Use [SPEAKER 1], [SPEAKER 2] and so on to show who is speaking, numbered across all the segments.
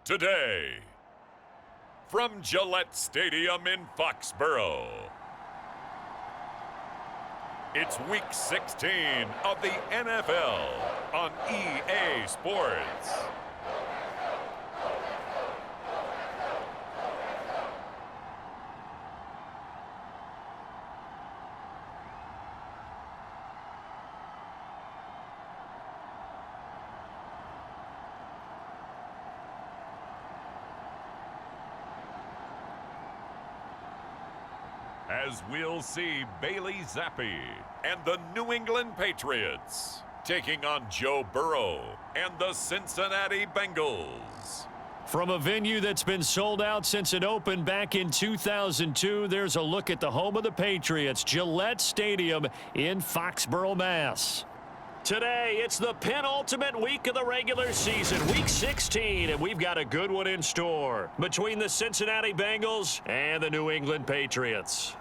[SPEAKER 1] today. From Gillette Stadium in Foxborough, it's Week 16 of the NFL on EA Sports. As we'll see Bailey Zappi and the New England Patriots taking on Joe Burrow and the Cincinnati Bengals.
[SPEAKER 2] From a venue that's been sold out since it opened back in 2002, there's a look at the home of the Patriots, Gillette Stadium in Foxborough, Mass. Today, it's the penultimate week of the regular season, Week 16, and we've got a good one in store between the Cincinnati Bengals and the New England Patriots.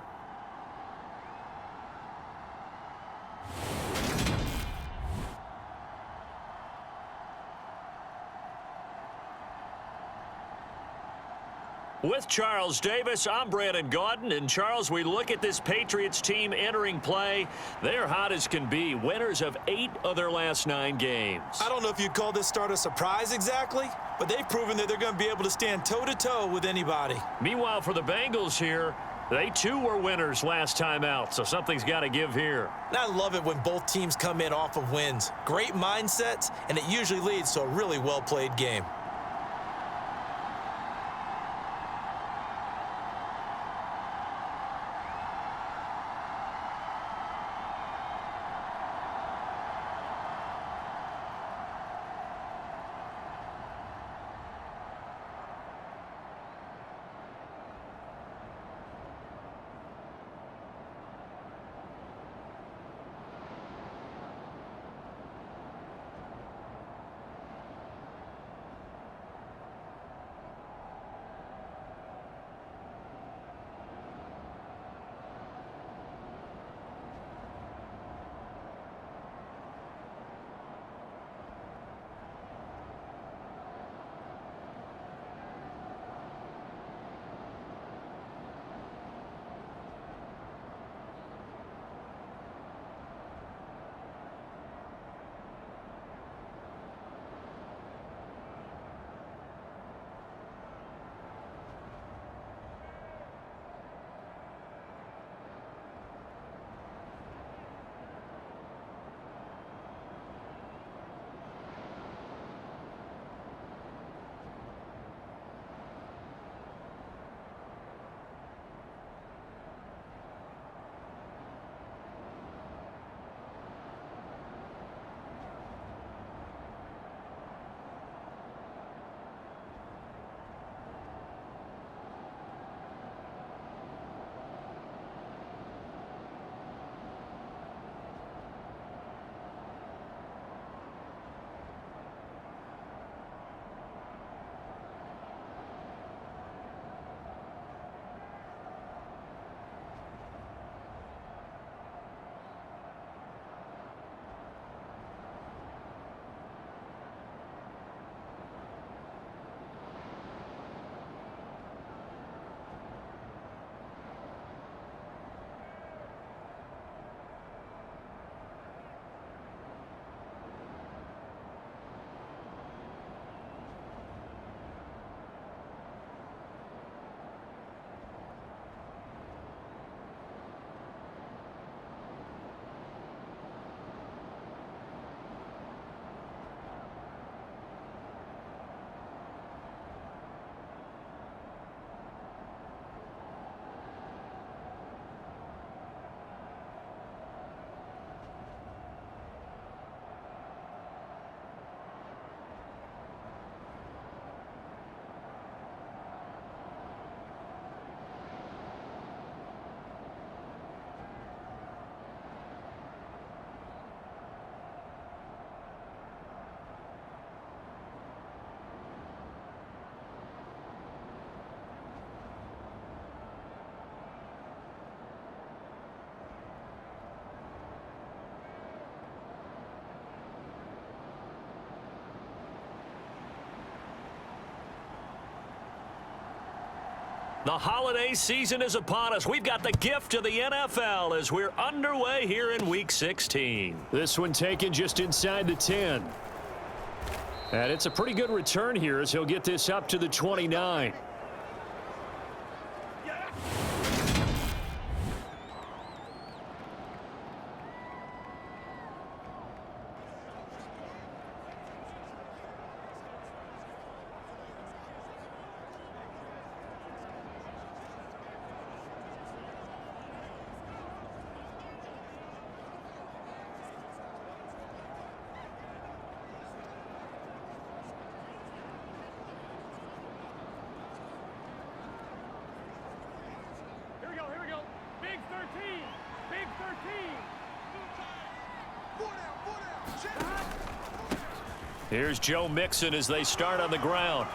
[SPEAKER 2] With Charles Davis, I'm Brandon Gaudin. And Charles, we look at this Patriots team entering play. They're hot as can be, winners of 8 of their last 9 games.
[SPEAKER 3] I don't know if you'd call this start a surprise exactly, but they've proven that they're going to be able to stand toe-to-toe with anybody.
[SPEAKER 2] Meanwhile, for the Bengals here, they too were winners last time out, so something's got to give here.
[SPEAKER 3] And I love it when both teams come in off of wins. Great mindsets, and it usually leads to a really well-played game.
[SPEAKER 2] The holiday season is upon us. We've got the gift of the NFL as we're underway here in Week 16. This one taken just inside the 10. And it's a pretty good return here as he'll get this up to the 29. Here's Joe Mixon as they start on the ground.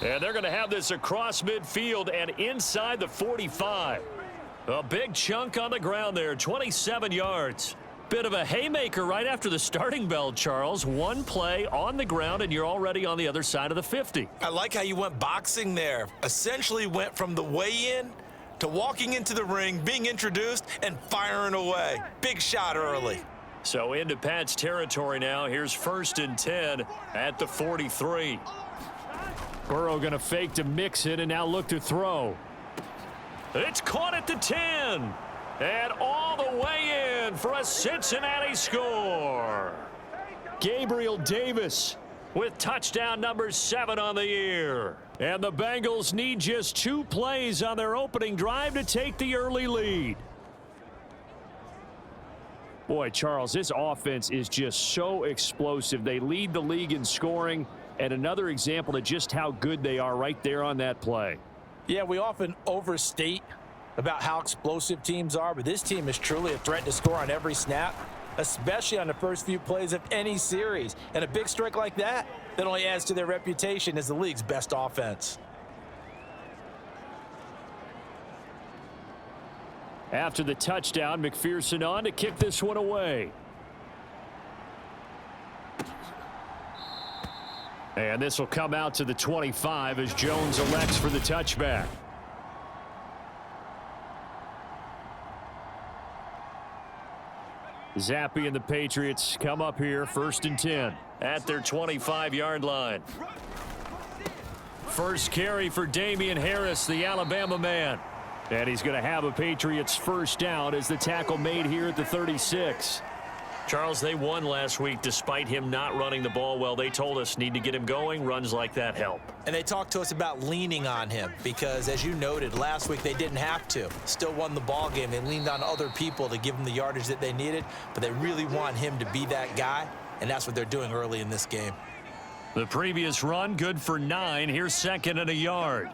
[SPEAKER 2] And they're going to have this across midfield and inside the 45. A big chunk on the ground there, 27 yards. Bit of a haymaker right after the starting bell, Charles. One play on the ground, and you're already on the other side of the 50.
[SPEAKER 3] I like how you went boxing there. Essentially went from the weigh-in to walking into the ring, being introduced, and firing away. Big shot early.
[SPEAKER 2] So into Pat's territory now. Here's 1st and 10 at the 43. Burrow going to fake to mix it and now look to throw. It's caught at the 10. And all the way in for a Cincinnati score. Gabriel Davis with touchdown number 7 on the year. And the Bengals need just 2 plays on their opening drive to take the early lead. Boy, Charles, this offense is just so explosive. They lead the league in scoring, and another example of just how good they are right there on that play.
[SPEAKER 4] Yeah, we often overstate about how explosive teams are, but this team is truly a threat to score on every snap, especially on the first few plays of any series. And a big strike like that only adds to their reputation as the league's best offense.
[SPEAKER 2] After the touchdown, McPherson on to kick this one away. And this will come out to the 25 as Jones elects for the touchback. Zappi and the Patriots come up here 1st and 10 at their 25-yard line. First carry for Damian Harris, the Alabama man. And he's going to have a Patriots first down as the tackle made here at the 36. Charles, they won last week despite him not running the ball well. They told us need to get him going. Runs like that help.
[SPEAKER 3] And they talked to us about leaning on him because, as you noted, last week they didn't have to. Still won the ball game. They leaned on other people to give them the yardage that they needed, but they really want him to be that guy, and that's what they're doing early in this game.
[SPEAKER 2] The previous run, good for 9. Here's 2nd and a yard.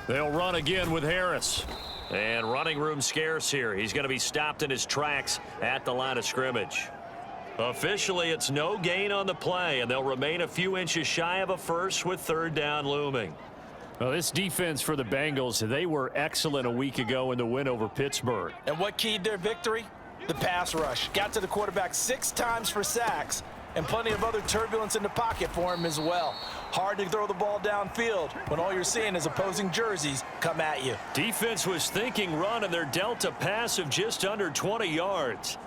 [SPEAKER 2] They'll run again with Harris. And running room scarce here. He's going to be stopped in his tracks at the line of scrimmage. Officially, it's no gain on the play, and they'll remain a few inches shy of a first with 3rd down looming. Well, this defense for the Bengals, they were excellent a week ago in the win over Pittsburgh.
[SPEAKER 4] And what keyed their victory? The pass rush. Got to the quarterback 6 times for sacks, and plenty of other turbulence in the pocket for him as well. Hard to throw the ball downfield when all you're seeing is opposing jerseys come at you.
[SPEAKER 2] Defense was thinking run, and they're dealt a pass of just under 20 yards.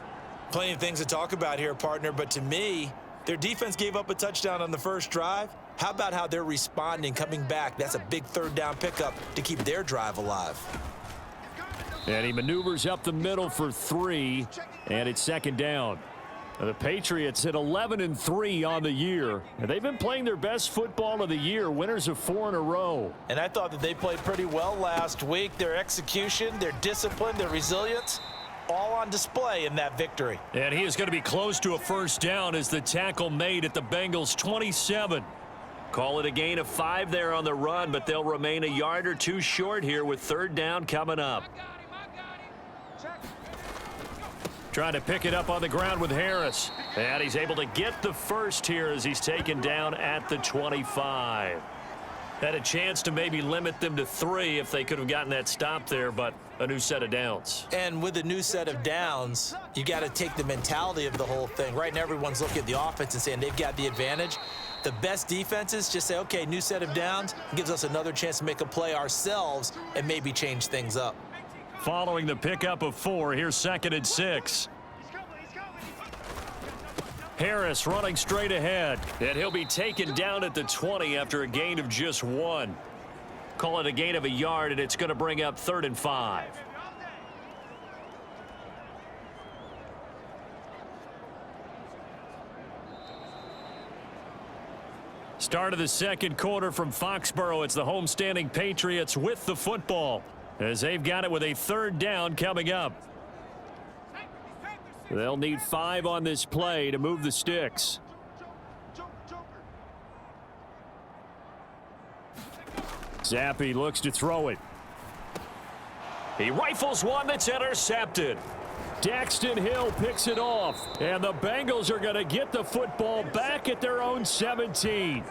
[SPEAKER 3] Plenty of things to talk about here, partner, but to me, their defense gave up a touchdown on the first drive. How about how they're responding, coming back? That's a big 3rd down pickup to keep their drive alive.
[SPEAKER 2] And he maneuvers up the middle for 3, and it's 2nd down. The Patriots at 11-3 on the year, and they've been playing their best football of the year, winners of 4 in a row.
[SPEAKER 4] And I thought that they played pretty well last week. Their execution, their discipline, their resilience, all on display in that victory.
[SPEAKER 2] And he is going to be close to a first down as the tackle made at the Bengals' 27. Call it a gain of 5 there on the run, but they'll remain a yard or 2 short here with 3rd down coming up. Trying to pick it up on the ground with Harris. And he's able to get the first here as he's taken down at the 25. Had a chance to maybe limit them to 3 if they could have gotten that stop there, but a new set of downs.
[SPEAKER 3] And with a new set of downs, you got to take the mentality of the whole thing. Right now, everyone's looking at the offense and saying they've got the advantage. The best defenses just say, okay, new set of downs, gives us another chance to make a play ourselves and maybe change things up.
[SPEAKER 2] Following the pickup of 4, here's 2nd and 6. Harris running straight ahead, and he'll be taken down at the 20 after a gain of just 1. Call it a gain of a yard, and it's going to bring up 3rd and 5. Start of the second quarter from Foxborough. It's the homestanding Patriots with the football, as they've got it with a 3rd down coming up. They'll need 5 on this play to move the sticks. Zappi looks to throw it. He rifles one that's intercepted. Daxton Hill picks it off, and the Bengals are going to get the football back at their own 17.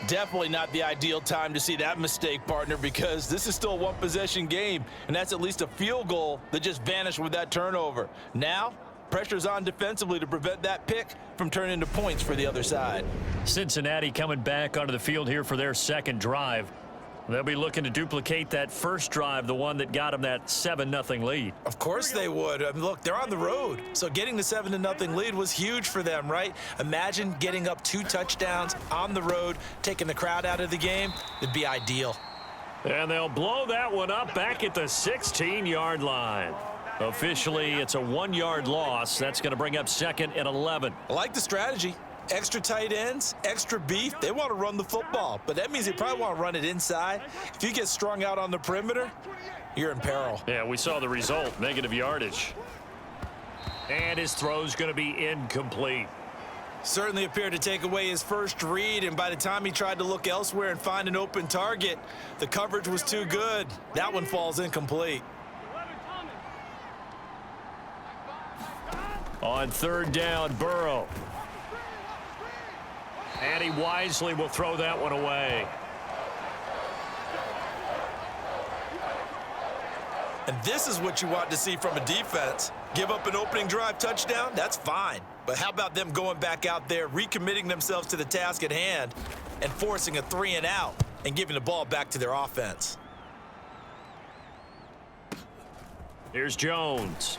[SPEAKER 4] Definitely not the ideal time to see that mistake, partner, because this is still a one-possession game, and that's at least a field goal that just vanished with that turnover. Now, pressure's on defensively to prevent that pick from turning into points for the other side.
[SPEAKER 2] Cincinnati coming back onto the field here for their second drive. They'll be looking to duplicate that first drive, the one that got them that 7-0 lead.
[SPEAKER 3] Of course they would. I mean, look, they're on the road. So getting the 7-0 lead was huge for them, right? Imagine getting up 2 touchdowns on the road, taking the crowd out of the game. It'd be ideal.
[SPEAKER 2] And they'll blow that one up back at the 16-yard line. Officially, it's a 1-yard loss. That's going to bring up 2nd and 11.
[SPEAKER 3] I like the strategy. Extra tight ends, extra beef. They want to run the football, but that means they probably want to run it inside. If you get strung out on the perimeter, you're in peril.
[SPEAKER 2] Yeah, we saw the result, negative yardage. And his throw's going to be incomplete.
[SPEAKER 3] Certainly appeared to take away his first read, and by the time he tried to look elsewhere and find an open target, the coverage was too good. That one falls incomplete.
[SPEAKER 2] On 3rd down, Burrow. And he wisely will throw that one away.
[SPEAKER 3] And this is what you want to see from a defense. Give up an opening drive touchdown, that's fine. But how about them going back out there, recommitting themselves to the task at hand, and forcing a 3-and-out and giving the ball back to their offense?
[SPEAKER 2] Here's Jones.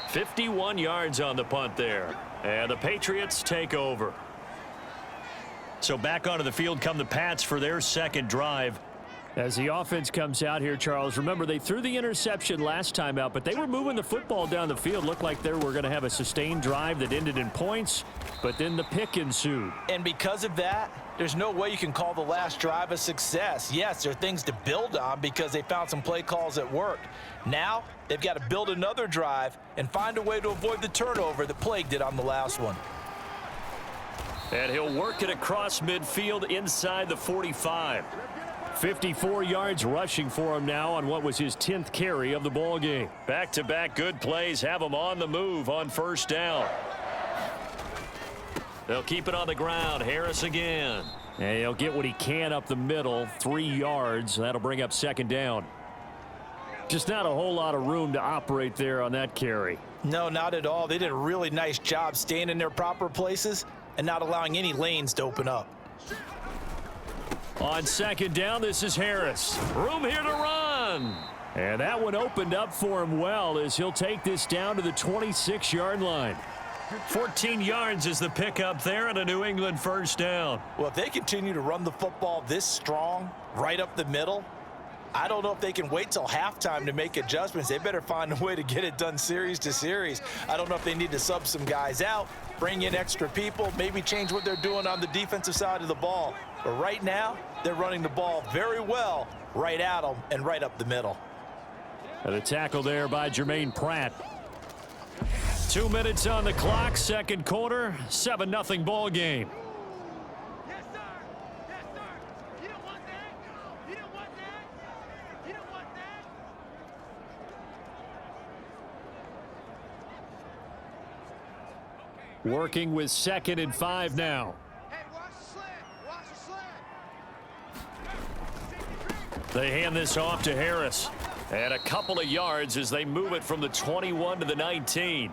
[SPEAKER 2] 51 yards on the punt there. And the Patriots take over. So back onto the field come the Pats for their second drive. As the offense comes out here, Charles, remember they threw the interception last time out, but they were moving the football down the field. Looked like they were going to have a sustained drive that ended in points, but then the pick ensued.
[SPEAKER 4] And because of that, there's no way you can call the last drive a success. Yes, there are things to build on because they found some play calls that worked. Now, they've got to build another drive and find a way to avoid the turnover that plagued it on the last one.
[SPEAKER 2] And he'll work it across midfield inside the 45. 54 yards rushing for him now on what was his 10th carry of the ball game. Back-to-back good plays have him on the move on 1st down. They'll keep it on the ground. Harris again. And he'll get what he can up the middle, 3 yards. That'll bring up 2nd down. Just not a whole lot of room to operate there on that carry.
[SPEAKER 3] No, not at all. They did a really nice job staying in their proper places and not allowing any lanes to open up.
[SPEAKER 2] On 2nd down, this is Harris. Room here to run. And that one opened up for him well as he'll take this down to the 26-yard line. 14 yards is the pickup there and a New England 1st down.
[SPEAKER 3] Well, if they continue to run the football this strong, right up the middle, I don't know if they can wait till halftime to make adjustments. They better find a way to get it done series to series. I don't know if they need to sub some guys out, bring in extra people, maybe change what they're doing on the defensive side of the ball. But right now, they're running the ball very well right at them and right up the middle.
[SPEAKER 2] And a tackle there by Jermaine Pratt. 2 minutes on the clock, 2nd quarter, 7-0 ball game.
[SPEAKER 5] Yes, sir. Yes, sir. You don't want that. You don't want that. You don't want that.
[SPEAKER 2] Working with 2nd and 5 now.
[SPEAKER 5] Hey, watch the slant. Watch the
[SPEAKER 2] They hand this off to Harris. And a couple of yards as they move it from the 21 to the 19.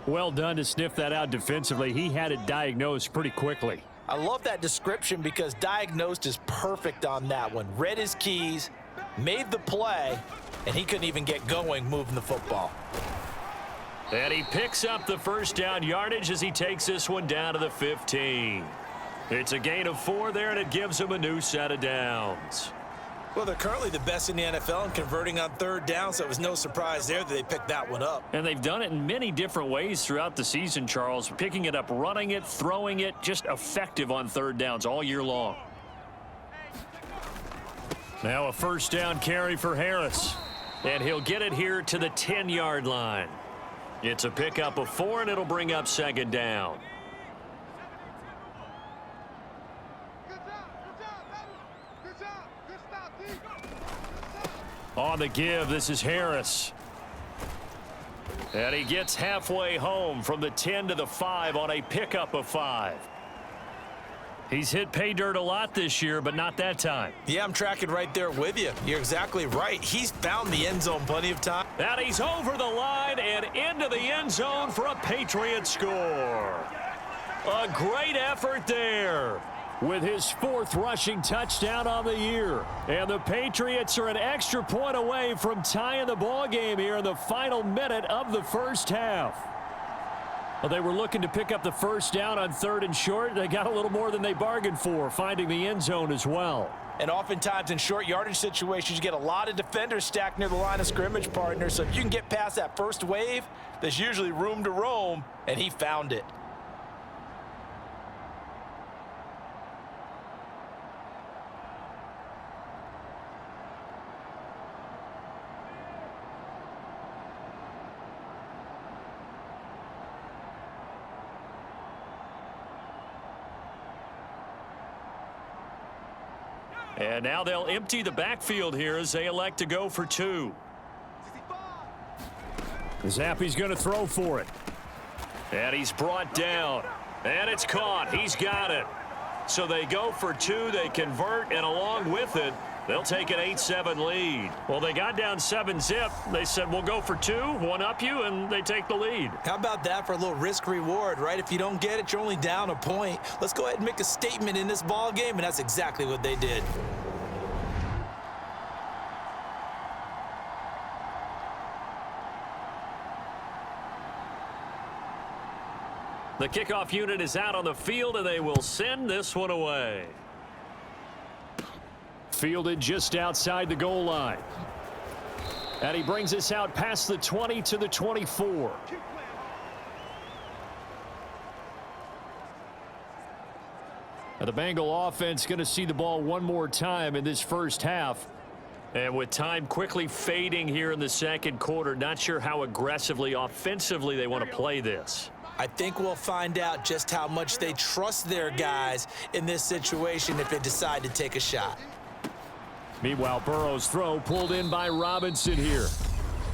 [SPEAKER 2] Well done to sniff that out defensively. He had it diagnosed pretty quickly.
[SPEAKER 4] I love that description because diagnosed is perfect on that one. Read his keys, made the play, and he couldn't even get going moving the football.
[SPEAKER 2] And he picks up the first down yardage as he takes this one down to the 15. It's a gain of 4 there, and it gives him a new set of downs.
[SPEAKER 3] Well, they're currently the best in the NFL in converting on third down, so it was no surprise there that they picked that one up.
[SPEAKER 2] And they've done it in many different ways throughout the season, Charles. Picking it up, running it, throwing it, just effective on third downs all year long. Now a first down carry for Harris. And he'll get it here to the 10-yard line. It's a pickup of 4, and it'll bring up second down. On the give, this is Harris. And he gets halfway home from the 10 to the 5 on a pickup of 5. He's hit pay dirt a lot this year, but not that time.
[SPEAKER 3] Yeah, I'm tracking right there with you. You're exactly right. He's found the end zone plenty of time.
[SPEAKER 2] And he's over the line and into the end zone for a Patriot score. A great effort there, with his 4th rushing touchdown on the year. And the Patriots are an extra point away from tying the ball game here in the final minute of the first half. Well, they were looking to pick up the first down on 3rd and short. They got a little more than they bargained for, finding the end zone as well.
[SPEAKER 4] And oftentimes in short yardage situations, you get a lot of defenders stacked near the line of scrimmage, partner. So if you can get past that first wave, there's usually room to roam, and he found it.
[SPEAKER 2] And now they'll empty the backfield here as they elect to go for 2. Zappe's going to throw for it. And he's brought down. And it's caught. He's got it. So they go for 2. They convert, and along with it, they'll take an 8-7 lead. Well, they got down 7-zip. They said, we'll go for 2, one up you, and they take the lead.
[SPEAKER 3] How about that for a little risk reward, right? If you don't get it, you're only down a point. Let's go ahead and make a statement in this ball game, and that's exactly what they did.
[SPEAKER 2] The kickoff unit is out on the field, and they will send this one away. Fielded just outside the goal line. And he brings us out past the 20 to the 24. Now the Bengal offense going to see the ball one more time in this first half. And with time quickly fading here in the second quarter, not sure how aggressively, offensively they want to play this.
[SPEAKER 3] I think we'll find out just how much they trust their guys in this situation if they decide to take a shot.
[SPEAKER 2] Meanwhile, Burrow's throw pulled in by Robinson here.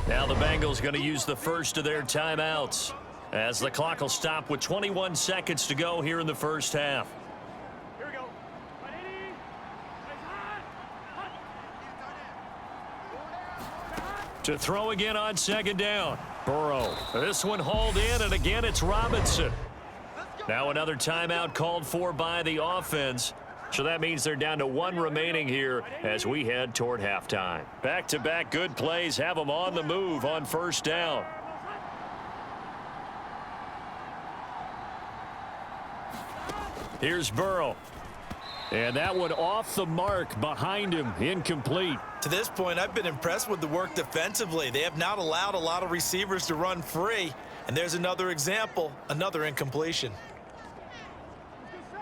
[SPEAKER 2] Now the Bengals going to use the first of their timeouts as the clock will stop with 21 seconds to go here in the first half.
[SPEAKER 5] Here we go.
[SPEAKER 2] To throw again on second down. Burrow. This one hauled in, and again it's Robinson. Now another timeout called for by the offense. So that means they're down to 1 remaining here as we head toward halftime. Back-to-back good plays have them on the move on first down. Here's Burrow. And that one off the mark behind him, incomplete.
[SPEAKER 3] To this point, I've been impressed with the work defensively. They have not allowed a lot of receivers to run free. And there's another example, another incompletion.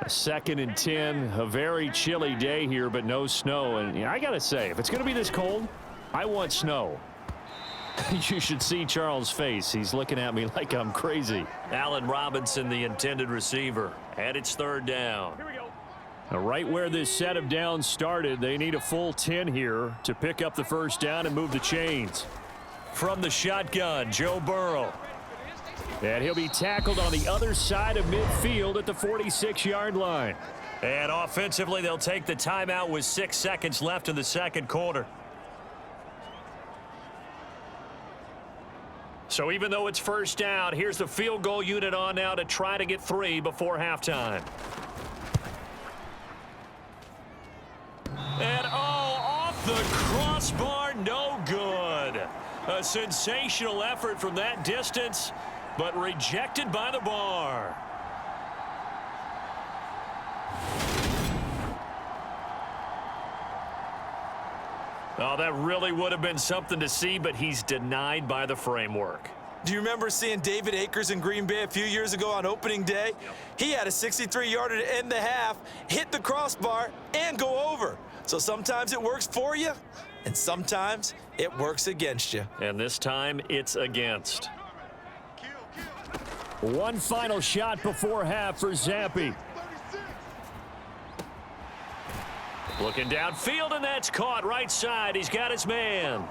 [SPEAKER 2] A 2nd and 10, a very chilly day here, but no snow. And I got to say, if it's going to be this cold, I want snow. You should see Charles' face. He's looking at me like I'm crazy. Allen Robinson, the intended receiver. And it's 3rd down.
[SPEAKER 5] Here we go.
[SPEAKER 2] Now, right where this set of downs started, they need a full 10 here to pick up the first down and move the chains. From the shotgun, Joe Burrow. And he'll be tackled on the other side of midfield at the 46-yard line. And offensively, they'll take the timeout with 6 seconds left in the second quarter. So even though it's first down, here's the field goal unit on now to try to get 3 before halftime. And off the crossbar, no good. A sensational effort from that distance, but rejected by the bar. Oh, that really would have been something to see, but he's denied by the framework.
[SPEAKER 3] Do you remember seeing David Akers in Green Bay a few years ago on opening day? He had a 63-yarder to end the half, hit the crossbar, and go over. So sometimes it works for you, and sometimes it works against you.
[SPEAKER 2] And this time, it's against. One final shot before half for Zappi. Looking downfield, and that's caught right side. He's got his man.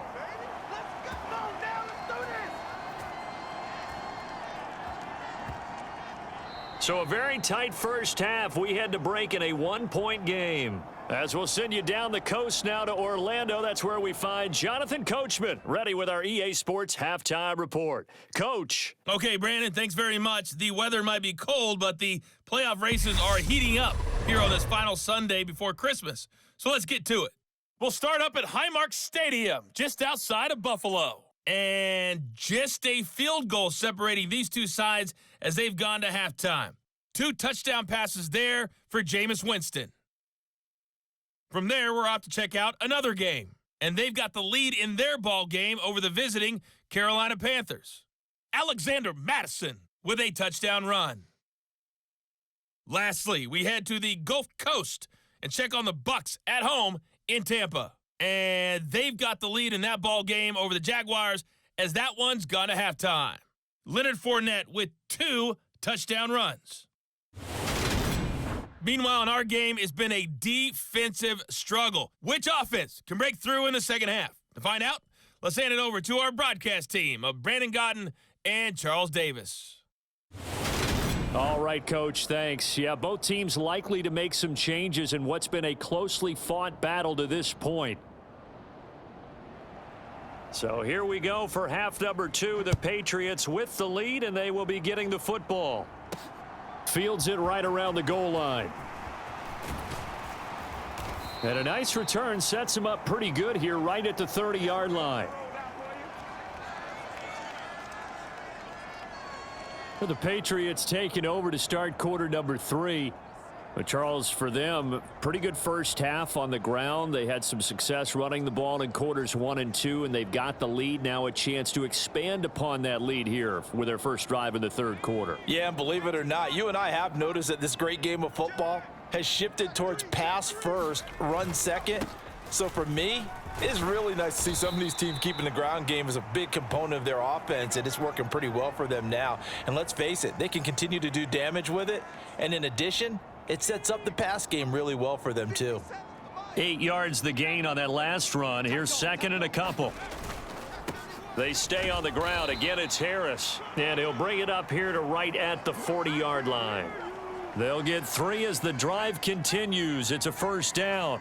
[SPEAKER 2] So a very tight first half. We had to break in a 1-point game. As we'll send you down the coast now to Orlando, that's where we find Jonathan Coachman, ready with our EA Sports Halftime Report. Coach.
[SPEAKER 6] Okay, Brandon, thanks very much. The weather might be cold, but the playoff races are heating up here on this final Sunday before Christmas. So let's get to it. We'll start up at Highmark Stadium, just outside of Buffalo. And just a field goal separating these two sides as they've gone to halftime. 2 touchdown passes there for Jameis Winston. From there, we're off to check out another game. And they've got the lead in their ball game over the visiting Carolina Panthers. Alexander Mattison with a touchdown run. Lastly, we head to the Gulf Coast and check on the Bucs at home in Tampa. And they've got the lead in that ball game over the Jaguars as that one's gone to halftime. Leonard Fournette with 2 touchdown runs. Meanwhile, in our game, it's been a defensive struggle. Which offense can break through in the second half? To find out, let's hand it over to our broadcast team of Brandon Gotten and Charles Davis.
[SPEAKER 2] All right, Coach, thanks. Yeah, both teams likely to make some changes in what's been a closely fought battle to this point. So here we go for half number 2. The Patriots with the lead, and they will be getting the football. Fields it right around the goal line. And a nice return sets him up pretty good here right at the 30-yard line. The Patriots taking over to start quarter number 3. But Charles, for them, pretty good first half on the ground. They had some success running the ball in quarters 1 and 2, and they've got the lead now, a chance to expand upon that lead here with their first drive in the third quarter.
[SPEAKER 4] Yeah, and believe it or not, you and I have noticed that this great game of football has shifted towards pass first, run second. So for me, it's really nice to see some of these teams keeping the ground game as a big component of their offense, and it's working pretty well for them now. And let's face it, they can continue to do damage with it. And in addition, it sets up the pass game really well for them, too.
[SPEAKER 2] 8 yards the gain on that last run. Here's second and a couple. They stay on the ground. Again, it's Harris. And he'll bring it up here to right at the 40-yard line. They'll get 3 as the drive continues. It's a first down.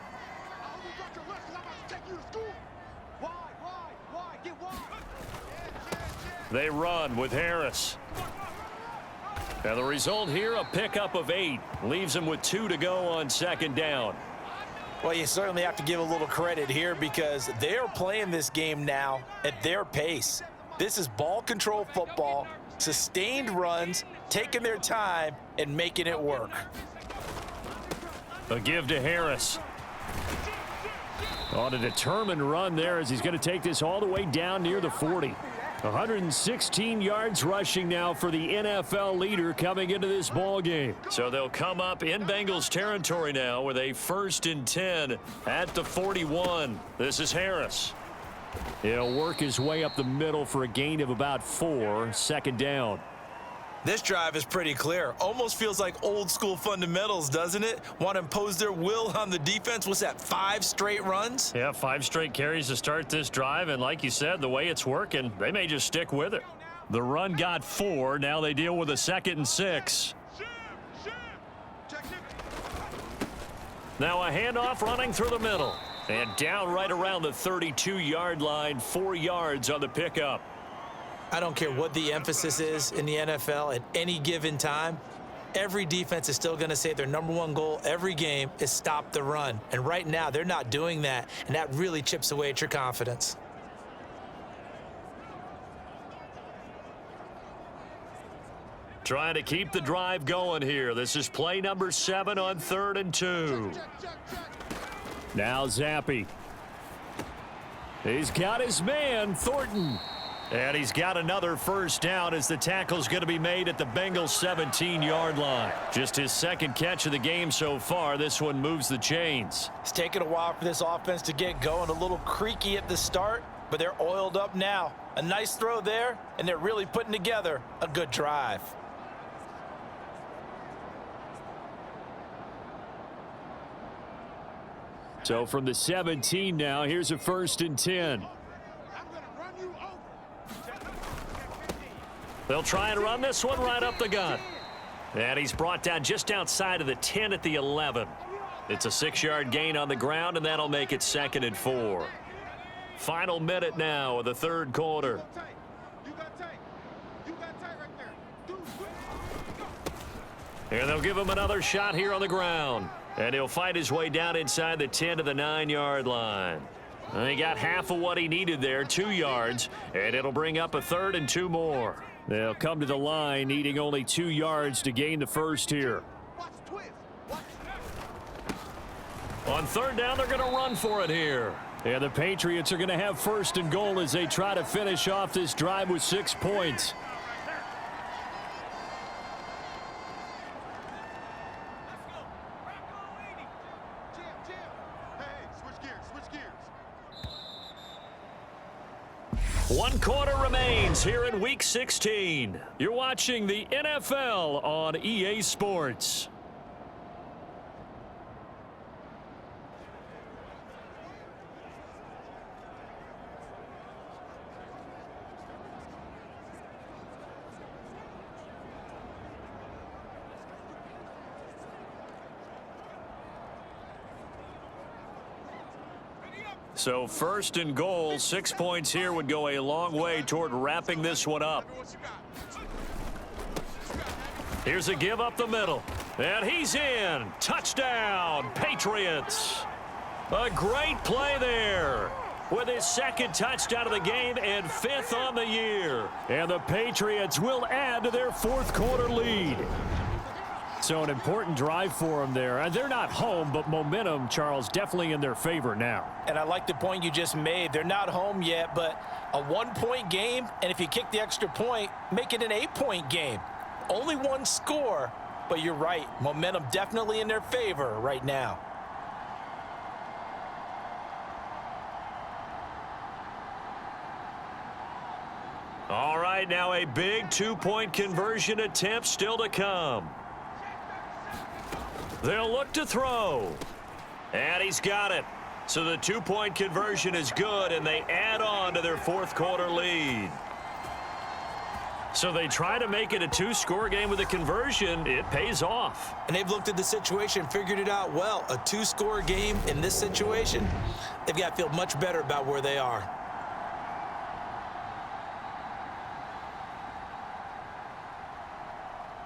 [SPEAKER 2] They run with Harris. And the result here, a pickup of 8. Leaves them with 2 to go on second down.
[SPEAKER 4] Well, you certainly have to give a little credit here because they're playing this game now at their pace. This is ball control football, sustained runs, taking their time, and making it work.
[SPEAKER 2] A give to Harris. On a determined run there as he's going to take this all the way down near the 40. 116 yards rushing now for the NFL leader coming into this ball game. So they'll come up in Bengals territory now with a 1st and 10 at the 41. This is Harris. He'll work his way up the middle for a gain of about 4. Second down.
[SPEAKER 3] This drive is pretty clear. Almost feels like old school fundamentals, doesn't it? Want to impose their will on the defense. What's that, 5 straight runs?
[SPEAKER 2] Yeah, 5 straight carries to start this drive. And like you said, the way it's working, they may just stick with it. The run got 4. Now they deal with a 2nd and 6. Now a handoff running through the middle. And down right around the 32-yard line, 4 yards on the pickup.
[SPEAKER 3] I don't care what the emphasis is in the NFL at any given time. Every defense is still going to say their #1 goal every game is stop the run. And right now, they're not doing that, and that really chips away at your confidence.
[SPEAKER 2] Trying to keep the drive going here. This is play number 7 on 3rd and 2. Now Zappi. He's got his man, Thornton. And he's got another first down as the tackle's going to be made at the Bengals 17-yard line. Just his second catch of the game so far. This one moves the chains.
[SPEAKER 4] It's taken a while for this offense to get going. A little creaky at the start, but they're oiled up now. A nice throw there, and they're really putting together a good drive.
[SPEAKER 2] So from the 17 now, here's a 1st and 10. They'll try and run this one right up the gut. And he's brought down just outside of the 10 at the 11. It's a 6-yard gain on the ground, and that'll make it 2nd and 4. Final minute now of the 3rd quarter. And they'll give him another shot here on the ground. And he'll fight his way down inside the 10 to the 9-yard line. And he got half of what he needed there, 2 yards, and it'll bring up a 3rd and 2 more. They'll come to the line, needing only 2 yards to gain the first here. On 3rd down, they're going to run for it here. And the Patriots are going to have 1st and goal as they try to finish off this drive with 6 points. One quarter remains here in Week 16. You're watching the NFL on EA Sports. So 1st and goal, 6 points here would go a long way toward wrapping this one up. Here's a give up the middle. And he's in. Touchdown, Patriots. A great play there with his 2nd touchdown of the game and 5th on the year. And the Patriots will add to their 4th quarter lead. So an important drive for them there. They're not home, but momentum, Charles, definitely in their favor now.
[SPEAKER 4] And I like the point you just made. They're not home yet, but a 1-point game, and if you kick the extra point, make it an 8-point game. Only 1 score, but you're right. Momentum definitely in their favor right now.
[SPEAKER 2] All right, now a big 2-point conversion attempt still to come. They'll look to throw. And he's got it. So the 2-point conversion is good, and they add on to their 4th quarter lead. So they try to make it a 2-score game with a conversion. It pays off.
[SPEAKER 3] And they've looked at the situation, figured it out well. A 2-score game in this situation, they've got to feel much better about where they are.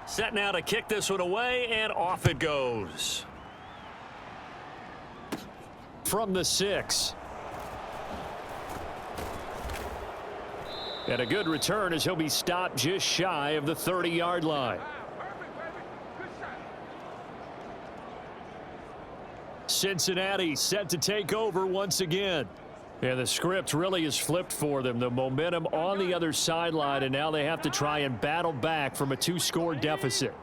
[SPEAKER 2] Set now to kick this one away, and off it goes. From the 6. And a good return as he'll be stopped just shy of the 30-yard line. Cincinnati set to take over once again. And the script really is flipped for them. The momentum on the other sideline, and now they have to try and battle back from a 2-score deficit.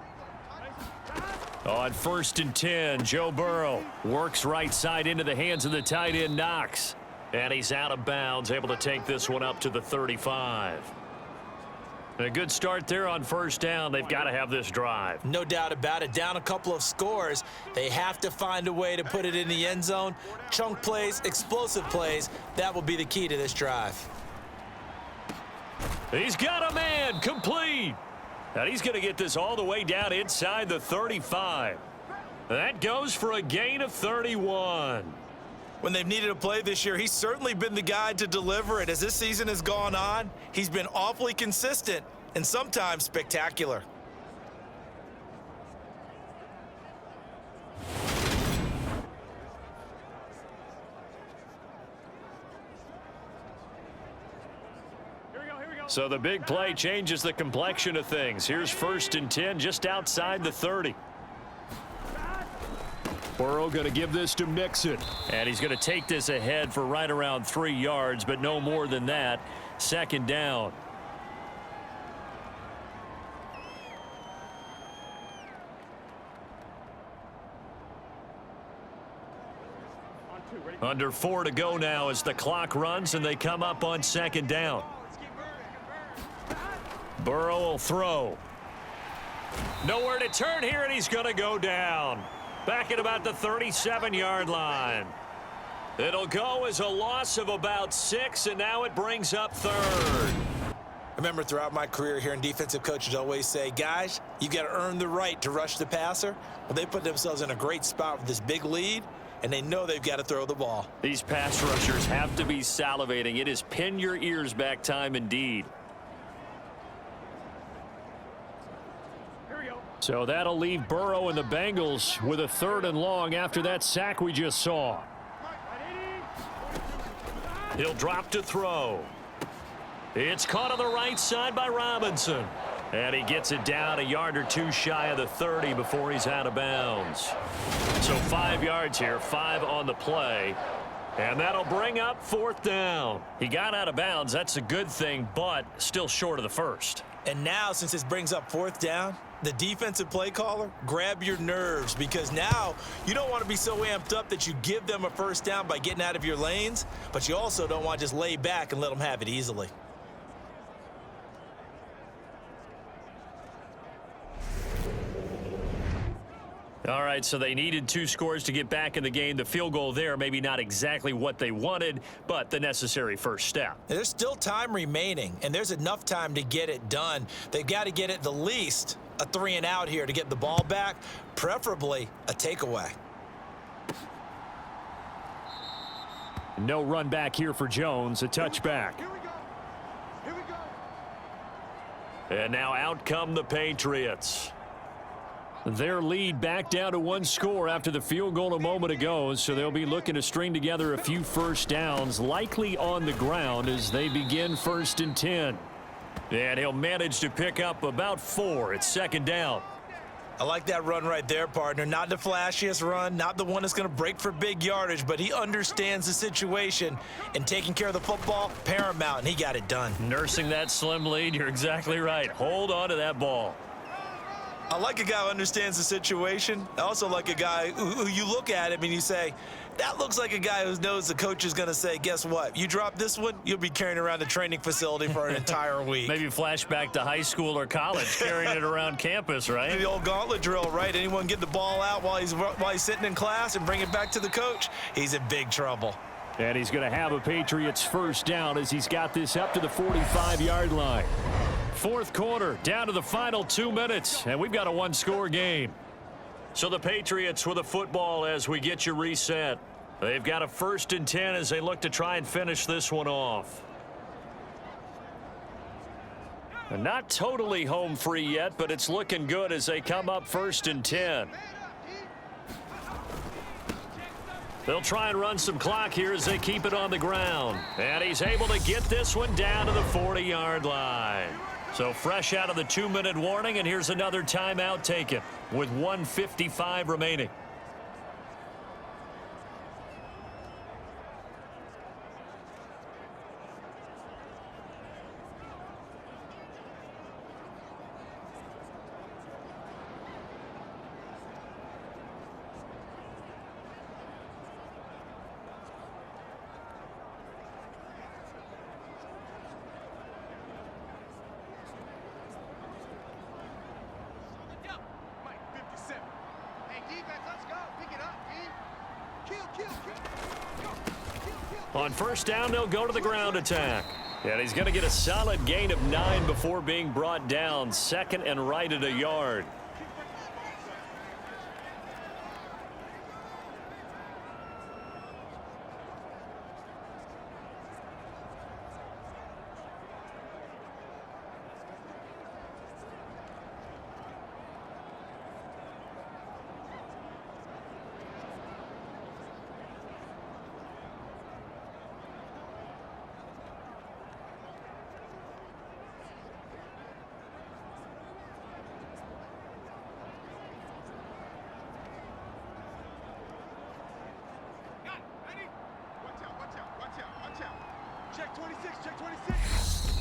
[SPEAKER 2] On 1st and 10, Joe Burrow works right side into the hands of the tight end Knox. And he's out of bounds, able to take this one up to the 35. A good start there on 1st down. They've got to have this drive.
[SPEAKER 3] No doubt about it. Down a couple of scores. They have to find a way to put it in the end zone. Chunk plays, explosive plays. That will be the key to this drive.
[SPEAKER 2] He's got a man complete. And he's going to get this all the way down inside the 35. That goes for a gain of 31.
[SPEAKER 3] When they've needed a play this year, he's certainly been the guy to deliver it. As this season has gone on, he's been awfully consistent and sometimes spectacular.
[SPEAKER 2] So the big play changes the complexion of things. Here's 1st and 10 just outside the 30. Burrow going to give this to Mixon. And he's going to take this ahead for right around 3 yards, but no more than that. 2nd down. Under 4 to go now as the clock runs and they come up on 2nd down. Burrow will throw. Nowhere to turn here, and he's going to go down. Back at about the 37-yard line. It'll go as a loss of about 6, and now it brings up 3rd.
[SPEAKER 3] I remember throughout my career hearing defensive coaches always say, guys, you got to earn the right to rush the passer. Well, they put themselves in a great spot with this big lead, and they know they've got to throw the ball.
[SPEAKER 2] These pass rushers have to be salivating. It is pin your ears back time indeed. So that'll leave Burrow and the Bengals with a 3rd and long after that sack we just saw. He'll drop to throw. It's caught on the right side by Robinson. And he gets it down a yard or 2 shy of the 30 before he's out of bounds. So 5 yards here, 5 on the play. And that'll bring up 4th down. He got out of bounds. That's a good thing, but still short of the 1st.
[SPEAKER 3] And now, since this brings up 4th down, the defensive play caller, grab your nerves, because now you don't want to be so amped up that you give them a 1st down by getting out of your lanes, but you also don't want to just lay back and let them have it easily.
[SPEAKER 2] All right, so they needed 2 scores to get back in the game. The field goal there, maybe not exactly what they wanted, but the necessary 1st step.
[SPEAKER 3] There's still time remaining, and there's enough time to get it done. They've got to get it the least a 3 and out here to get the ball back, preferably a takeaway.
[SPEAKER 2] No run back here for Jones, a touchback.
[SPEAKER 5] Here we go. Here we go.
[SPEAKER 2] And now out come the Patriots. Their lead back down to 1 score after the field goal a moment ago, so they'll be looking to string together a few 1st downs, likely on the ground as they begin 1st and 10. And he'll manage to pick up about 4 at 2nd down.
[SPEAKER 3] I like that run right there, partner. Not the flashiest run, not the one that's going to break for big yardage, but he understands the situation, and taking care of the football, paramount, and he got it done.
[SPEAKER 2] Nursing that slim lead, you're exactly right. Hold on to that ball.
[SPEAKER 3] I like a guy who understands the situation. I also like a guy who you look at him and you say, that looks like a guy who knows the coach is going to say, guess what? You drop this one, you'll be carrying around the training facility for an entire week.
[SPEAKER 2] Maybe flashback to high school or college, carrying it around campus, right?
[SPEAKER 3] The old gauntlet drill, right? Anyone get the ball out while he's sitting in class and bring it back to the coach, he's in big trouble.
[SPEAKER 2] And he's going to have a Patriots 1st down as he's got this up to the 45-yard line. 4th quarter, down to the final 2 minutes, and we've got a 1-score game. So the Patriots with a football as we get you reset. They've got a 1st and 10 as they look to try and finish this one off. And not totally home free yet, but it's looking good as they come up 1st and 10. They'll try and run some clock here as they keep it on the ground. And he's able to get this one down to the 40-yard line. So fresh out of the 2-minute warning, and here's another timeout taken with 1:55 remaining. On 1st down, they'll go to the ground attack. And he's going to get a solid gain of 9 before being brought down. 2nd and right at a yard.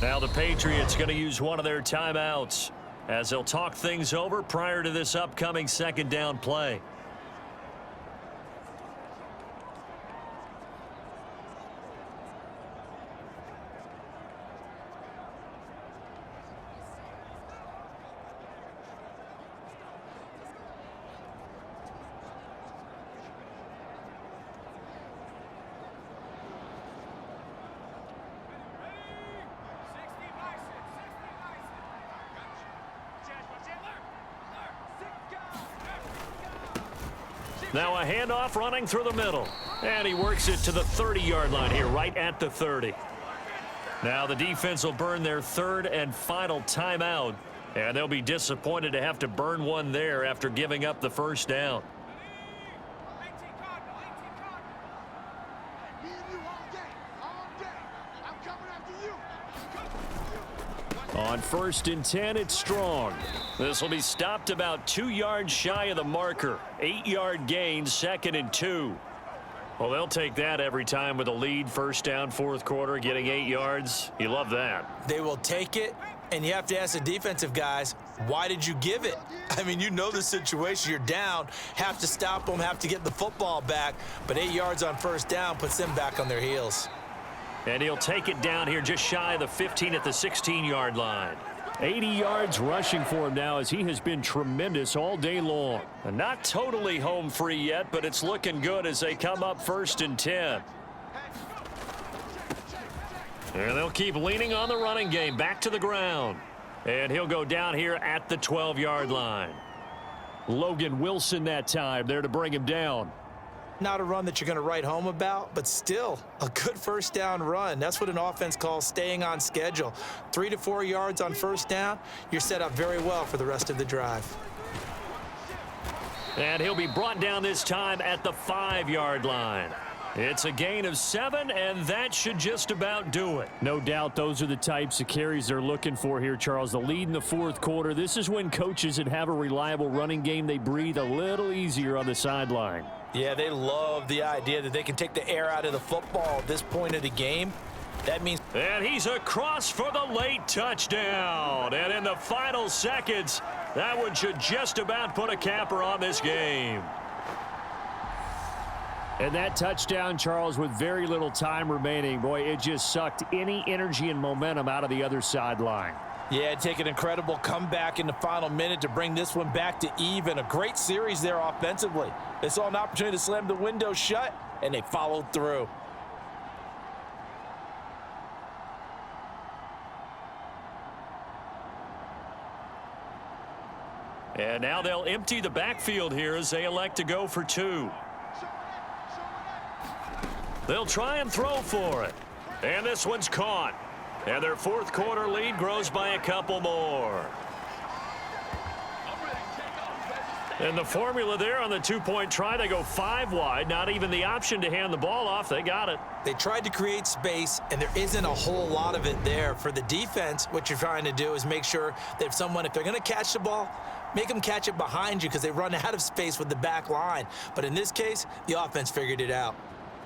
[SPEAKER 2] Now the Patriots going to use one of their timeouts as they'll talk things over prior to this upcoming second down play. Now a handoff running through the middle. And he works it to the 30-yard line here, right at the 30. Now the defense will burn their third and final timeout. And they'll be disappointed to have to burn one there after giving up the first down. On 1st and 10, it's Strong. This will be stopped about 2 yards shy of the marker. 8-yard gain, 2nd and 2. Well, they'll take that every time with a lead. First down, fourth quarter, getting 8 yards. You love that.
[SPEAKER 3] They will take it, and you have to ask the defensive guys, why did you give it? I mean, you know the situation. You're down, have to stop them, have to get the football back, but 8 yards on first down puts them back on their heels.
[SPEAKER 2] And he'll take it down here just shy of the 15 at the 16-yard line. 80 yards rushing for him now as he has been tremendous all day long. And not totally home free yet, but it's looking good as they come up 1st and 10. And they'll keep leaning on the running game back to the ground. And he'll go down here at the 12-yard line. Logan Wilson that time there to bring him down.
[SPEAKER 3] Not a run that you're going to write home about, but still a good first down run. That's what an offense calls staying on schedule. 3 to 4 yards on first down, you're set up very well for the rest of the drive.
[SPEAKER 2] And he'll be brought down this time at the 5-yard line. It's a gain of 7, and that should just about do it. No doubt those are the types of carries they're looking for here, Charles. The lead in the fourth quarter. This is when coaches that have a reliable running game, they breathe a little easier on the sideline.
[SPEAKER 4] Yeah, they love the idea that they can take the air out of the football at this point of the game. That means...
[SPEAKER 2] And he's across for the late touchdown. And in the final seconds, that one should just about put a capper on this game. And that touchdown, Charles, with very little time remaining, boy, it just sucked any energy and momentum out of the other sideline.
[SPEAKER 4] Yeah, take an incredible comeback in the final minute to bring this one back to even. A great series there offensively. They saw an opportunity to slam the window shut, and they followed through.
[SPEAKER 2] And now they'll empty the backfield here as they elect to go for 2. They'll try and throw for it. And this one's caught. And their fourth quarter lead grows by a couple more. And the formula there on the 2-point try, they go 5 wide. Not even the option to hand the ball off. They got it.
[SPEAKER 3] They tried to create space, and there isn't a whole lot of it there. For the defense, what you're trying to do is make sure that if they're going to catch the ball, make them catch it behind you because they run out of space with the back line. But in this case, the offense figured it out.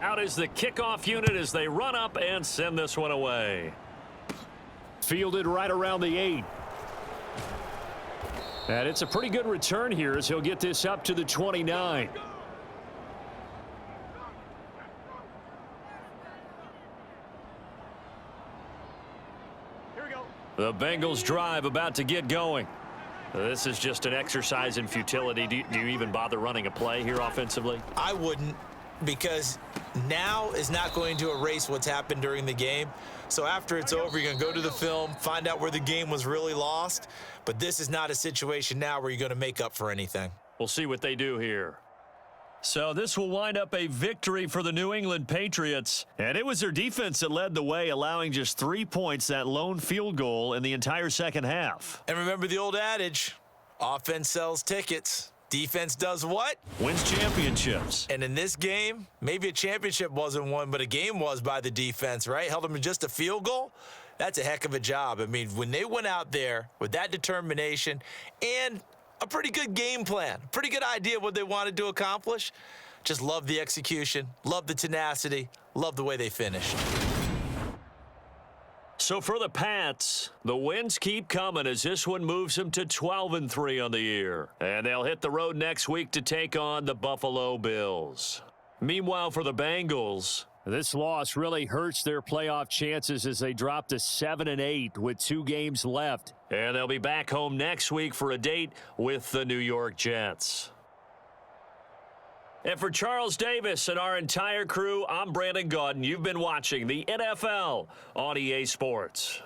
[SPEAKER 2] Out is the kickoff unit as they run up and send this one away. Fielded right around the 8. And it's a pretty good return here as he'll get this up to the 29. Here we go. The Bengals drive about to get going. This is just an exercise in futility. Do you even bother running a play here offensively?
[SPEAKER 3] I wouldn't, because now is not going to erase what's happened during the game. So after it's over, you're going to go to the film, find out where the game was really lost. But this is not a situation now where you're going to make up for anything.
[SPEAKER 2] We'll see what they do here. So this will wind up a victory for the New England Patriots. And it was their defense that led the way, allowing just 3 points, that lone field goal in the entire second half.
[SPEAKER 3] And remember the old adage, offense sells tickets. Defense does what?
[SPEAKER 2] Wins championships.
[SPEAKER 3] And in this game, maybe a championship wasn't won, but a game was by the defense, right? Held them to just a field goal. That's a heck of a job. I mean, when they went out there with that determination and a pretty good game plan, pretty good idea what they wanted to accomplish, just love the execution, love the tenacity, love the way they finished.
[SPEAKER 2] So for the Pats, the wins keep coming as this one moves them to 12-3 on the year. And they'll hit the road next week to take on the Buffalo Bills. Meanwhile, for the Bengals, this loss really hurts their playoff chances as they drop to 7-8 with 2 games left. And they'll be back home next week for a date with the New York Jets. And for Charles Davis and our entire crew, I'm Brandon Gaudin. You've been watching the NFL on EA Sports.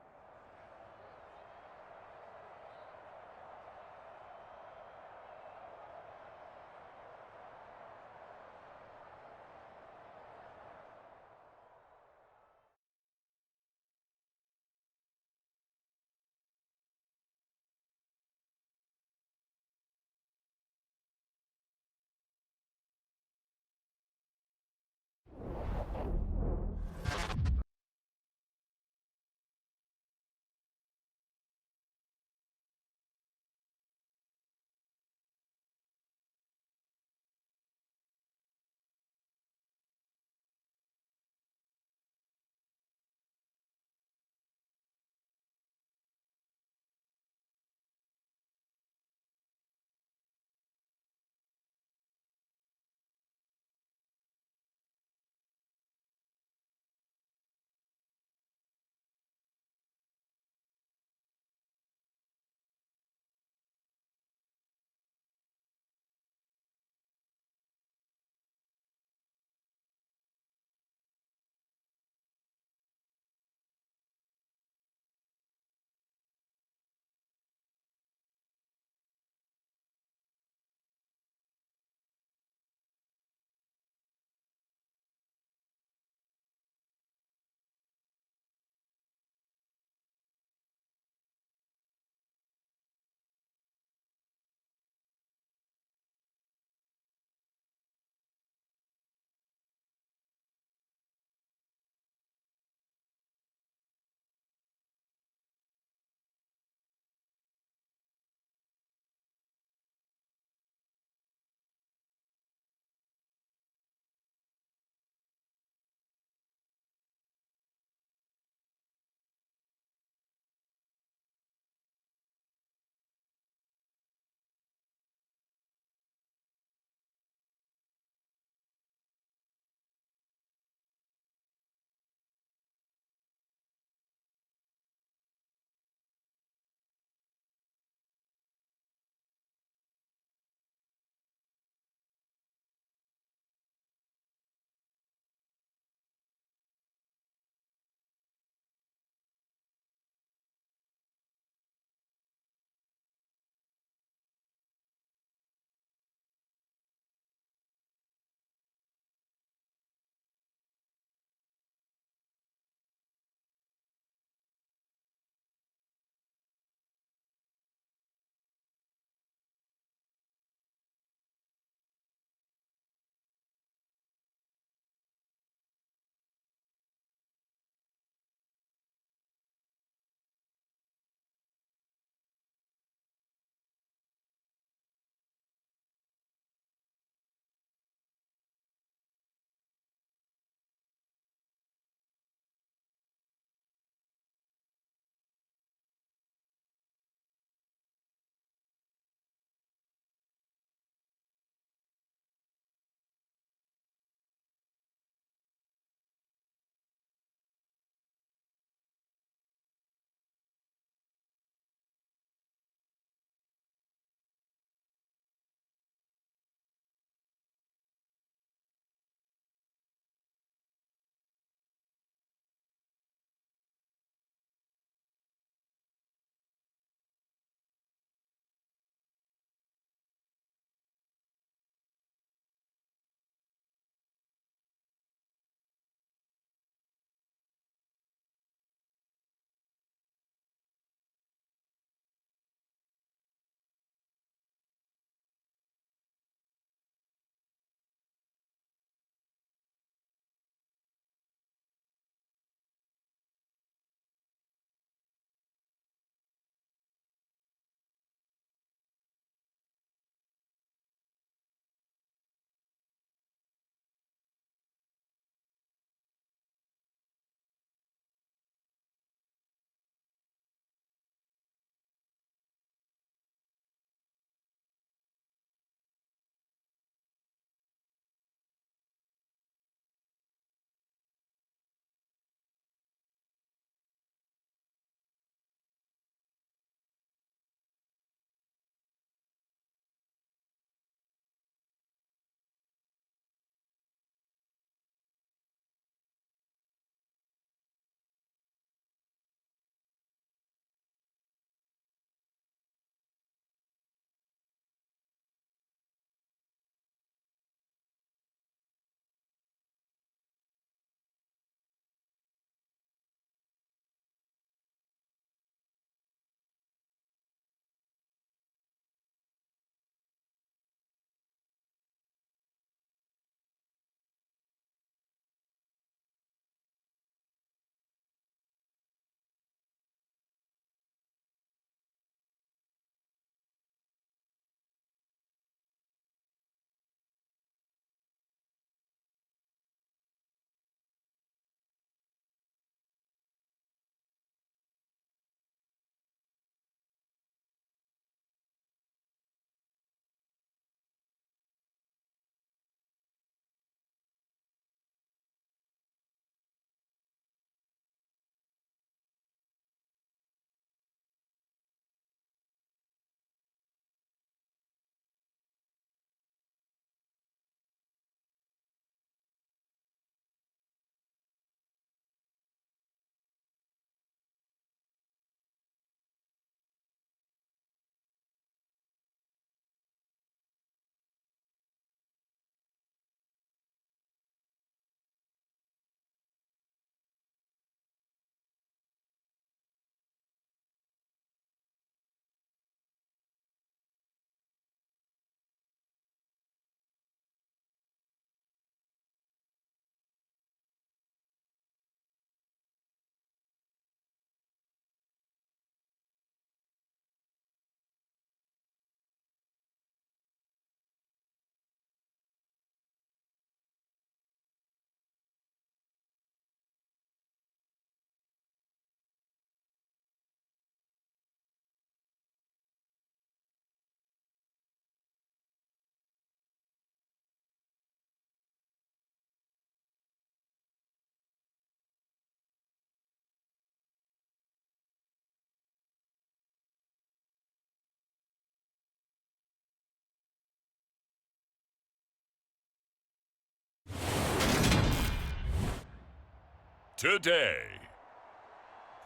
[SPEAKER 1] today.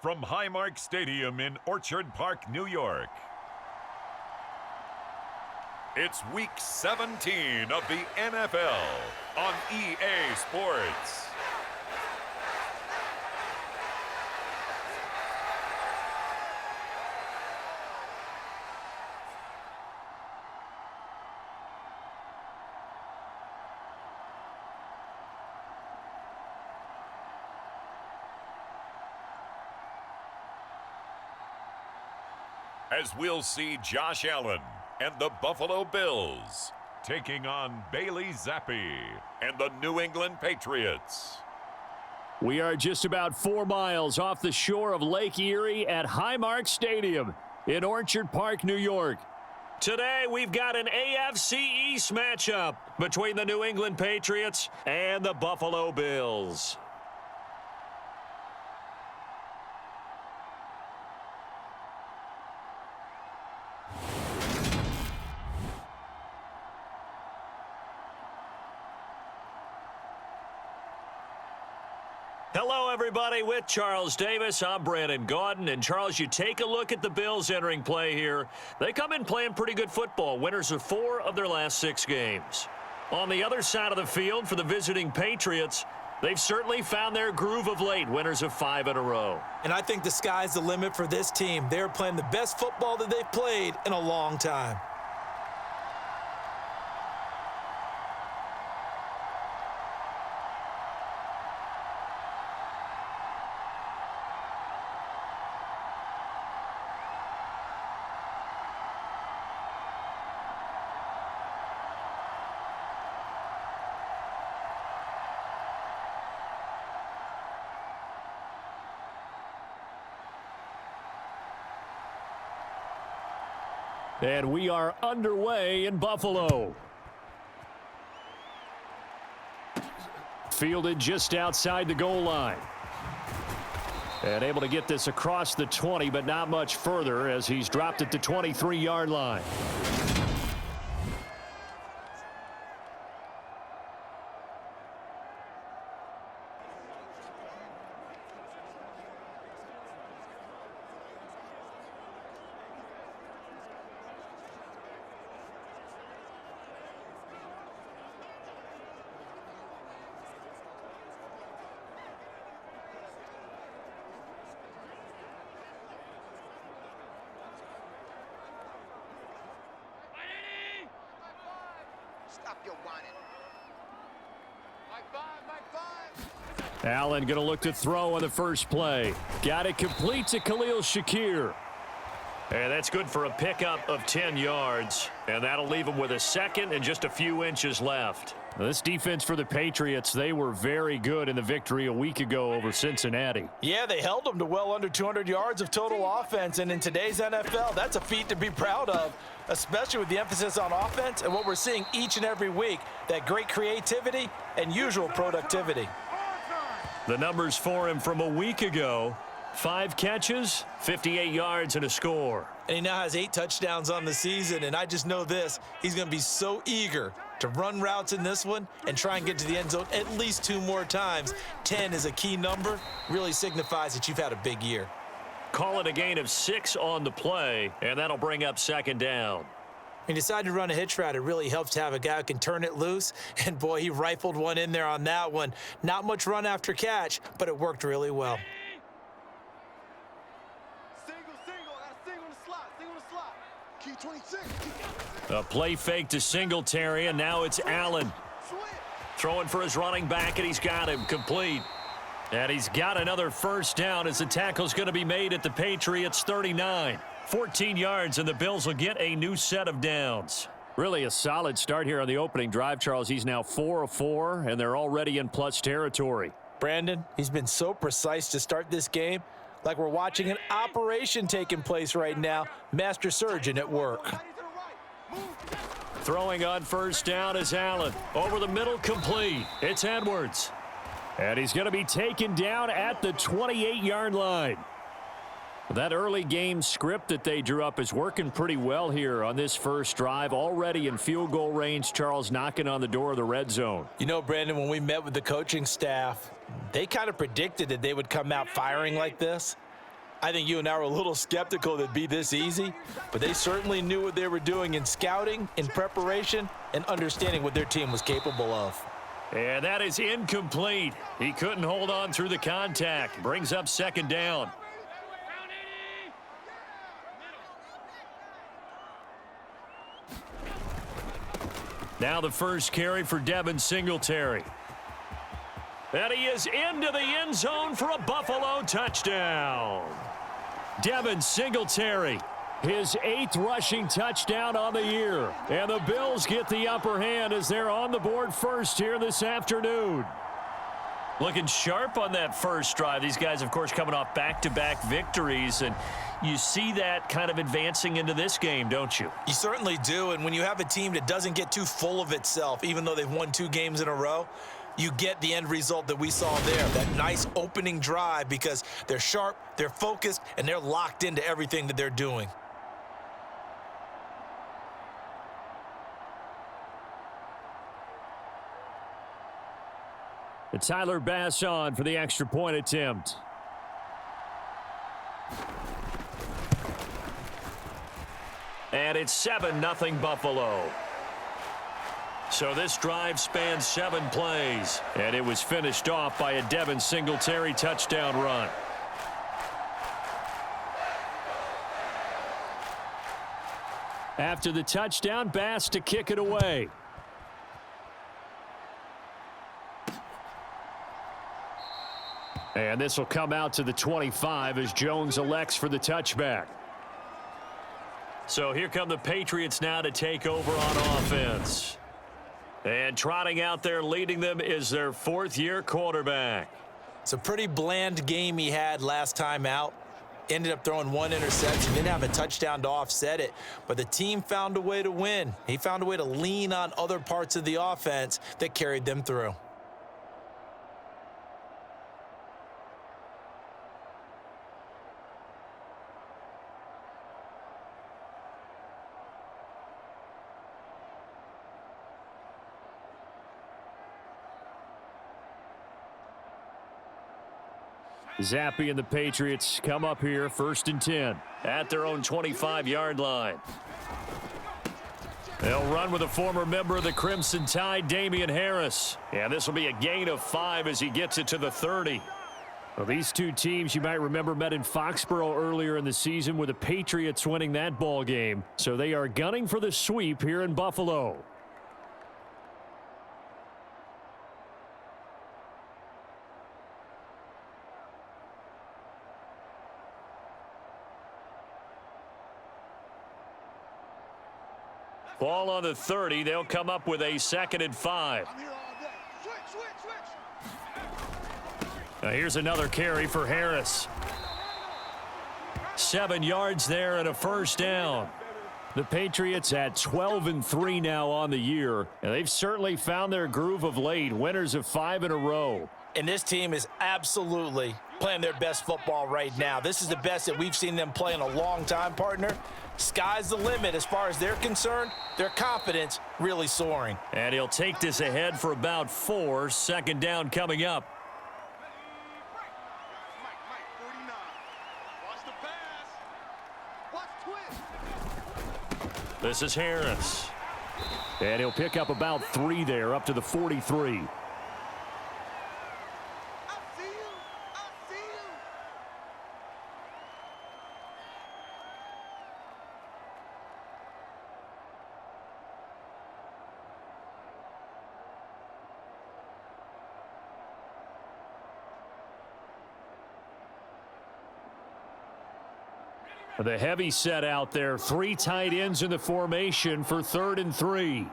[SPEAKER 1] From Highmark Stadium in Orchard Park, New York, it's Week 17 of the NFL on EA Sports. As we'll see Josh Allen and the Buffalo Bills taking on Bailey Zappi and the New England Patriots.
[SPEAKER 2] We are just about 4 miles off the shore of Lake Erie at Highmark Stadium in Orchard Park, New York. Today, we've got an AFC East matchup between the New England Patriots and the Buffalo Bills. Hello, everybody. With Charles Davis, I'm Brandon Gaudin. And, Charles, you take a look at the Bills entering play here. They come in playing pretty good football, winners of 4 of their last 6 games. On the other side of the field for the visiting Patriots, they've certainly found their groove of late, winners of 5 in a row.
[SPEAKER 3] And I think the sky's the limit for this team. They're playing the best football that they've played in a long time.
[SPEAKER 2] And we are underway in Buffalo. Fielded just outside the goal line. And able to get this across the 20, but not much further as he's dropped at the 23-yard line.
[SPEAKER 5] Stop your whining. Mike 5.
[SPEAKER 2] Allen going to look to throw on the first play. Got it complete to Khalil Shakir. And that's good for a pickup of 10 yards. And that'll leave him with a second and just a few inches left. Now, this defense for the Patriots, they were very good in the victory a week ago over Cincinnati.
[SPEAKER 4] Yeah, they held them to well under 200 yards of total offense, and in today's NFL, that's a feat to be proud of, especially with the emphasis on offense and what we're seeing each and every week, that great creativity and usual productivity.
[SPEAKER 2] The numbers for him from a week ago: 5 catches, 58 yards, and a score.
[SPEAKER 3] And he now has 8 touchdowns on the season, and I just know this: he's going to be so eager to run routes in this one and try and get to the end zone at least 2 more times. 10 is a key number, really signifies that you've had a big year.
[SPEAKER 2] Call it a gain of 6 on the play, and that'll bring up second down.
[SPEAKER 3] He decided to run a hitch route. It really helps to have a guy who can turn it loose, and boy, he rifled one in there on that one. Not much run after catch, but it worked really well.
[SPEAKER 5] Key 26.
[SPEAKER 2] A play fake to Singletary, and now it's Allen. Throwing for his running back, and he's got him complete. And he's got another first down as the tackle's going to be made at the Patriots' 39. 14 yards, and the Bills will get a new set of downs. Really a solid start here on the opening drive, Charles. He's now 4 of 4, and they're already in plus territory.
[SPEAKER 4] Brandon, he's been so precise to start this game, like we're watching an operation taking place right now. Master surgeon at work.
[SPEAKER 2] Throwing on first down is Allen. Over the middle, complete. It's Edwards. And he's going to be taken down at the 28-yard line. That early game script that they drew up is working pretty well here on this first drive. Already in field goal range, Charles knocking on the door of the red zone.
[SPEAKER 4] You know, Brandon, when we met with the coaching staff, they kind of predicted that they would come out firing like this. I think you and I were a little skeptical that it'd be this easy, but they certainly knew what they were doing in scouting, in preparation, and understanding what their team was capable of.
[SPEAKER 2] And that is incomplete. He couldn't hold on through the contact. Brings up second down. Now the first carry for Devin Singletary. And he is into the end zone for a Buffalo touchdown. Devin Singletary, his 8th rushing touchdown on the year. And the Bills get the upper hand as they're on the board first here this afternoon. Looking sharp on that first drive. These guys, of course, coming off back-to-back victories, and you see that kind of advancing into this game, don't you?
[SPEAKER 3] You certainly do, and when you have a team that doesn't get too full of itself, even though they've won 2 games in a row, you get the end result that we saw there, that nice opening drive, because they're sharp, they're focused, and they're locked into everything that they're doing.
[SPEAKER 2] And Tyler Bass on for the extra point attempt. And it's 7-0 Buffalo. So this drive spans 7 plays, and it was finished off by a Devin Singletary touchdown run. After the touchdown, Bass to kick it away. And this will come out to the 25 as Jones elects for the touchback. So here come the Patriots now to take over on offense. And trotting out there leading them is their 4th-year quarterback.
[SPEAKER 3] It's a pretty bland game he had last time out. Ended up throwing 1 interception. Didn't have a touchdown to offset it. But the team found a way to win. He found a way to lean on other parts of the offense that carried them through.
[SPEAKER 2] Zappe and the Patriots come up here 1st and 10 at their own 25-yard line. They'll run with a former member of the Crimson Tide, Damian Harris. And this will be a gain of 5 as he gets it to the 30. Well, these two teams, you might remember, met in Foxborough earlier in the season with the Patriots winning that ball game. So they are gunning for the sweep here in Buffalo. Ball on the 30. They'll come up with a 2nd and 5. Now here's another carry for Harris. 7 yards there and a first down. The Patriots at 12-3 now on the year, and they've certainly found their groove of late. Winners of 5 in a row.
[SPEAKER 4] And this team is absolutely playing their best football right now. This is the best that we've seen them play in a long time, partner. Sky's the limit as far as they're concerned. Their confidence really soaring.
[SPEAKER 2] And he'll take this ahead for about 4. 2nd down coming up. This is Harris. And he'll pick up about 3 there, up to the 43. The heavy set out there. 3 tight ends in the formation for 3rd and 3.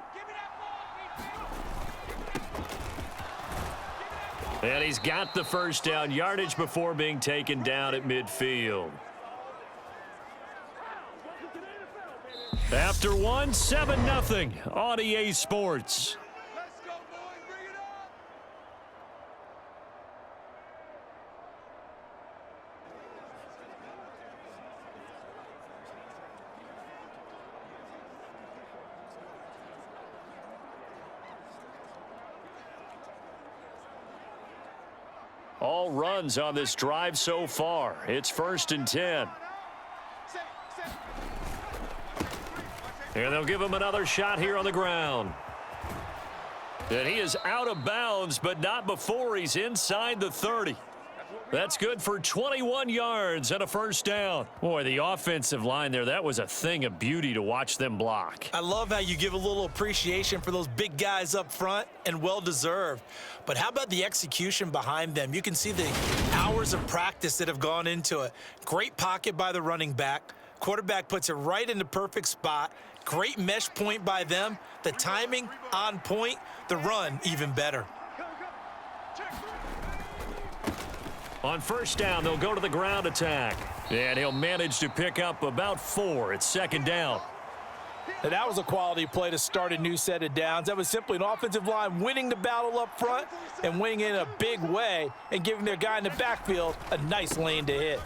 [SPEAKER 2] And he's got the first down. Yardage before being taken down at midfield. After 1, 7-0 on EA Sports. All runs on this drive so far. It's 1st and 10. And they'll give him another shot here on the ground. And he is out of bounds, but not before he's inside the 30. That's good for 21 yards and a first down. Boy, the offensive line there, that was a thing of beauty to watch them block.
[SPEAKER 3] I love how you give a little appreciation for those big guys up front, and well-deserved. But how about the execution behind them? You can see the hours of practice that have gone into it. Great pocket by the running back. Quarterback puts it right in the perfect spot. Great mesh point by them. The timing on point. The run even better.
[SPEAKER 2] On first down, they'll go to the ground attack. And he'll manage to pick up about 4. It's 2nd down.
[SPEAKER 4] Now, that was a quality play to start a new set of downs. That was simply an offensive line winning the battle up front and winning in a big way and giving their guy in the backfield a nice lane to hit.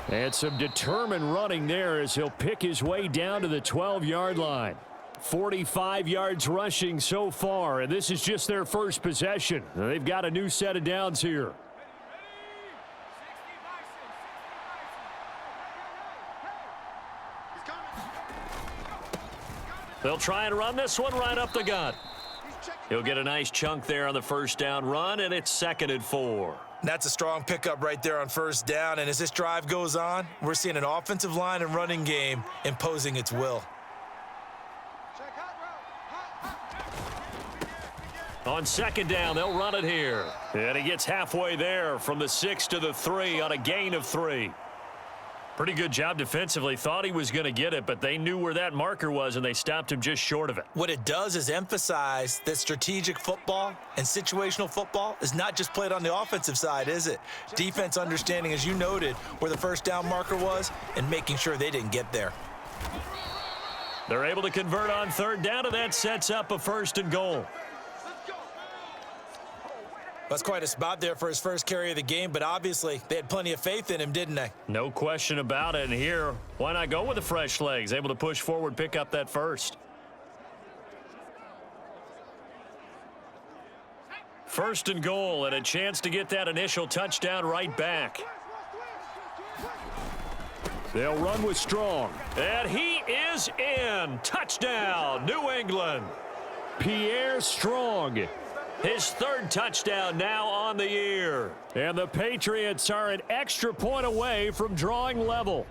[SPEAKER 2] And some determined running there as he'll pick his way down to the 12-yard line. 45 yards rushing so far, and this is just their first possession. They've got a new set of downs here. They'll try and run this one right up the gut. He'll get a nice chunk there on the first down run, and it's 2nd and 4.
[SPEAKER 3] That's a strong pickup right there on first down, and as this drive goes on, we're seeing an offensive line and running game imposing its will.
[SPEAKER 2] On 2nd down, they'll run it here. And he gets halfway there from the 6 to the 3 on a gain of 3. Pretty good job defensively. Thought he was going to get it, but they knew where that marker was, and they stopped him just short of it.
[SPEAKER 3] What it does is emphasize that strategic football and situational football is not just played on the offensive side, is it? Defense understanding, as you noted, where the first down marker was and making sure they didn't get there.
[SPEAKER 2] They're able to convert on 3rd down, and that sets up a 1st and goal.
[SPEAKER 3] That's quite a spot there for his first carry of the game, but obviously they had plenty of faith in him, didn't they?
[SPEAKER 2] No question about it. And here, why not go with the fresh legs? Able to push forward, pick up that first. 1st and goal, and a chance to get that initial touchdown right back. They'll run with Strong. And he is in. Touchdown, New England. Pierre Strong. His 3rd touchdown now on the year. And the Patriots are an extra point away from drawing level.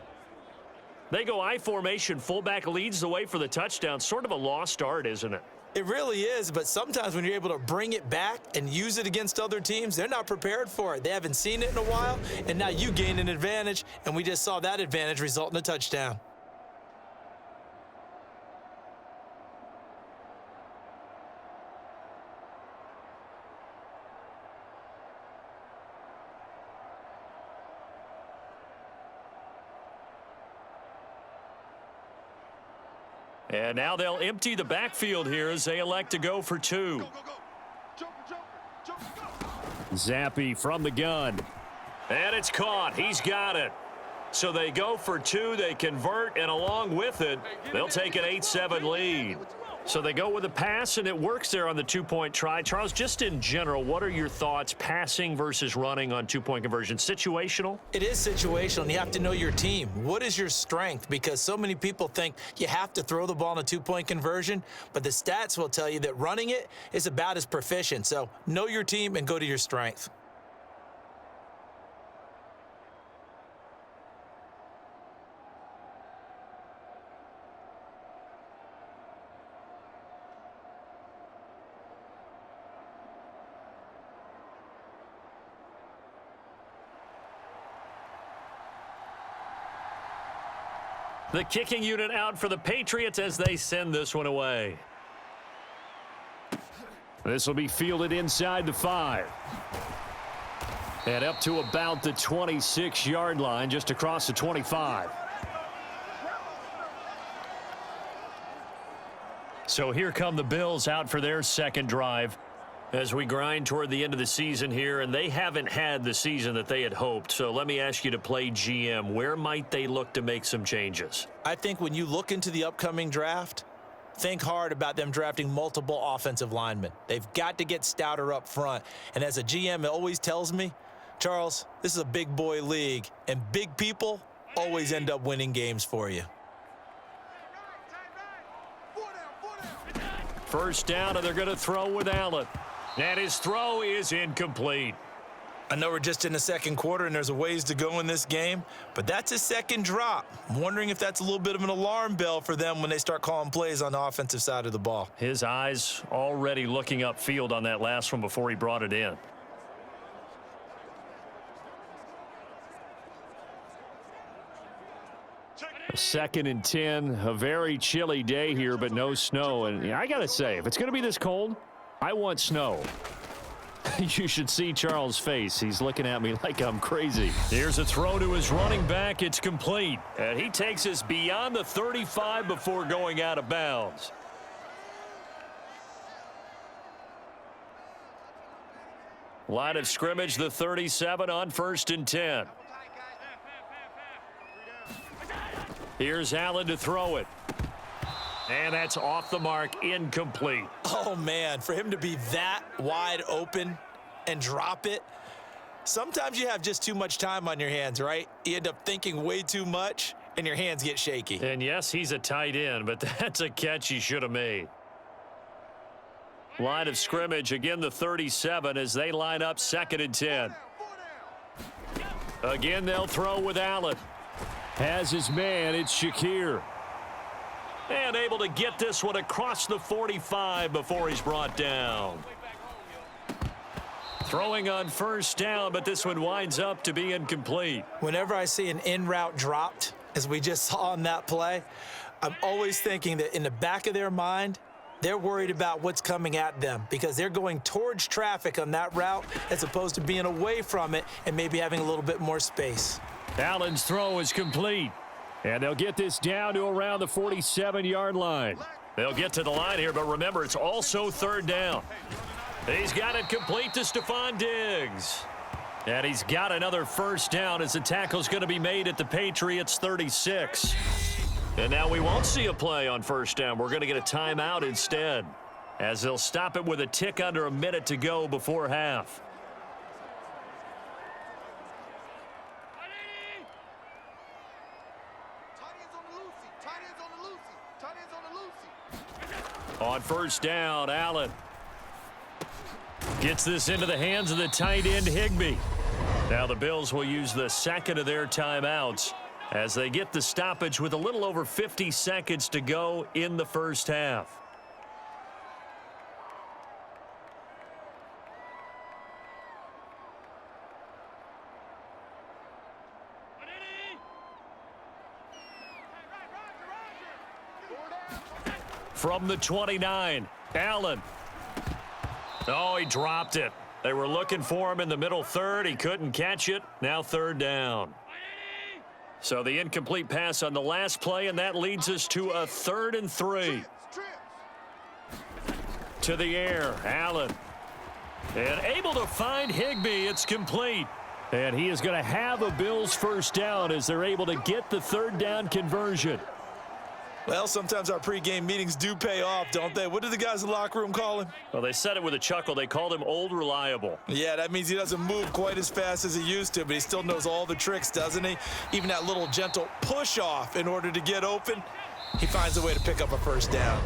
[SPEAKER 2] They go I formation. Fullback leads the way for the touchdown. Sort of a lost art, isn't it?
[SPEAKER 3] It really is, but sometimes when you're able to bring it back and use it against other teams, they're not prepared for it. They haven't seen it in a while, and now you gain an advantage, and we just saw that advantage result in a touchdown.
[SPEAKER 2] And now they'll empty the backfield here as they elect to go for 2. Zappi from the gun. And it's caught. He's got it. So they go for 2. They convert, and along with it, they'll take an 8-7 lead. So they go with a pass, and it works there on the 2-point try. Charles, just in general, what are your thoughts passing versus running on 2-point conversion? Situational?
[SPEAKER 3] It is situational, and you have to know your team. What is your strength? Because so many people think you have to throw the ball in a 2-point conversion, but the stats will tell you that running it is about as proficient. So know your team and go to your strength.
[SPEAKER 2] The kicking unit out for the Patriots as they send this one away. This will be fielded inside the 5. And up to about the 26-yard line, just across the 25. So here come the Bills out for their 2nd drive as we grind toward the end of the season here, and they haven't had the season that they had hoped. So let me ask you to play GM. Where might they look to make some changes?
[SPEAKER 3] I think when you look into the upcoming draft, think hard about them drafting multiple offensive linemen. They've got to get stouter up front. And as a GM, it always tells me, Charles, this is a big boy league, and big people always end up winning games for you.
[SPEAKER 2] First down, and they're going to throw with Allen. And his throw is incomplete.
[SPEAKER 3] I know we're just in the second quarter and there's a ways to go in this game, but that's his second drop. I'm wondering if that's a little bit of an alarm bell for them when they start calling plays on the offensive side of the ball.
[SPEAKER 2] His eyes already looking upfield on that last one before he brought it in. Second and 10, a very chilly day here, but no snow. And I got to say, if it's going to be this cold, I want snow. You should see Charles' face. He's looking at me like I'm crazy. Here's a throw to his running back. It's complete. And he takes us beyond the 35 before going out of bounds. Line of scrimmage, the 37 on 1st and 10. Here's Allen to throw it. And that's off the mark, incomplete.
[SPEAKER 3] Oh, man, for him to be that wide open and drop it, sometimes you have just too much time on your hands, right? You end up thinking way too much, and your hands get shaky.
[SPEAKER 2] And, yes, he's a tight end, but that's a catch he should have made. Line of scrimmage, again, the 37 as they line up 2nd and 10. Again, they'll throw with Allen. Has his man, it's Shakir. And able to get this one across the 45 before he's brought down. Throwing on 1st down, but this one winds up to be incomplete.
[SPEAKER 3] Whenever I see an in-route dropped, as we just saw on that play, I'm always thinking that in the back of their mind, they're worried about what's coming at them because they're going towards traffic on that route as opposed to being away from it and maybe having a little bit more space.
[SPEAKER 2] Allen's throw is complete. And they'll get this down to around the 47-yard line. They'll get to the line here, but remember, it's also 3rd down. He's got it complete to Stephon Diggs. And he's got another 1st down as the tackle's going to be made at the Patriots 36. And now we won't see a play on 1st down. We're going to get a timeout instead, as they'll stop it with a tick under a minute to go before half. On 1st down, Allen gets this into the hands of the tight end, Higbee. Now the Bills will use the second of their timeouts as they get the stoppage with a little over 50 seconds to go in the 1st half. From the 29, Allen. Oh, he dropped it. They were looking for him in the middle 3rd. He couldn't catch it. Now 3rd down. So the incomplete pass on the last play, and that leads us to a 3rd and 3. To the air, Allen. And able to find Higbee. It's complete. And he is going to have a Bills 1st down as they're able to get the 3rd down conversion.
[SPEAKER 3] Well, sometimes our pregame meetings do pay off, don't they? What did the guys in the locker room call him?
[SPEAKER 2] Well, they said it with a chuckle. They called him Old Reliable.
[SPEAKER 3] Yeah, that means he doesn't move quite as fast as he used to, but he still knows all the tricks, doesn't he? Even that little gentle push-off in order to get open, he finds a way to pick up a 1st down.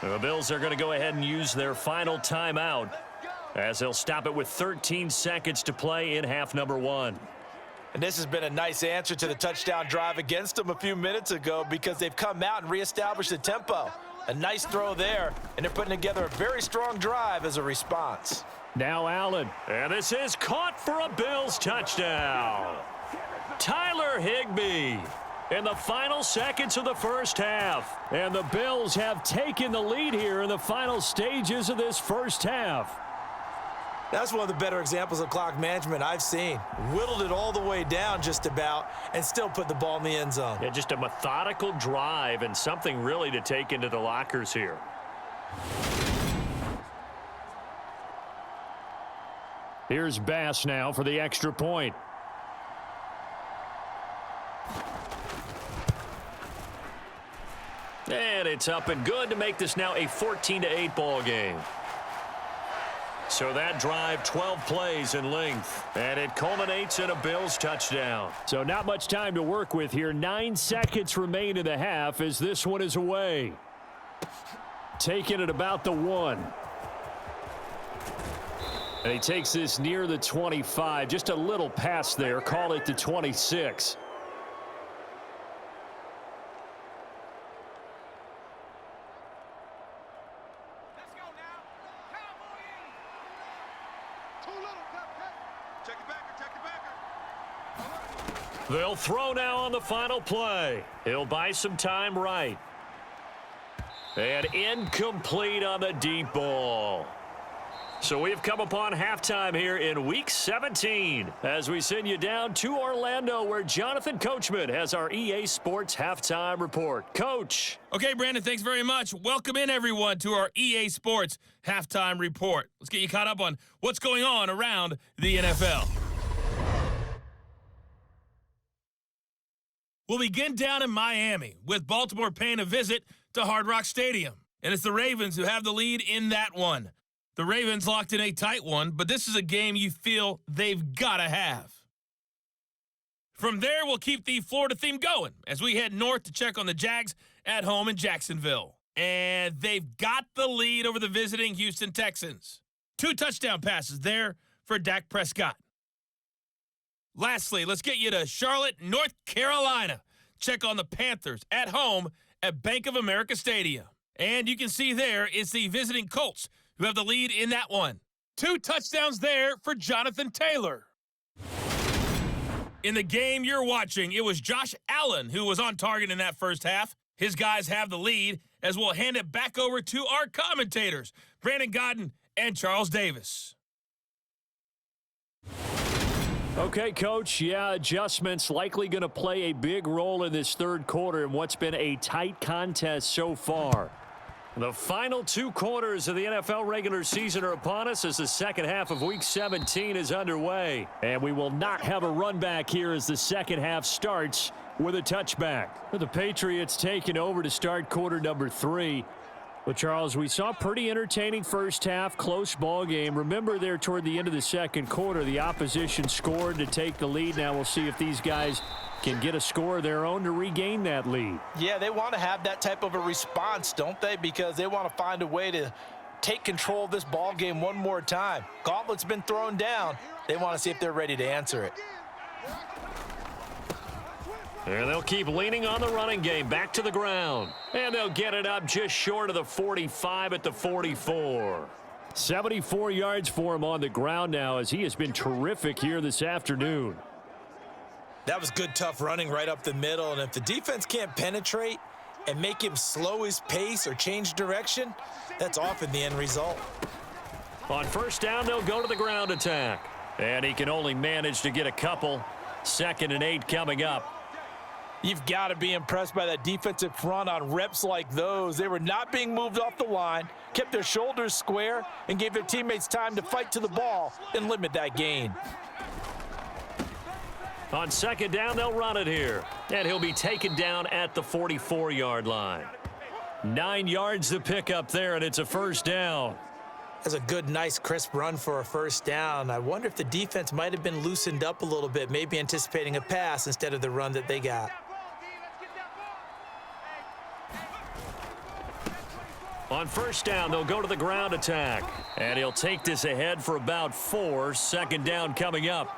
[SPEAKER 2] The Bills are going to go ahead and use their final timeout as they'll stop it with 13 seconds to play in half number 1.
[SPEAKER 3] And this has been a nice answer to the touchdown drive against them a few minutes ago because they've come out and reestablished the tempo. A nice throw there, and they're putting together a very strong drive as a response.
[SPEAKER 2] Now Allen, and this is caught for a Bills touchdown. Tyler Higbee in the final seconds of the 1st half. And the Bills have taken the lead here in the final stages of this 1st half.
[SPEAKER 3] That's one of the better examples of clock management I've seen. Whittled it all the way down just about and still put the ball in the end zone.
[SPEAKER 2] Yeah, just a methodical drive and something really to take into the lockers here. Here's Bass now for the extra point. And it's up and good to make this now a 14-8 ball game. So that drive, 12 plays in length, and it culminates in a Bills touchdown.
[SPEAKER 7] So not much time to work with here. 9 seconds remain in the half as this one is away. Taking it about the 1. And he takes this near the 25. Just a little pass there. Call it the 26.
[SPEAKER 5] Let's go now. Cowboy in. Too little, Cupcake. Check the backer.
[SPEAKER 2] They'll throw now on the final play. He'll buy some time right. And incomplete on the deep ball. So we've come upon halftime here in Week 17 as we send you down to Orlando where Jonathan Coachman has our EA Sports Halftime Report. Coach.
[SPEAKER 6] Okay, Brandon, thanks very much. Welcome in, everyone, to our EA Sports Halftime Report. Let's get you caught up on what's going on around the NFL. We'll begin down in Miami with Baltimore paying a visit to Hard Rock Stadium. And it's the Ravens who have the lead in that one. The Ravens locked in a tight one, but this is a game you feel they've got to have. From there, we'll keep the Florida theme going as we head north to check on the Jags at home in Jacksonville. And they've got the lead over the visiting Houston Texans. 2 touchdown passes there for Dak Prescott. Lastly, let's get you to Charlotte, North Carolina. Check on the Panthers at home at Bank of America Stadium. And you can see there it's the visiting Colts who have the lead in that one. 2 touchdowns there for Jonathan Taylor. In the game you're watching, it was Josh Allen who was on target in that first half. His guys have the lead as we'll hand it back over to our commentators, Brandon Godden and Charles Davis.
[SPEAKER 7] Okay, Coach. Yeah, adjustments likely going to play a big role in this third quarter in what's been a tight contest so far. The final 2 quarters of the NFL regular season are upon us as the second half of Week 17 is underway. And we will not have a run back here as the second half starts with a touchback. The Patriots taking over to start quarter number 3. Well, Charles, we saw a pretty entertaining first half, close ball game. Remember there toward the end of the second quarter, the opposition scored to take the lead. Now we'll see if these guys can get a score of their own to regain that lead.
[SPEAKER 4] Yeah, they want to have that type of a response, don't they? Because they want to find a way to take control of this ball game one more time. Gauntlet's been thrown down. They want to see if they're ready to answer it.
[SPEAKER 2] And they'll keep leaning on the running game back to the ground. And they'll get it up just short of the 45 at the 44.
[SPEAKER 7] 74 yards for him on the ground now as he has been terrific here this afternoon.
[SPEAKER 3] That was good, tough running right up the middle. And if the defense can't penetrate and make him slow his pace or change direction, that's often the end result.
[SPEAKER 2] On first down, they'll go to the ground attack. And he can only manage to get a couple. 2nd and 8 coming up.
[SPEAKER 4] You've got to be impressed by that defensive front on reps like those. They were not being moved off the line, kept their shoulders square, and gave their teammates time to fight to the ball and limit that gain.
[SPEAKER 2] On 2nd down, they'll run it here. And he'll be taken down at the 44-yard line. 9 yards to pick up there, and it's a first down.
[SPEAKER 3] That's a good, nice, crisp run for a first down. I wonder if the defense might have been loosened up a little bit, maybe anticipating a pass instead of the run that they got.
[SPEAKER 2] On first down, they'll go to the ground attack. And he'll take this ahead for about 4. 2nd down coming up.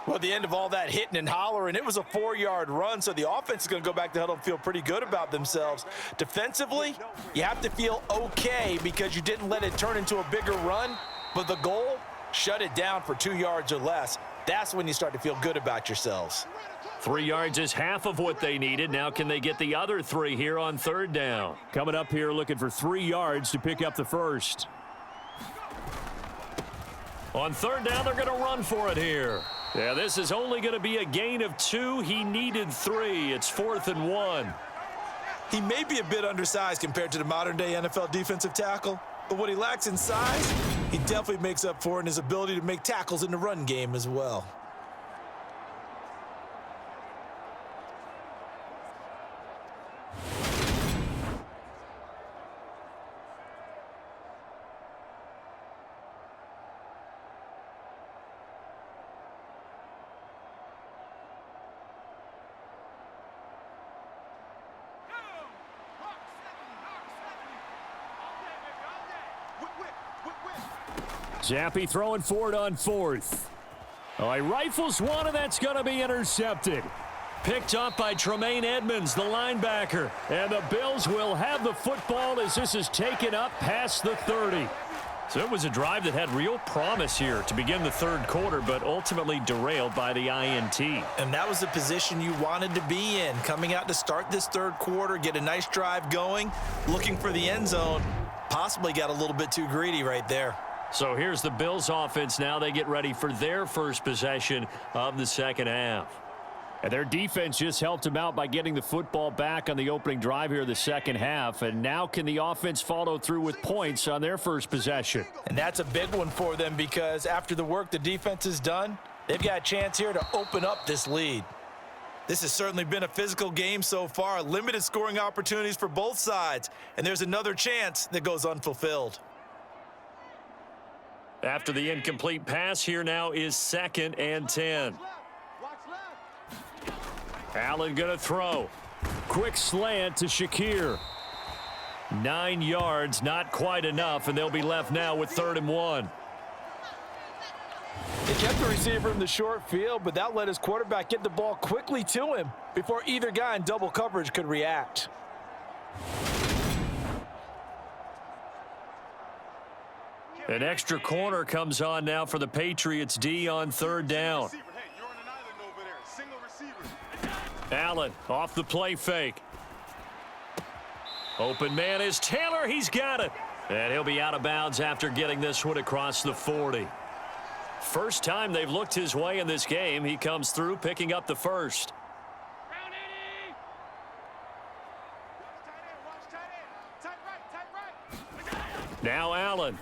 [SPEAKER 4] Well, at the end of all that hitting and hollering, it was a 4-yard run, so the offense is going to go back to huddle and feel pretty good about themselves. Defensively, you have to feel okay because you didn't let it turn into a bigger run, but the goal, shut it down for 2 yards or less. That's when you start to feel good about yourselves.
[SPEAKER 2] 3 yards is half of what they needed. Now can they get the other 3 here on 3rd down?
[SPEAKER 7] Coming up here looking for 3 yards to pick up the first.
[SPEAKER 2] On 3rd down, they're going to run for it here. Yeah, this is only going to be a gain of 2. He needed 3. It's 4th and 1.
[SPEAKER 3] He may be a bit undersized compared to the modern-day NFL defensive tackle, but what he lacks in size, he definitely makes up for in his ability to make tackles in the run game as well.
[SPEAKER 7] Zappi throwing for it on 4th. Oh, he rifles one, and that's going to be intercepted. Picked up by Tremaine Edmonds, the linebacker. And the Bills will have the football as this is taken up past the 30. So it was a drive that had real promise here to begin the third quarter, but ultimately derailed by the INT.
[SPEAKER 3] And that was the position you wanted to be in, coming out to start this third quarter, get a nice drive going, looking for the end zone. Possibly got a little bit too greedy right there.
[SPEAKER 7] So here's the Bills offense now. They get ready for their first possession of the second half. And their defense just helped them out by getting the football back on the opening drive here in the second half. And now can the offense follow through with points on their first possession?
[SPEAKER 4] And that's a big one for them because after the work the defense has done, they've got a chance here to open up this lead.
[SPEAKER 3] This has certainly been a physical game so far. Limited scoring opportunities for both sides. And there's another chance that goes unfulfilled.
[SPEAKER 7] After the incomplete pass, here now is 2nd and 10. Allen going to throw. Quick slant to Shakir. 9 yards, not quite enough, and they'll be left now with 3rd and 1.
[SPEAKER 4] He kept the receiver in the short field, but that let his quarterback get the ball quickly to him before either guy in double coverage could react.
[SPEAKER 7] An extra corner comes on now for the Patriots D on 3rd down. Allen off the play fake. Open man is Taylor. He's got it. And he'll be out of bounds after getting this one across the 40. First time they've looked his way in this game. He comes through picking up the first. Now Allen.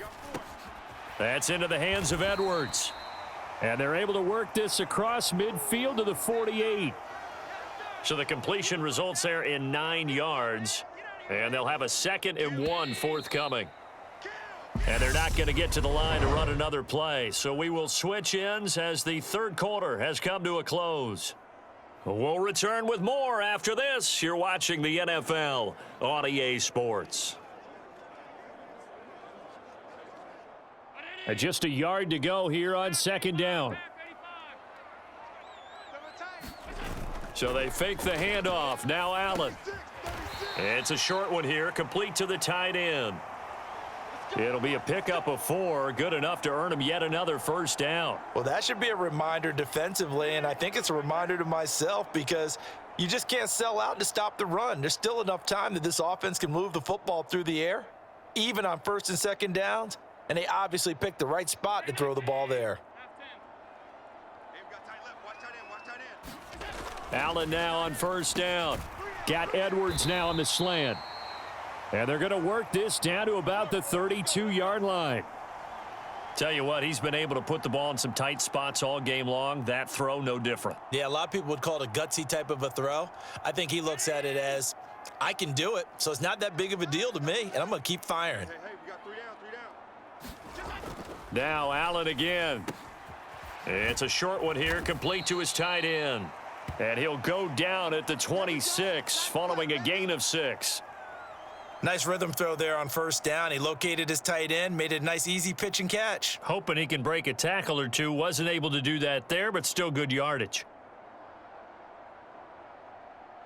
[SPEAKER 7] That's into the hands of Edwards. And they're able to work this across midfield to the 48. So the completion results there in 9 yards. And they'll have a 2nd and 1 forthcoming. And they're not going to get to the line to run another play. So we will switch ends as the third quarter has come to a close. We'll return with more after this. You're watching the NFL on EA Sports. Just a yard to go here on 2nd down. So they fake the handoff. Now Allen. It's a short one here, complete to the tight end. It'll be a pickup of 4, good enough to earn him yet another first down.
[SPEAKER 4] Well, that should be a reminder defensively, and I think it's a reminder to myself because you just can't sell out to stop the run. There's still enough time that this offense can move the football through the air, even on 1st and 2nd downs, and they obviously picked the right spot to throw the ball there.
[SPEAKER 7] Allen now on 1st down. Got Edwards now on the slant. And they're going to work this down to about the 32-yard line. Tell you what, he's been able to put the ball in some tight spots all game long. That throw, no different.
[SPEAKER 3] Yeah, a lot of people would call it a gutsy type of a throw. I think he looks at it as, I can do it, so it's not that big of a deal to me, and I'm going to keep firing.
[SPEAKER 5] Hey, we got 3 down.
[SPEAKER 7] Now Allen again. It's a short one here, complete to his tight end. And he'll go down at the 26, following a gain of 6.
[SPEAKER 3] Nice rhythm throw there on 1st down. He located his tight end, made it a nice easy pitch and catch.
[SPEAKER 7] Hoping he can break a tackle or two. Wasn't able to do that there, but still good yardage.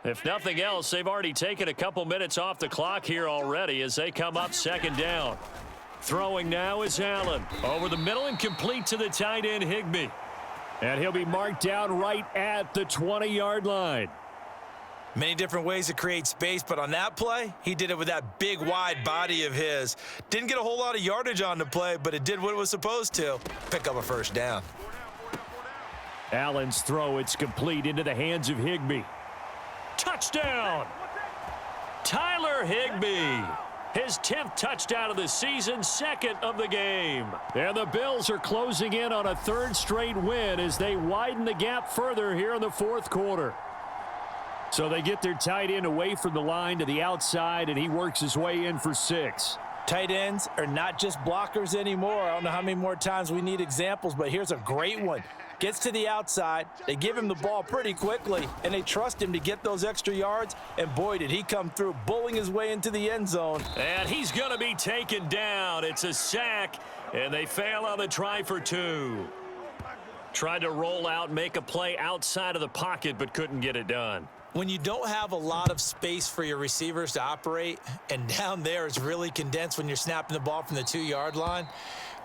[SPEAKER 7] If nothing else, they've already taken a couple minutes off the clock here already as they come up 2nd down. Throwing now is Allen. Over the middle and complete to the tight end, Higbee. And he'll be marked down right at the 20-yard line.
[SPEAKER 3] Many different ways to create space, but on that play, he did it with that big, wide body of his. Didn't get a whole lot of yardage on the play, but it did what it was supposed to. Pick up a 1st down.
[SPEAKER 7] Allen's throw, it's complete into the hands of Higbee. Touchdown! Tyler Higbee. His 10th touchdown of the season, 2nd of the game. And the Bills are closing in on a 3rd straight win as they widen the gap further here in the 4th quarter. So they get their tight end away from the line to the outside, and he works his way in for 6.
[SPEAKER 4] Tight ends are not just blockers anymore. I don't know how many more times we need examples, but here's a great one. Gets to the outside. They give him the ball pretty quickly, and they trust him to get those extra yards. And boy, did he come through, bullying his way into the end zone.
[SPEAKER 2] And he's going to be taken down. It's a sack, and they fail on the try for 2. Tried to roll out, make a play outside of the pocket, but couldn't get it done.
[SPEAKER 3] When you don't have a lot of space for your receivers to operate, and down there it's really condensed when you're snapping the ball from the 2-yard line,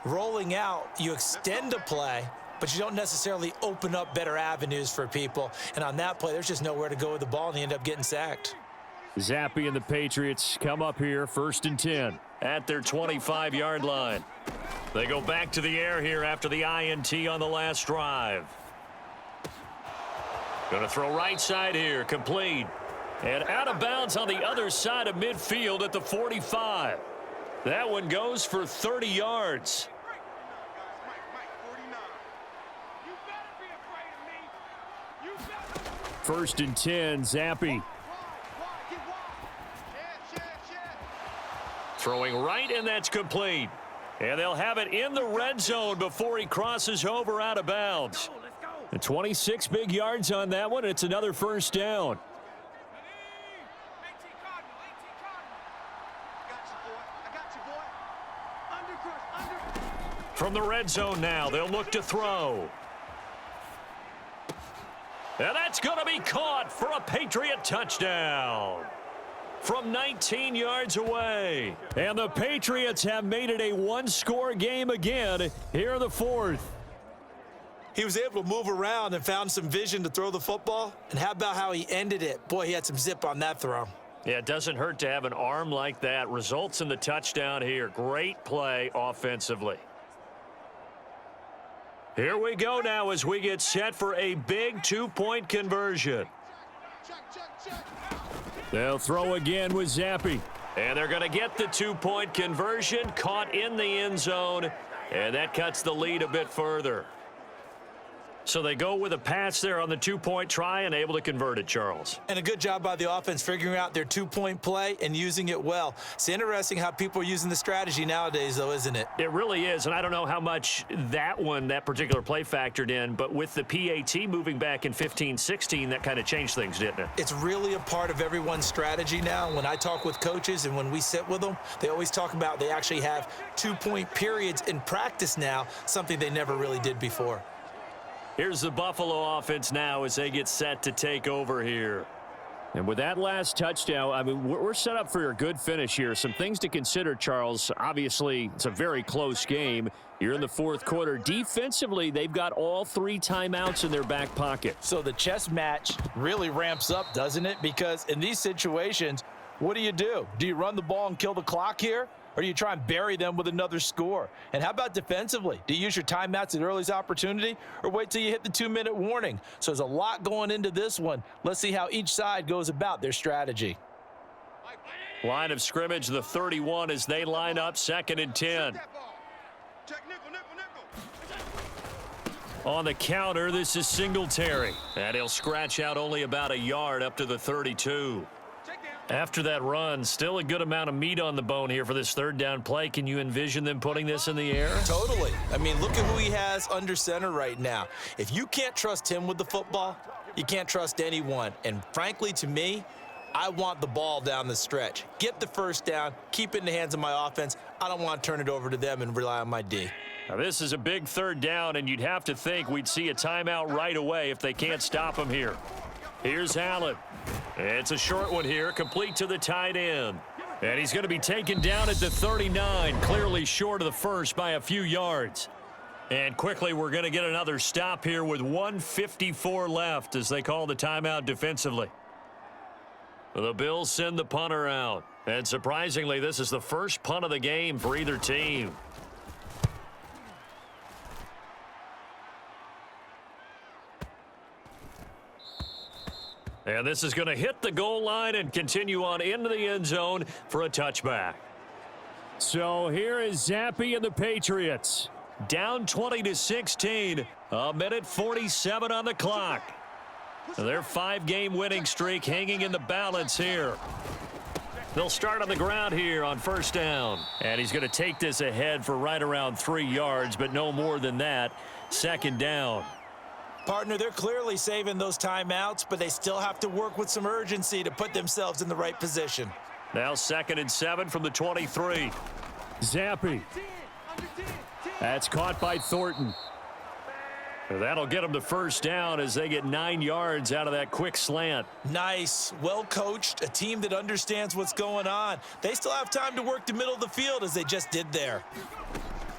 [SPEAKER 3] rolling out, you extend a play, but you don't necessarily open up better avenues for people. And on that play, there's just nowhere to go with the ball, and they end up getting sacked.
[SPEAKER 7] Zappe and the Patriots come up here, 1st and 10.
[SPEAKER 2] At their 25-yard line. They go back to the air here after the INT on the last drive. Going to throw right side here, complete. And out of bounds on the other side of midfield at the 45. That one goes for 30 yards.
[SPEAKER 7] First and 10, Zappe.
[SPEAKER 2] Throwing right, and that's complete. And they'll have it in the red zone before he crosses over out of bounds.
[SPEAKER 7] And 26 big yards on that one. It's another first down.
[SPEAKER 2] From the red zone now, they'll look to throw. And that's going to be caught for a Patriot touchdown from 19 yards away.
[SPEAKER 7] And the Patriots have made it a one-score game again here in the 4th.
[SPEAKER 3] He was able to move around and found some vision to throw the football. And how about how he ended it? Boy, he had some zip on that throw.
[SPEAKER 2] Yeah, it doesn't hurt to have an arm like that. Results in the touchdown here. Great play offensively. Here we go now as we get set for a big 2-point conversion.
[SPEAKER 7] They'll throw again with Zappe.
[SPEAKER 2] And they're going to get the 2-point conversion, caught in the end zone, and that cuts the lead a bit further. So they go with a pass there on the 2-point try and able to convert it, Charles.
[SPEAKER 3] And a good job by the offense figuring out their 2-point play and using it well. It's interesting how people are using the strategy nowadays, though, isn't it?
[SPEAKER 2] It really is, and I don't know how much that particular play factored in, but with the PAT moving back in 15-16, that kind of changed things, didn't it?
[SPEAKER 3] It's really a part of everyone's strategy now. When I talk with coaches and when we sit with them, they always talk about they actually have 2-point periods in practice now, something they never really did before.
[SPEAKER 2] Here's the Buffalo offense now as they get set to take over here.
[SPEAKER 7] And with that last touchdown, I mean, we're set up for a good finish here. Some things to consider, Charles. Obviously, it's a very close game. You're in the 4th quarter. Defensively, they've got all 3 timeouts in their back pocket.
[SPEAKER 4] So the chess match really ramps up, doesn't it? Because in these situations, what do? Do you run the ball and kill the clock here? Or do you try and bury them with another score? And how about defensively? Do you use your timeouts at earliest opportunity or wait till you hit the 2-minute warning? So there's a lot going into this one. Let's see how each side goes about their strategy.
[SPEAKER 2] Line of scrimmage, the 31 as they line up, 2nd and 10. On the counter, this is Singletary. And he'll scratch out only about a yard up to the 32. After that run, still a good amount of meat on the bone here for this 3rd down play. Can you envision them putting this in the air?
[SPEAKER 3] Totally. I mean, look at who he has under center right now. If you can't trust him with the football, you can't trust anyone. And frankly, to me, I want the ball down the stretch. Get the first down, keep it in the hands of my offense. I don't want to turn it over to them and rely on my D.
[SPEAKER 2] Now, this is a big 3rd down, and you'd have to think we'd see a timeout right away if they can't stop him here. Here's Allen. It's a short one here, complete to the tight end. And he's going to be taken down at the 39, clearly short of the first by a few yards. And quickly, we're going to get another stop here with 1:54 left as they call the timeout defensively. The Bills send the punter out. And surprisingly, this is the first punt of the game for either team. And this is going to hit the goal line and continue on into the end zone for a touchback.
[SPEAKER 7] So here is Zappe and the Patriots.
[SPEAKER 2] Down 20-16, a minute 47 on the clock. Their 5-game winning streak hanging in the balance here. They'll start on the ground here on 1st down. And he's going to take this ahead for right around 3 yards, but no more than that. 2nd down.
[SPEAKER 4] Partner, they're clearly saving those timeouts, but they still have to work with some urgency to put themselves in the right position.
[SPEAKER 2] Now 2nd and 7 from the 23.
[SPEAKER 7] Zappi. That's caught by Thornton.
[SPEAKER 2] That'll get them the first down as they get 9 yards out of that quick slant.
[SPEAKER 4] Nice. Well coached. A team that understands what's going on. They still have time to work the middle of the field as they just did there.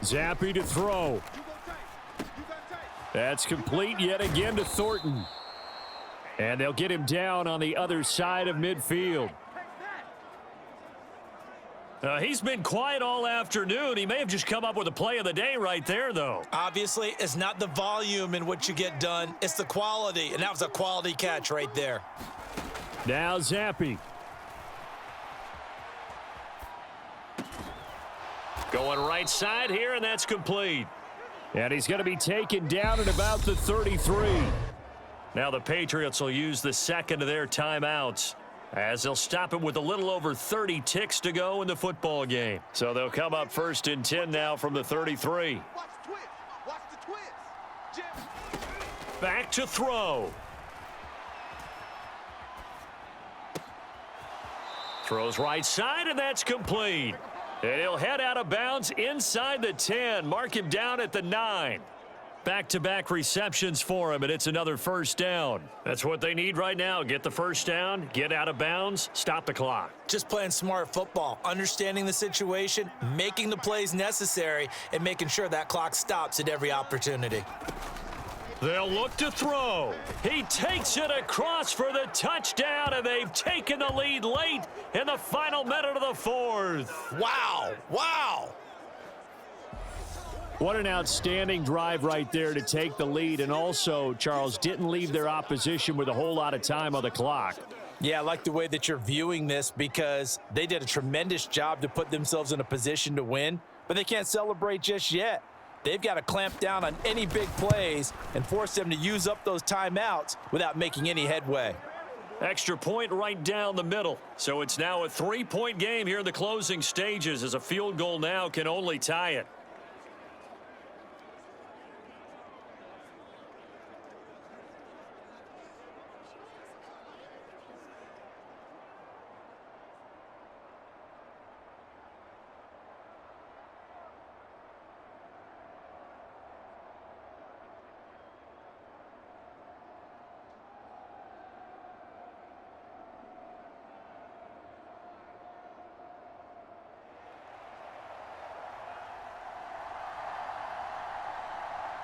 [SPEAKER 7] Zappi to throw. That's complete yet again to Thornton. And they'll get him down on the other side of midfield.
[SPEAKER 2] He's been quiet all afternoon. He may have just come up with a play of the day right there, though.
[SPEAKER 4] Obviously, it's not the volume in what you get done. It's the quality, and that was a quality catch right there.
[SPEAKER 7] Now Zappi.
[SPEAKER 2] Going right side here, and that's complete.
[SPEAKER 7] And he's going to be taken down at about the 33.
[SPEAKER 2] Now the Patriots will use the second of their timeouts, as they'll stop it with a little over 30 ticks to go in the football game. So they'll come up 1st and 10 now from the 33.
[SPEAKER 5] Watch the twist. Watch the twist. Jim.
[SPEAKER 2] Back to throw. Throws right side, and that's complete. And he'll head out of bounds inside the 10. Mark him down at the 9. Back-to-back receptions for him, and it's another first down. That's what they need right now. Get the first down, get out of bounds, stop the clock.
[SPEAKER 4] Just playing smart football, understanding the situation, making the plays necessary, and making sure that clock stops at every opportunity.
[SPEAKER 2] They'll look to throw. He takes it across for the touchdown, and they've taken the lead late in the final minute of the 4th.
[SPEAKER 4] Wow! Wow!
[SPEAKER 7] What an outstanding drive right there to take the lead, and also, Charles, didn't leave their opposition with a whole lot of time on the clock.
[SPEAKER 4] Yeah, I like the way that you're viewing this because they did a tremendous job to put themselves in a position to win, but they can't celebrate just yet. They've got to clamp down on any big plays and force them to use up those timeouts without making any headway.
[SPEAKER 2] Extra point right down the middle. So it's now a 3-point game here in the closing stages, as a field goal now can only tie it.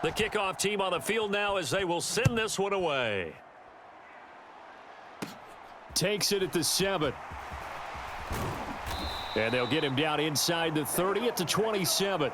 [SPEAKER 2] The kickoff team on the field now as they will send this one away.
[SPEAKER 7] Takes it at the 7. And they'll get him down inside the 30 at the 27.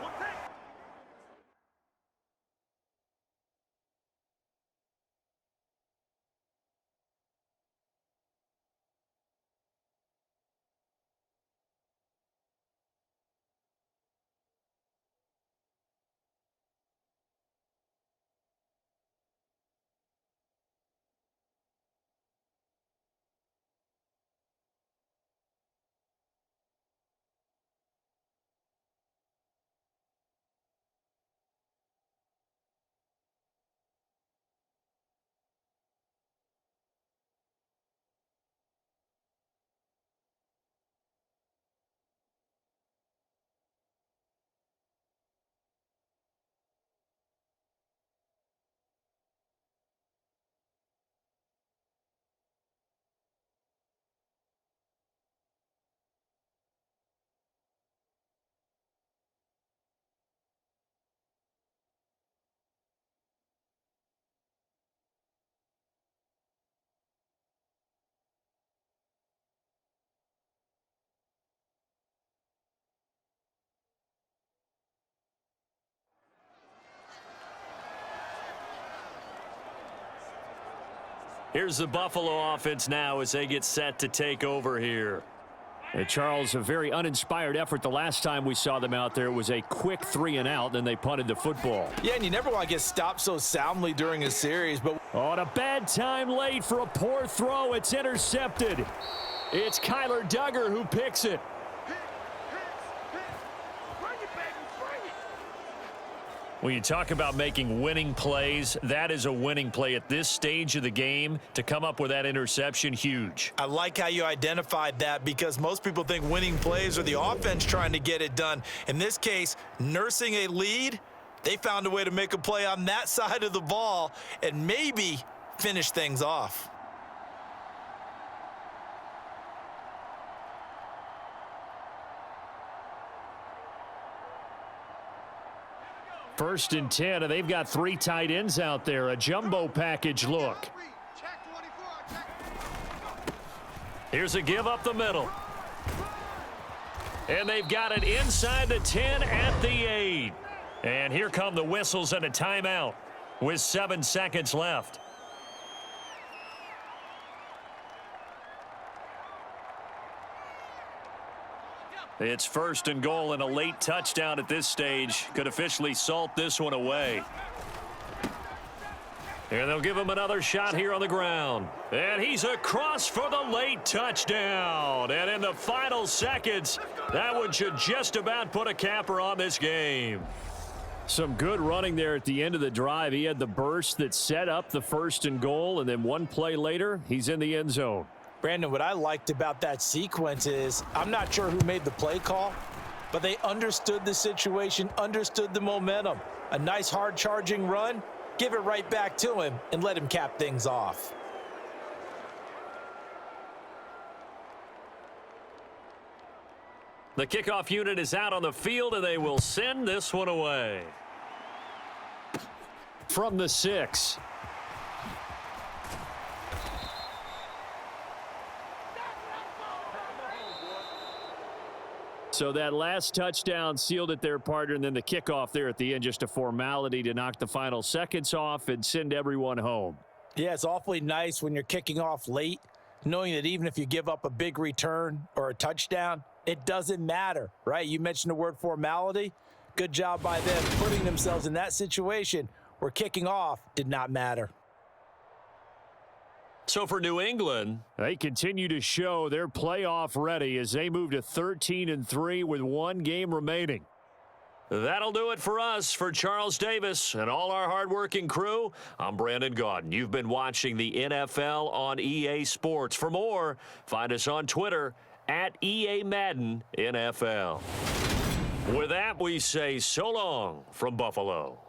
[SPEAKER 2] Here's the Buffalo offense now as they get set to take over here.
[SPEAKER 7] And Charles, a very uninspired effort. The last time we saw them out there was a quick 3-and-out, then they punted the football.
[SPEAKER 4] Yeah, and you never want to get stopped so soundly during a series, but
[SPEAKER 7] On a bad time late for a poor throw. It's intercepted. It's Kyler Duggar who picks it.
[SPEAKER 5] Bring it, baby, bring it.
[SPEAKER 2] When you talk about making winning plays, that is a winning play at this stage of the game. To come up with that interception, huge.
[SPEAKER 3] I like how you identified that because most people think winning plays are the offense trying to get it done. In this case, nursing a lead, they found a way to make a play on that side of the ball and maybe finish things off.
[SPEAKER 2] First and 10, and they've got 3 tight ends out there. A jumbo package look. Here's a give up the middle. And they've got it inside the 10 at the 8. And here come the whistles and a timeout with 7 seconds left. It's first and goal, and a late touchdown at this stage could officially salt this one away. And they'll give him another shot here on the ground. And he's across for the late touchdown. And in the final seconds, that one should just about put a capper on this game. Some good running there at the end of the drive. He had the burst that set up the first and goal, and then one play later, he's in the end zone.
[SPEAKER 4] Brandon, what I liked about that sequence is I'm not sure who made the play call, but they understood the situation, understood the momentum. A nice hard charging run, give it right back to him and let him cap things off.
[SPEAKER 2] The kickoff unit is out on the field, and they will send this one away. From the 6. So that last touchdown sealed it there, partner, and then the kickoff there at the end, just a formality to knock the final seconds off and send everyone home.
[SPEAKER 4] Yeah, it's awfully nice when you're kicking off late, knowing that even if you give up a big return or a touchdown, it doesn't matter, right? You mentioned the word formality. Good job by them putting themselves in that situation where kicking off did not matter.
[SPEAKER 2] So for New England, they continue to show they're playoff ready as they move to 13-3 with 1 game remaining. That'll do it for us. For Charles Davis and all our hardworking crew, I'm Brandon Gaudin. You've been watching the NFL on EA Sports. For more, find us on Twitter at EA Madden NFL. With that, we say so long from Buffalo.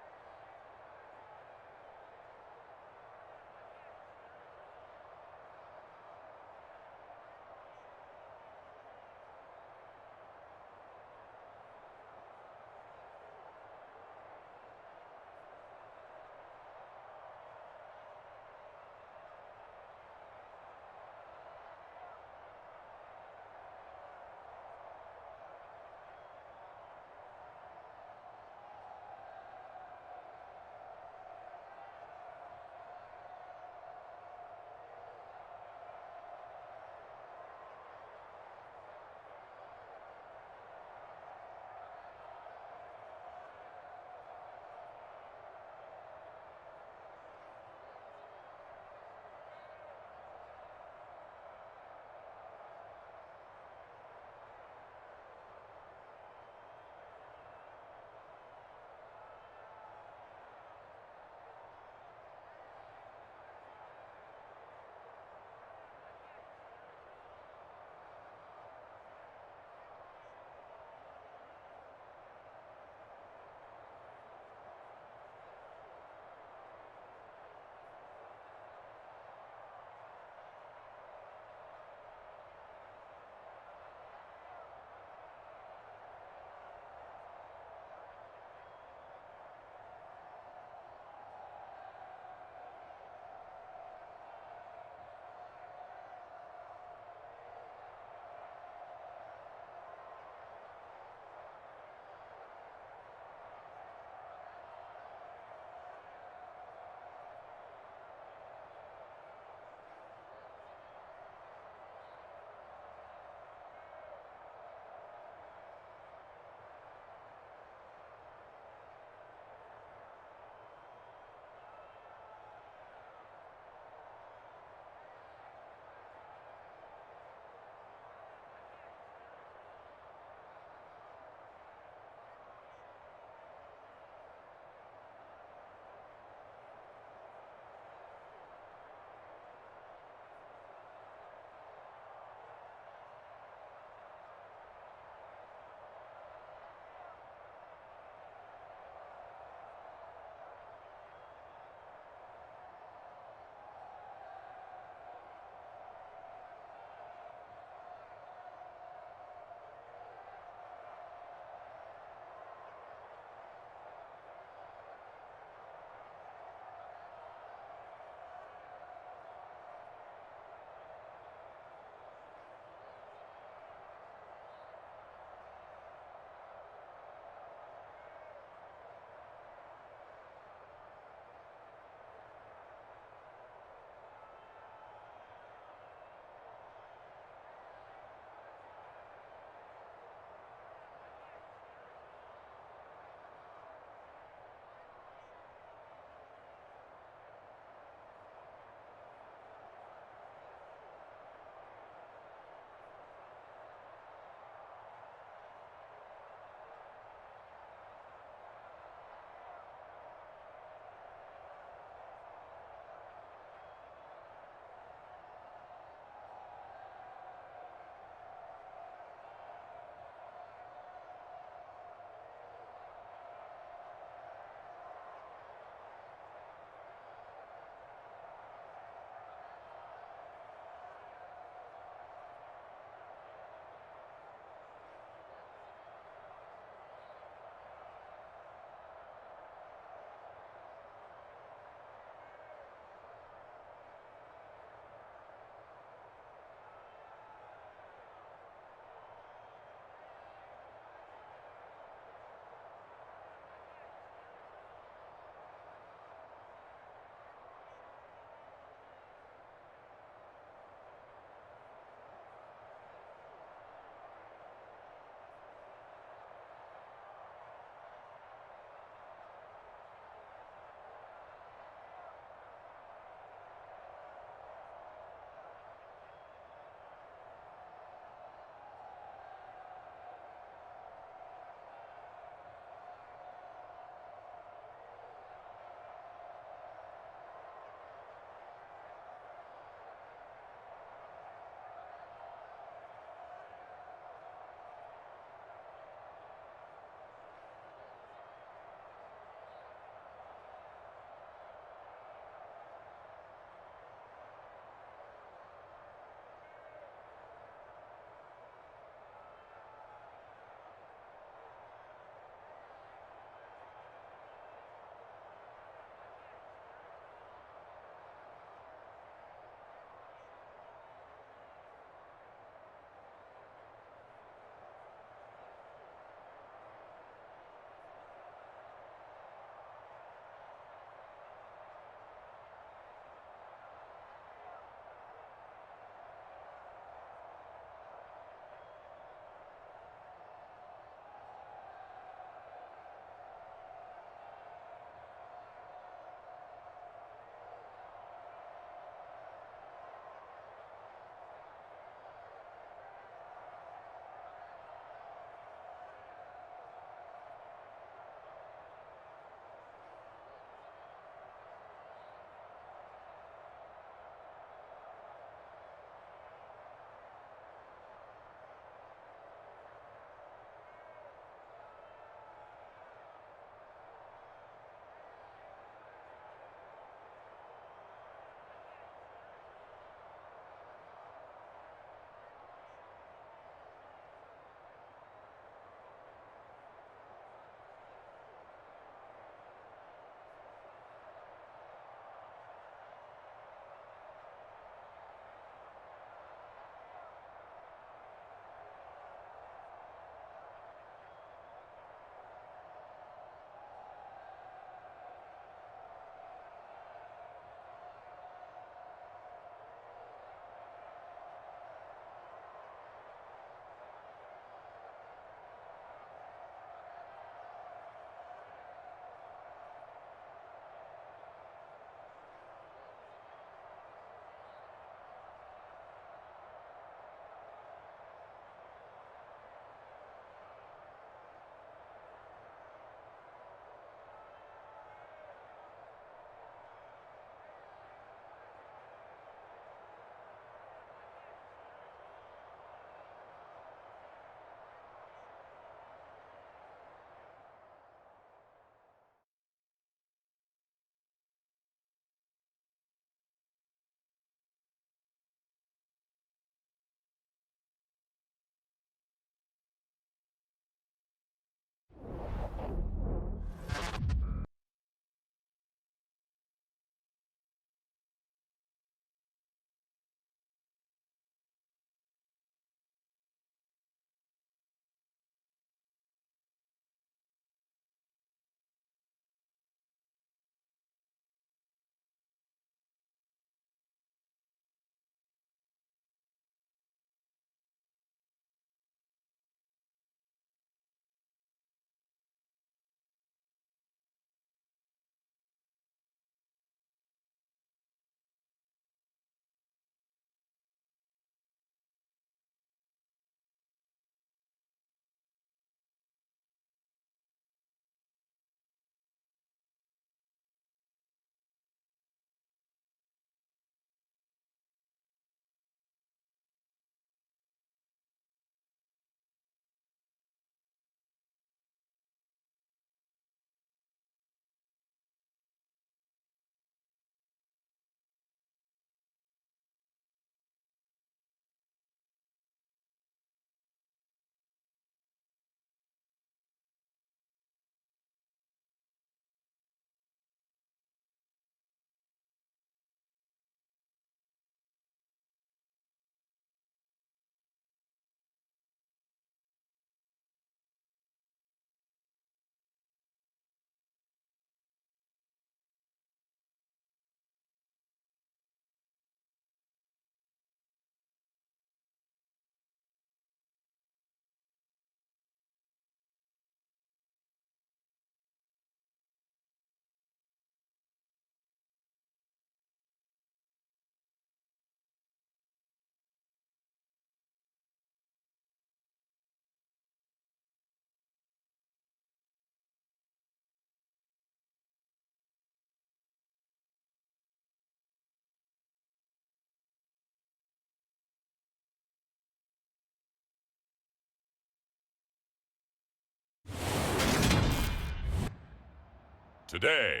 [SPEAKER 1] Today,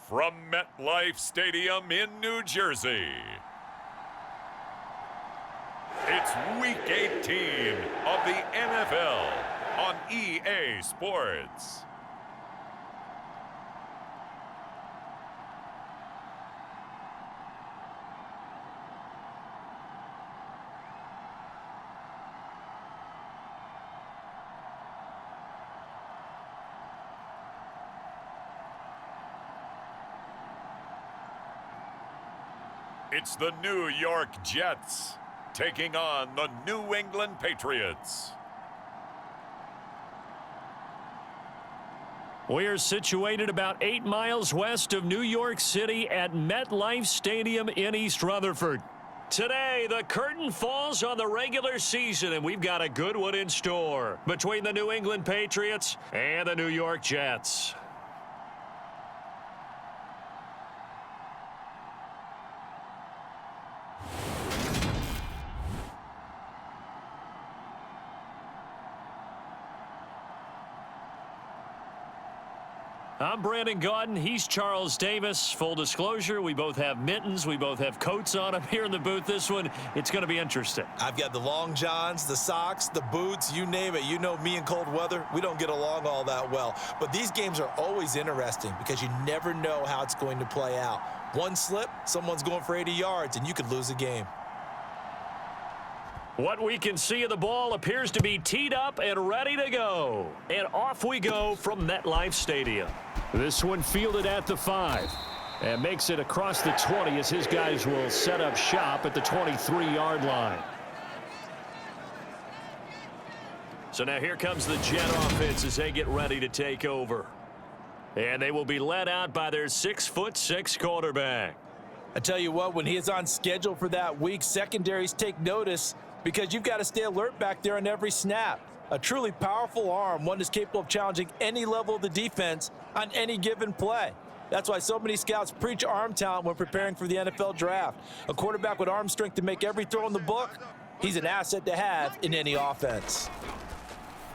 [SPEAKER 1] from MetLife Stadium in New Jersey, it's Week 18 of the NFL on EA Sports. It's the New York Jets taking on the New England Patriots.
[SPEAKER 2] We are situated about 8 miles west of New York City at MetLife Stadium in East Rutherford. Today, the curtain falls on the regular season, and we've got a good one in store between the New England Patriots and the New York Jets. I'm Brandon Gaudin. He's Charles Davis. Full disclosure, we both have mittens. We both have coats on up here in the booth. This one, it's going to be interesting.
[SPEAKER 3] I've got the long johns, the socks, the boots, you name it. You know me in cold weather, we don't get along all that well. But these games are always interesting because you never know how it's going to play out. One slip, someone's going for 80 yards, and you could lose a game.
[SPEAKER 2] What we can see of the ball appears to be teed up and ready to go. And off we go from MetLife Stadium. This one fielded at the 5 and makes it across the 20 as his guys will set up shop at the 23-yard line. So now here comes the Jet offense as they get ready to take over. And they will be led out by their 6'6" quarterback.
[SPEAKER 4] I tell you what, when he is on schedule for that week, secondaries take notice because you've got to stay alert back there on every snap. A truly powerful arm, one that's capable of challenging any level of the defense on any given play. That's why so many scouts preach arm talent when preparing for the NFL draft. A quarterback with arm strength to make every throw in the book, he's an asset to have in any offense.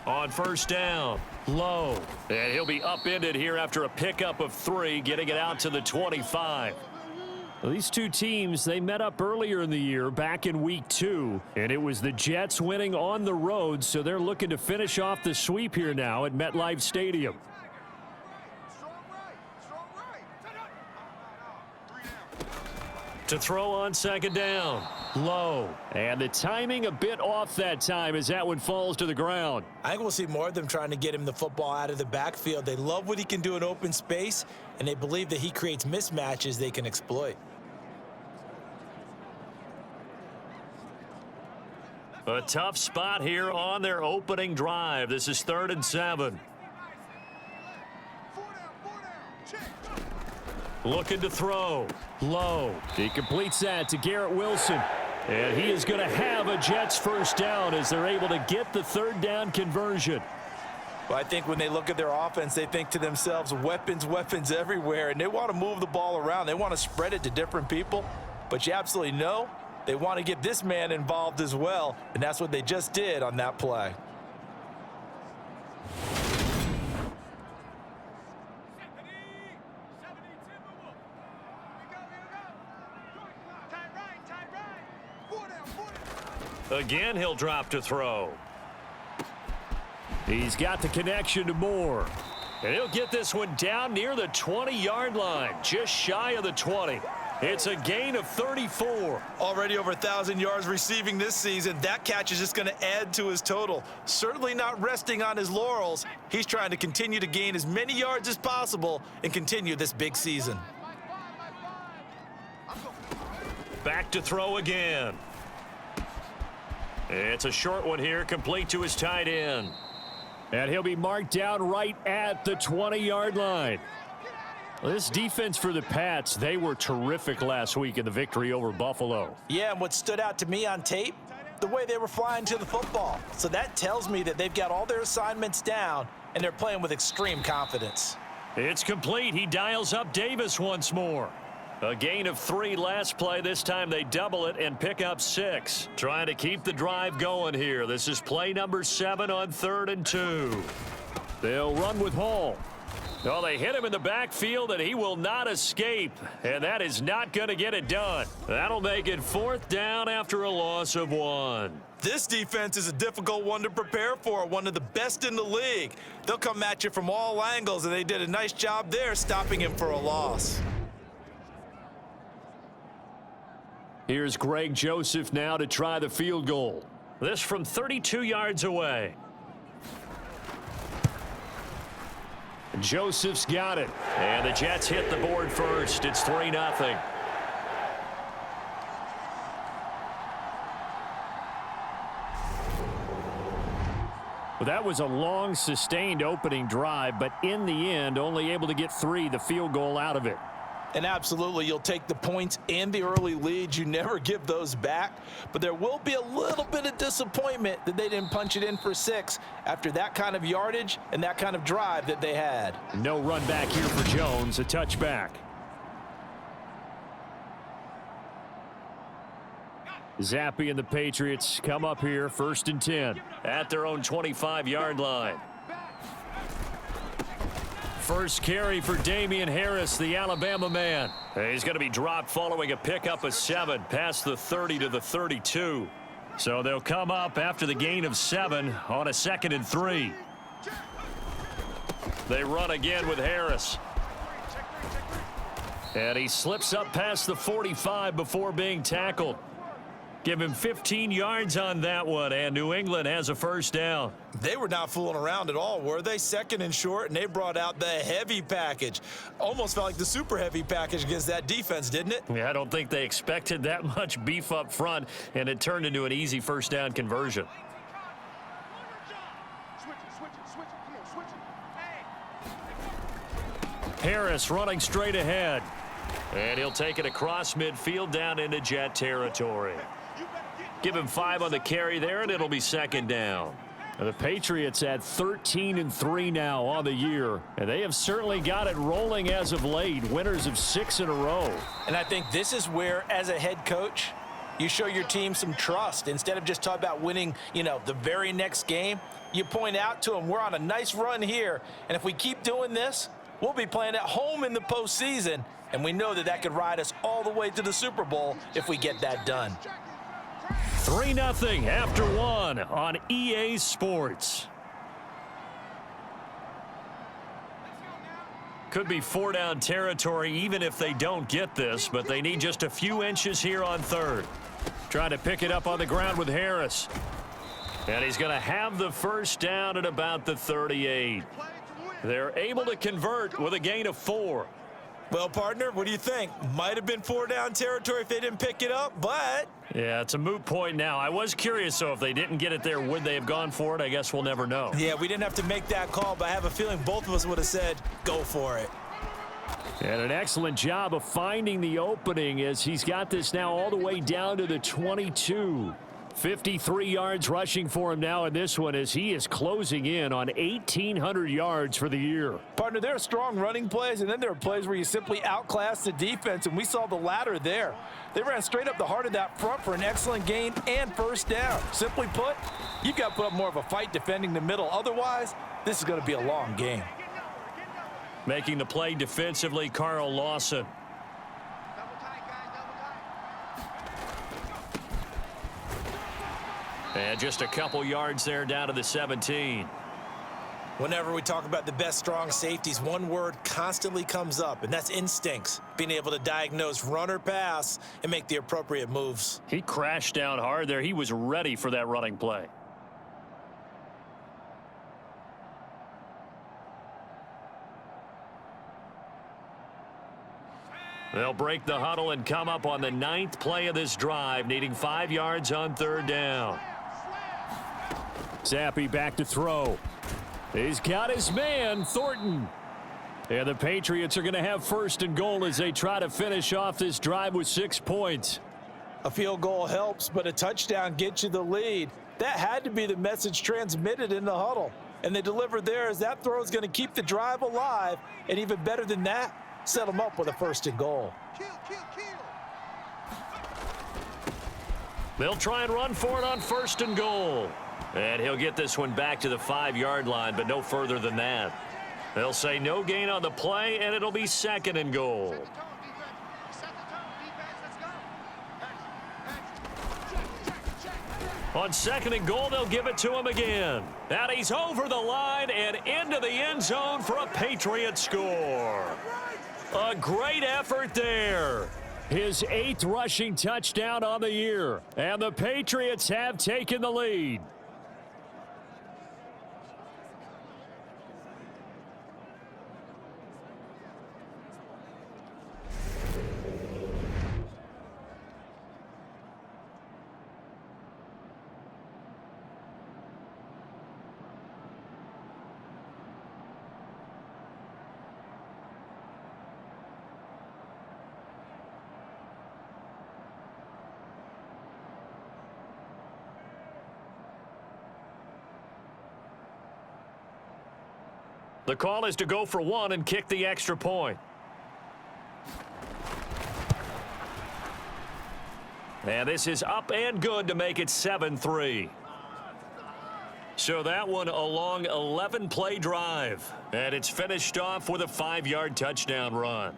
[SPEAKER 2] On first down, low. And he'll be upended here after a pickup of 3, getting it out to the 25. Well, these two teams, they met up earlier in the year back in week 2, and it was the Jets winning on the road, so they're looking to finish off the sweep here now at MetLife Stadium. To throw on second down, low. And the timing a bit off that time as that one falls to the ground.
[SPEAKER 3] I think we'll see more of them trying to get him the football out of the backfield. They love what he can do in open space, and they believe that he creates mismatches they can exploit.
[SPEAKER 2] A tough spot here on their opening drive. This is 3rd and 7. Looking to throw. Low. He completes that to Garrett Wilson. And he is going to have a Jets first down as they're able to get the 3rd down conversion.
[SPEAKER 4] Well, I think when they look at their offense, they think to themselves, weapons, weapons everywhere, and they want to move the ball around. They want to spread it to different people. But you absolutely know they want to get this man involved as well, and that's what they just did on that play.
[SPEAKER 2] Again, he'll drop to throw. He's got the connection to Moore. And he'll get this one down near the 20-yard line, just shy of the 20. It's a gain of 34.
[SPEAKER 3] Already over 1,000 yards receiving this season. That catch is just going to add to his total. Certainly not resting on his laurels. He's trying to continue to gain as many yards as possible and continue this big season.
[SPEAKER 2] Back to throw again. It's a short one here, complete to his tight end. And he'll be marked down right at the 20-yard line. This defense for the Pats, they were terrific last week in the victory over Buffalo.
[SPEAKER 4] Yeah, and what stood out to me on tape, the way they were flying to the football. So that tells me that they've got all their assignments down, and they're playing with extreme confidence.
[SPEAKER 2] It's complete. He dials up Davis once more. A gain of 3 last play. This time they double it and pick up 6. Trying to keep the drive going here. This is play number 7 on 3rd and 2. They'll run with Hall.
[SPEAKER 7] Well, they hit him in the backfield, and he will not escape. And that is not going to get it done. That'll make it 4th down after a loss of 1.
[SPEAKER 3] This defense is a difficult one to prepare for, one of the best in the league. They'll come at you from all angles, and they did a nice job there stopping him for a loss.
[SPEAKER 7] Here's Greg Joseph now to try the field goal. This from 32 yards away. Joseph's got it. And the Jets hit the board first. It's 3-0. Well, that was a long, sustained opening drive, but in the end, only able to get 3, the field goal out of it.
[SPEAKER 4] And absolutely, you'll take the points and the early leads. You never give those back. But there will be a little bit of disappointment that they didn't punch it in for 6 after that kind of yardage and that kind of drive that they had.
[SPEAKER 7] No run back here for Jones, a touchback. Zappi and the Patriots come up here 1st and 10 at their own 25-yard line. First carry for Damian Harris, the Alabama man. He's going to be dropped following a pickup of 7 past the 30 to the 32. So they'll come up after the gain of 7 on a 2nd and 3. They run again with Harris. And he slips up past the 45 before being tackled. Give him 15 yards on that one, and New England has a 1st down.
[SPEAKER 3] They were not fooling around at all, were they? 2nd and short, and they brought out the heavy package. Almost felt like the super heavy package against that defense, didn't it?
[SPEAKER 7] Yeah, I don't think they expected that much beef up front, and it turned into an easy 1st down conversion. Harris running straight ahead. And he'll take it across midfield down into Jet territory. Give him 5 on the carry there, and it'll be 2nd down. The Patriots at 13-3 now on the year, and they have certainly got it rolling as of late, winners of 6 in a row.
[SPEAKER 4] And I think this is where, as a head coach, you show your team some trust. Instead of just talking about winning, the very next game, you point out to them, we're on a nice run here, and if we keep doing this, we'll be playing at home in the postseason, and we know that could ride us all the way to the Super Bowl if we get that done.
[SPEAKER 7] 3-0 after 1 on EA Sports. Could be 4-down territory even if they don't get this, but they need just a few inches here on 3rd. Trying to pick it up on the ground with Harris. And he's going to have the 1st down at about the 38. They're able to convert with a gain of 4.
[SPEAKER 3] Well, partner, what do you think? Might have been 4-down territory if they didn't pick it up, but...
[SPEAKER 7] Yeah, it's a moot point now. I was curious, though, if they didn't get it there, would they have gone for it? I guess we'll never know.
[SPEAKER 3] Yeah, we didn't have to make that call, but I have a feeling both of us would have said, go for it.
[SPEAKER 7] And an excellent job of finding the opening as he's got this now all the way down to the 22. 53 yards rushing for him now in this one as he is closing in on 1,800 yards for the year.
[SPEAKER 4] Partner, there are strong running plays, and then there are plays where you simply outclass the defense, and we saw the latter there. They ran straight up the heart of that front for an excellent gain and 1st down. Simply put, you've got to put up more of a fight defending the middle. Otherwise, this is going to be a long game.
[SPEAKER 7] Making the play defensively, Carl Lawson. And just a couple yards there down to the 17.
[SPEAKER 3] Whenever we talk about the best strong safeties, one word constantly comes up, and that's instincts. Being able to diagnose run or pass and make the appropriate moves.
[SPEAKER 7] He crashed down hard there. He was ready for that running play. They'll break the huddle and come up on the 9th play of this drive, needing 5 yards on 3rd down. Zappi back to throw. He's got his man, Thornton. And the Patriots are going to have 1st and goal as they try to finish off this drive with 6 points.
[SPEAKER 4] A field goal helps, but a touchdown gets you the lead. That had to be the message transmitted in the huddle. And they delivered there as that throw is going to keep the drive alive. And even better than that, set them up with a 1st and goal.
[SPEAKER 7] They'll try and run for it on 1st and goal. And he'll get this one back to the 5-yard line, but no further than that.
[SPEAKER 2] They'll say no gain on the play, and it'll be second and goal. On second and goal, they'll give it to him again. And he's over the line and into the end zone for a Patriot score. A great effort there.
[SPEAKER 7] His 8th rushing touchdown on the year. And the Patriots have taken the lead.
[SPEAKER 2] The call is to go for one and kick the extra point. And this is up and good to make it 7-3. So that one a long 11-play drive. And it's finished off with a 5-yard touchdown run.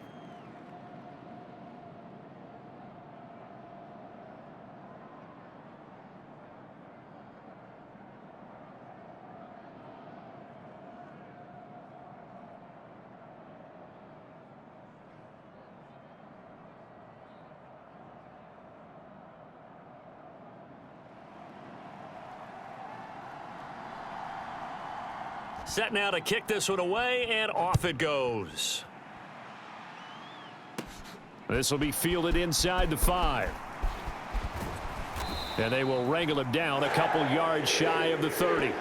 [SPEAKER 2] Set now to kick this one away, and off it goes.
[SPEAKER 7] This will be fielded inside the 5. And they will wrangle him down a couple yards shy of the 30.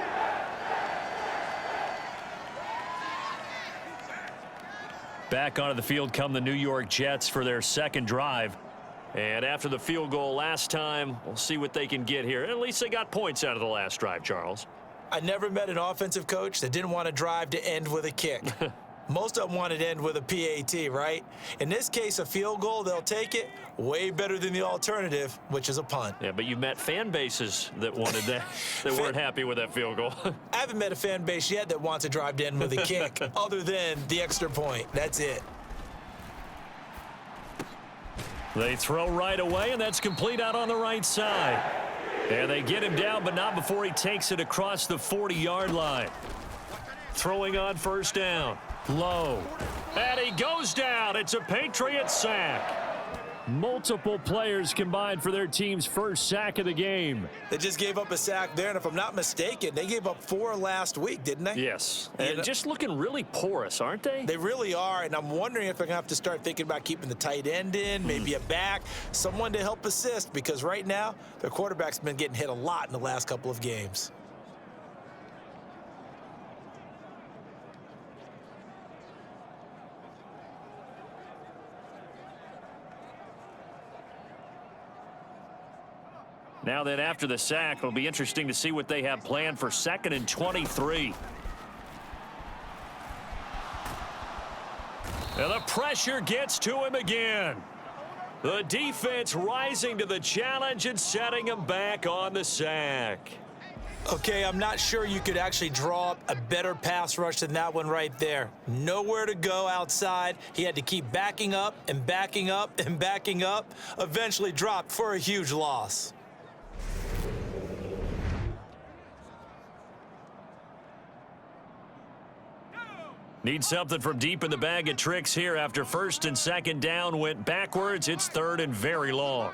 [SPEAKER 7] Back onto the field come the New York Jets for their second drive.
[SPEAKER 2] And after the field goal last time, we'll see what they can get here. At least they got points out of the last drive, Charles.
[SPEAKER 3] I never met an offensive coach that didn't want to drive to end with a kick. Most of them wanted to end with a PAT, right? In this case, a field goal, they'll take it. Way better than the alternative, which is a punt.
[SPEAKER 2] Yeah, but you've met fan bases that wanted that, that weren't happy with that field goal.
[SPEAKER 3] I haven't met a fan base yet that wants to drive to end with a kick other than the extra point. That's it.
[SPEAKER 2] They throw right away, and that's complete out on the right side. And they get him down, but not before he takes it across the 40-yard line. Throwing on first down. Low. And he goes down. It's a Patriot sack.
[SPEAKER 7] Multiple players combined for their team's first sack of the game.
[SPEAKER 3] They just gave up a sack there, and if I'm not mistaken, they gave up 4 last week, didn't they?
[SPEAKER 2] Yes. And just looking really porous, aren't they?
[SPEAKER 3] They really are, and I'm wondering if they're going to have to start thinking about keeping the tight end in, maybe a back, someone to help assist, because right now, their quarterback's been getting hit a lot in the last couple of games.
[SPEAKER 2] Now then, after the sack, it'll be interesting to see what they have planned for 2nd and 23. And the pressure gets to him again. The defense rising to the challenge and setting him back on the sack.
[SPEAKER 3] Okay, I'm not sure you could actually draw up a better pass rush than that one right there. Nowhere to go outside. He had to keep backing up and backing up and backing up. Eventually dropped for a huge loss.
[SPEAKER 2] Need something from deep in the bag of tricks here after 1st and 2nd down went backwards. It's 3rd and very long.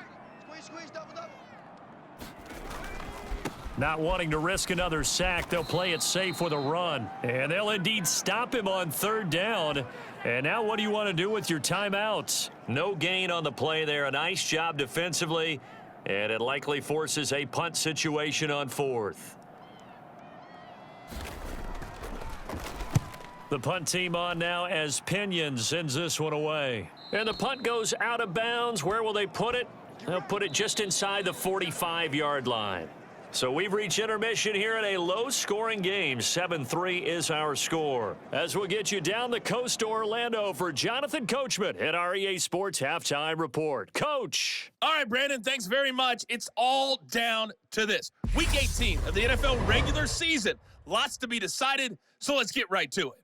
[SPEAKER 2] Not wanting to risk another sack, they'll play it safe with a run. And they'll indeed stop him on 3rd down. And now what do you want to do with your timeouts? No gain on the play there. A nice job defensively. And it likely forces a punt situation on 4th. The punt team on now as Pinion sends this one away. And the punt goes out of bounds. Where will they put it? They'll put it just inside the 45-yard line. So we've reached intermission here in a low-scoring game. 7-3 is our score. As we'll get you down the coast to Orlando for Jonathan Coachman at our EA Sports Halftime Report. Coach.
[SPEAKER 6] All right, Brandon, thanks very much. It's all down to this. Week 18 of the NFL regular season. Lots to be decided, so let's get right to it.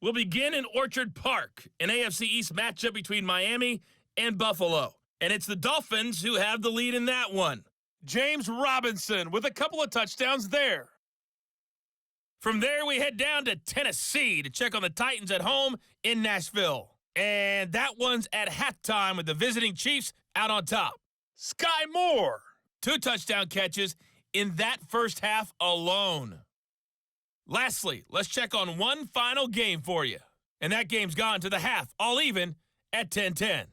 [SPEAKER 6] will begin in Orchard Park, an AFC East matchup between Miami and Buffalo. And it's the Dolphins who have the lead in that one. James Robinson with a couple of touchdowns there. From there, we head down to Tennessee to check on the Titans at home in Nashville. And that one's at halftime with the visiting Chiefs out on top. Sky Moore, 2 touchdown catches in that first half alone. Lastly, let's check on one final game for you. And that game's gone to the half, all even at 10-10.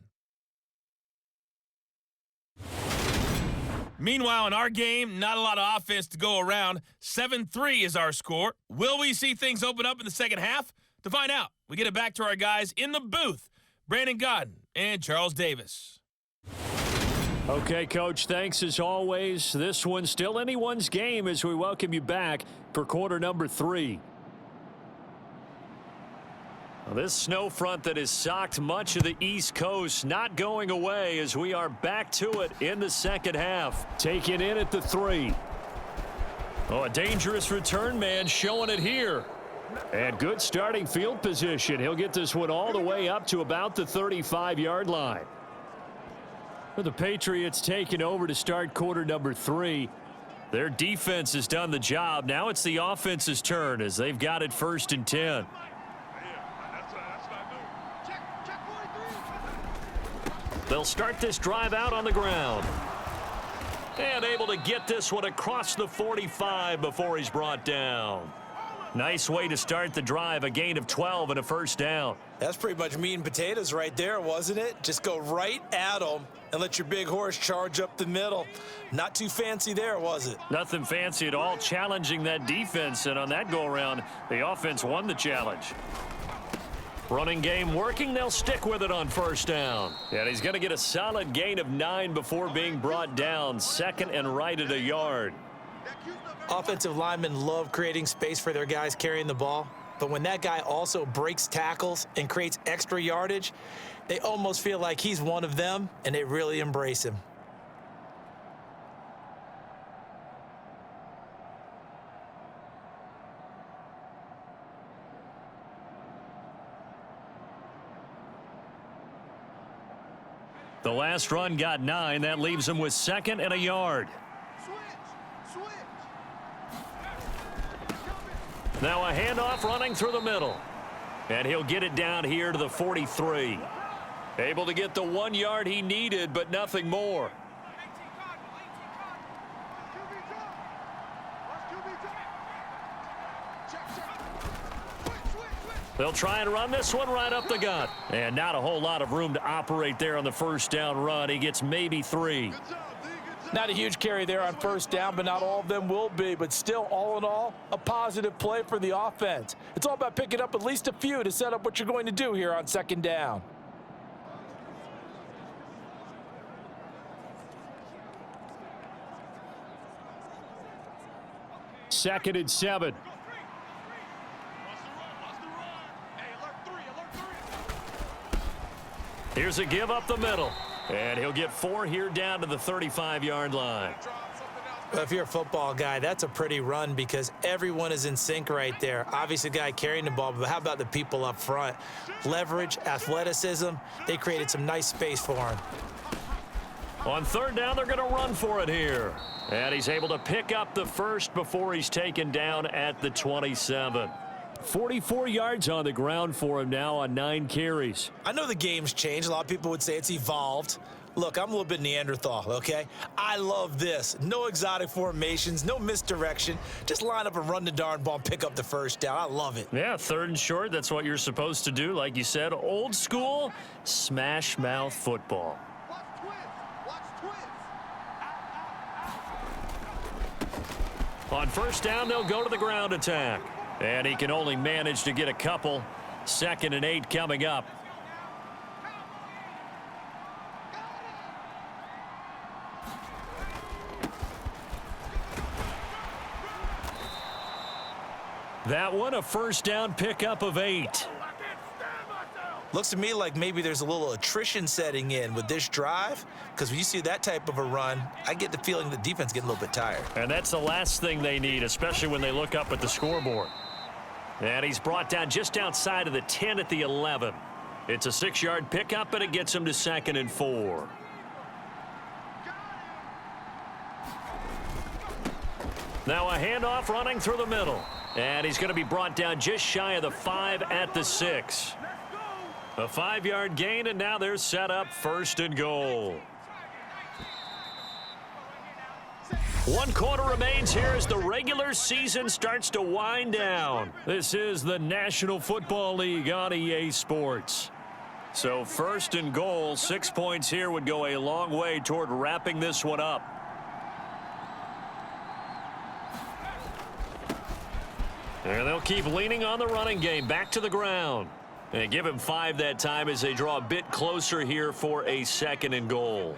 [SPEAKER 6] Meanwhile, in our game, not a lot of offense to go around. 7-3 is our score. Will we see things open up in the second half? To find out, we get it back to our guys in the booth, Brandon Godden and Charles Davis.
[SPEAKER 7] Okay, Coach, thanks as always. This one's still anyone's game as we welcome you back for quarter number 3. Well, this snow front that has socked much of the East Coast not going away as we are back to it in the second half. Taken in at the 3. Oh, a dangerous return man showing it here. And good starting field position. He'll get this one all the way up to about the 35-yard line. The Patriots taking over to start quarter number 3. Their defense has done the job. Now it's the offense's turn as they've got it 1st and 10. They'll start this drive out on the ground. And able to get this one across the 45 before he's brought down. Nice way to start the drive, a gain of 12 and a first down.
[SPEAKER 3] That's pretty much meat and potatoes right there, wasn't it? Just go right at them and let your big horse charge up the middle. Not too fancy there, was it?
[SPEAKER 7] Nothing fancy at all, challenging that defense, and on that go-around, the offense won the challenge. Running game working, they'll stick with it on first down. And he's going to get a solid gain of 9 before being brought down, 2nd and right at a yard.
[SPEAKER 3] Offensive linemen love creating space for their guys carrying the ball, but when that guy also breaks tackles and creates extra yardage, they almost feel like he's one of them, and they really embrace him.
[SPEAKER 7] The last run got 9. That leaves him with 2nd and a yard. Now a handoff running through the middle. And he'll get it down here to the 43. Able to get the 1 yard he needed, but nothing more. They'll try and run this one right up the gut. And not a whole lot of room to operate there on the first down run. He gets maybe 3.
[SPEAKER 4] Not a huge carry there on first down, but not all of them will be. But still, all in all, a positive play for the offense. It's all about picking up at least a few to set up what you're going to do here on second down.
[SPEAKER 7] Second and 7. Here's a give up the middle. And he'll get 4 here down to the 35-yard line.
[SPEAKER 3] Well, if you're a football guy, that's a pretty run because everyone is in sync right there. Obviously, the guy carrying the ball, but how about the people up front? Leverage, athleticism, they created some nice space for him.
[SPEAKER 7] On third down, they're going to run for it here. And he's able to pick up the first before he's taken down at the 27. 44 yards on the ground for him now on 9 carries.
[SPEAKER 3] I know the game's changed. A lot of people would say it's evolved. Look, I'm a little bit Neanderthal, okay? I love this. No exotic formations, no misdirection. Just line up and run the darn ball and pick up the first down. I love it.
[SPEAKER 7] Yeah, 3rd and short, that's what you're supposed to do. Like you said, old school, smash mouth football. On first down, they'll go to the ground attack. And he can only manage to get a couple. 2nd and 8 coming up. That one, a first down pickup of 8.
[SPEAKER 3] Looks to me like maybe there's a little attrition setting in with this drive, because when you see that type of a run, I get the feeling the defense getting a little bit tired.
[SPEAKER 7] And that's the last thing they need, especially when they look up at the scoreboard.
[SPEAKER 2] And he's brought down just outside of the 10 at the 11. It's a 6-yard pickup, and it gets him to 2nd and 4. Now a handoff running through the middle. And he's going to be brought down just shy of the 5 at the 6. A 5-yard gain, and now they're set up 1st and goal. 1 quarter remains here as the regular season starts to wind down. This is the National Football League on EA Sports. So 1st and goal, 6 points here would go a long way toward wrapping this one up. And they'll keep leaning on the running game. Back to the ground. And give him 5 that time as they draw a bit closer here for a 2nd and goal.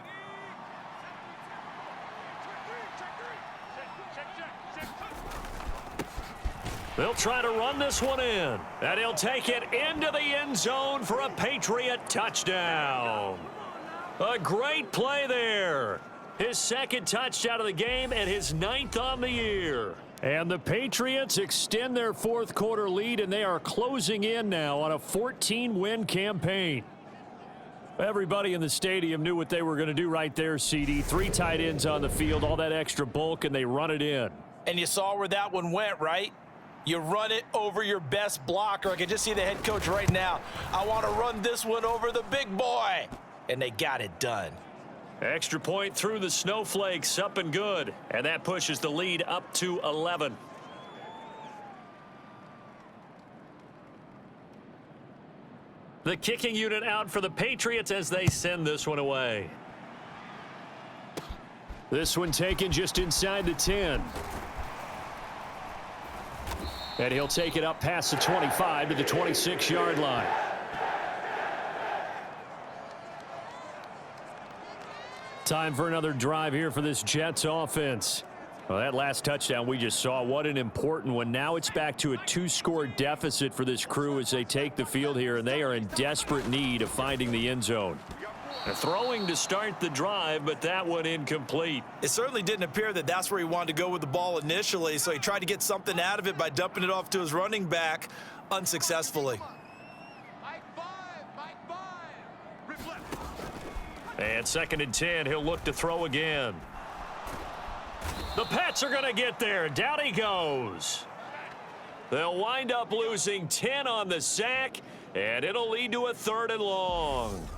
[SPEAKER 2] They'll try to run this one in. And he'll take it into the end zone for a Patriot touchdown. A great play there. His 2nd touchdown of the game and his 9th on the year. And the Patriots extend their 4th quarter lead, and they are closing in now on a 14-win campaign. Everybody in the stadium knew what they were going to do right there, CD. 3 tight ends on the field, all that extra bulk, and they run it in.
[SPEAKER 4] And you saw where that one went, right? You run it over your best blocker. I can just see the head coach right now. I want to run this one over the big boy. And they got it done.
[SPEAKER 2] Extra point through the snowflakes, up and good. And that pushes the lead up to 11. The kicking unit out for the Patriots as they send this one away.
[SPEAKER 7] This one taken just inside the 10. And he'll take it up past the 25 to the 26-yard line. Time for another drive here for this Jets offense. Well, that last touchdown we just saw, what an important one. Now it's back to a 2-score deficit for this crew as they take the field here, and they are in desperate need of finding the end zone. They're throwing to start the drive, but that one incomplete.
[SPEAKER 4] It certainly didn't appear that that's where he wanted to go with the ball initially, so he tried to get something out of it by dumping it off to his running back unsuccessfully.
[SPEAKER 2] And 2nd and 10, he'll look to throw again. The Pats are going to get there. Down he goes. They'll wind up losing 10 on the sack, and it'll lead to a 3rd and long.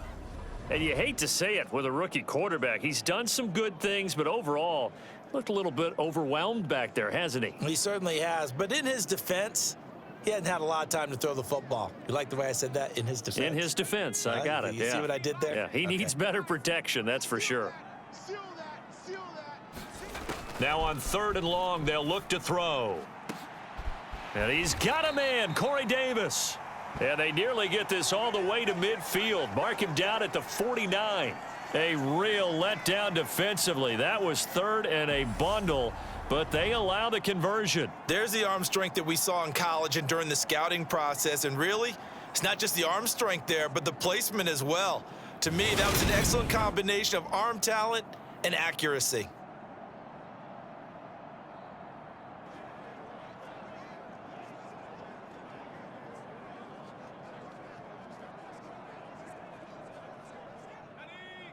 [SPEAKER 2] And you hate to say it with a rookie quarterback. He's done some good things, but overall, looked a little bit overwhelmed back there, hasn't he?
[SPEAKER 4] He certainly has. But in his defense, he hasn't had a lot of time to throw the football. You like the way I said that? In his defense.
[SPEAKER 2] In his defense. I got it.
[SPEAKER 4] You see what I did there?
[SPEAKER 2] Yeah, he needs better protection, that's for sure. Now on 3rd and long, they'll look to throw. And he's got a man, Corey Davis. And they nearly get this all the way to midfield. Mark him down at the 49. A real letdown defensively. That was 3rd and a bundle, but they allow the conversion.
[SPEAKER 4] There's the arm strength that we saw in college and during the scouting process. And really, it's not just the arm strength there, but the placement as well. To me, that was an excellent combination of arm talent and accuracy.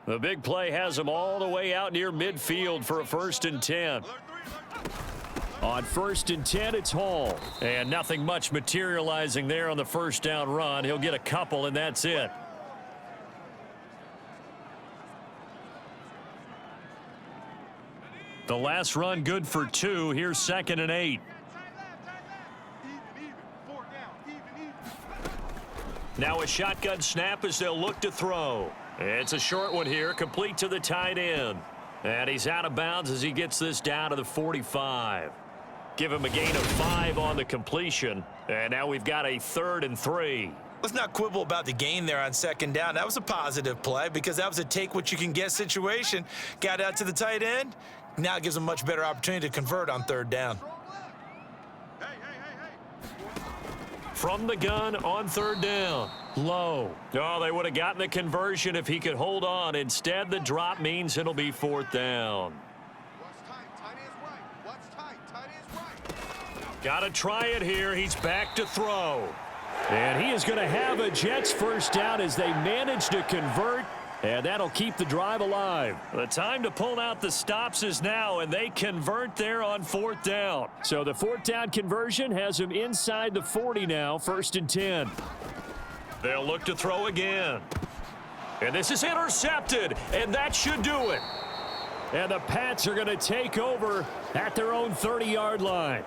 [SPEAKER 2] The big play has them all the way out near midfield for a 1st and 10.
[SPEAKER 7] On 1st and 10, it's Hall.
[SPEAKER 2] And nothing much materializing there on the 1st down run. He'll get a couple, and that's it. The last run good for 2. Here's 2nd and 8. Now a shotgun snap as they'll look to throw. It's a short one here, complete to the tight end. And he's out of bounds as he gets this down to the 45. Give him a gain of 5 on the completion. And now we've got a 3rd and 3.
[SPEAKER 4] Let's not quibble about the gain there on 2nd down. That was a positive play because that was a take-what-you-can-get situation. Got out to the tight end. Now it gives them a much better opportunity to convert on 3rd down.
[SPEAKER 2] From the gun on 3rd down. Low. Oh, they would have gotten the conversion if he could hold on. Instead, the drop means it'll be 4th down. Got to try it here. He's back to throw. And he is going to have a Jets first down as they manage to convert. And that'll keep the drive alive. The time to pull out the stops is now, and they convert there on 4th down. So the 4th down conversion has him inside the 40 now, 1st and 10. They'll look to throw again. And this is intercepted, and that should do it. And the Pats are going to take over at their own 30-yard line.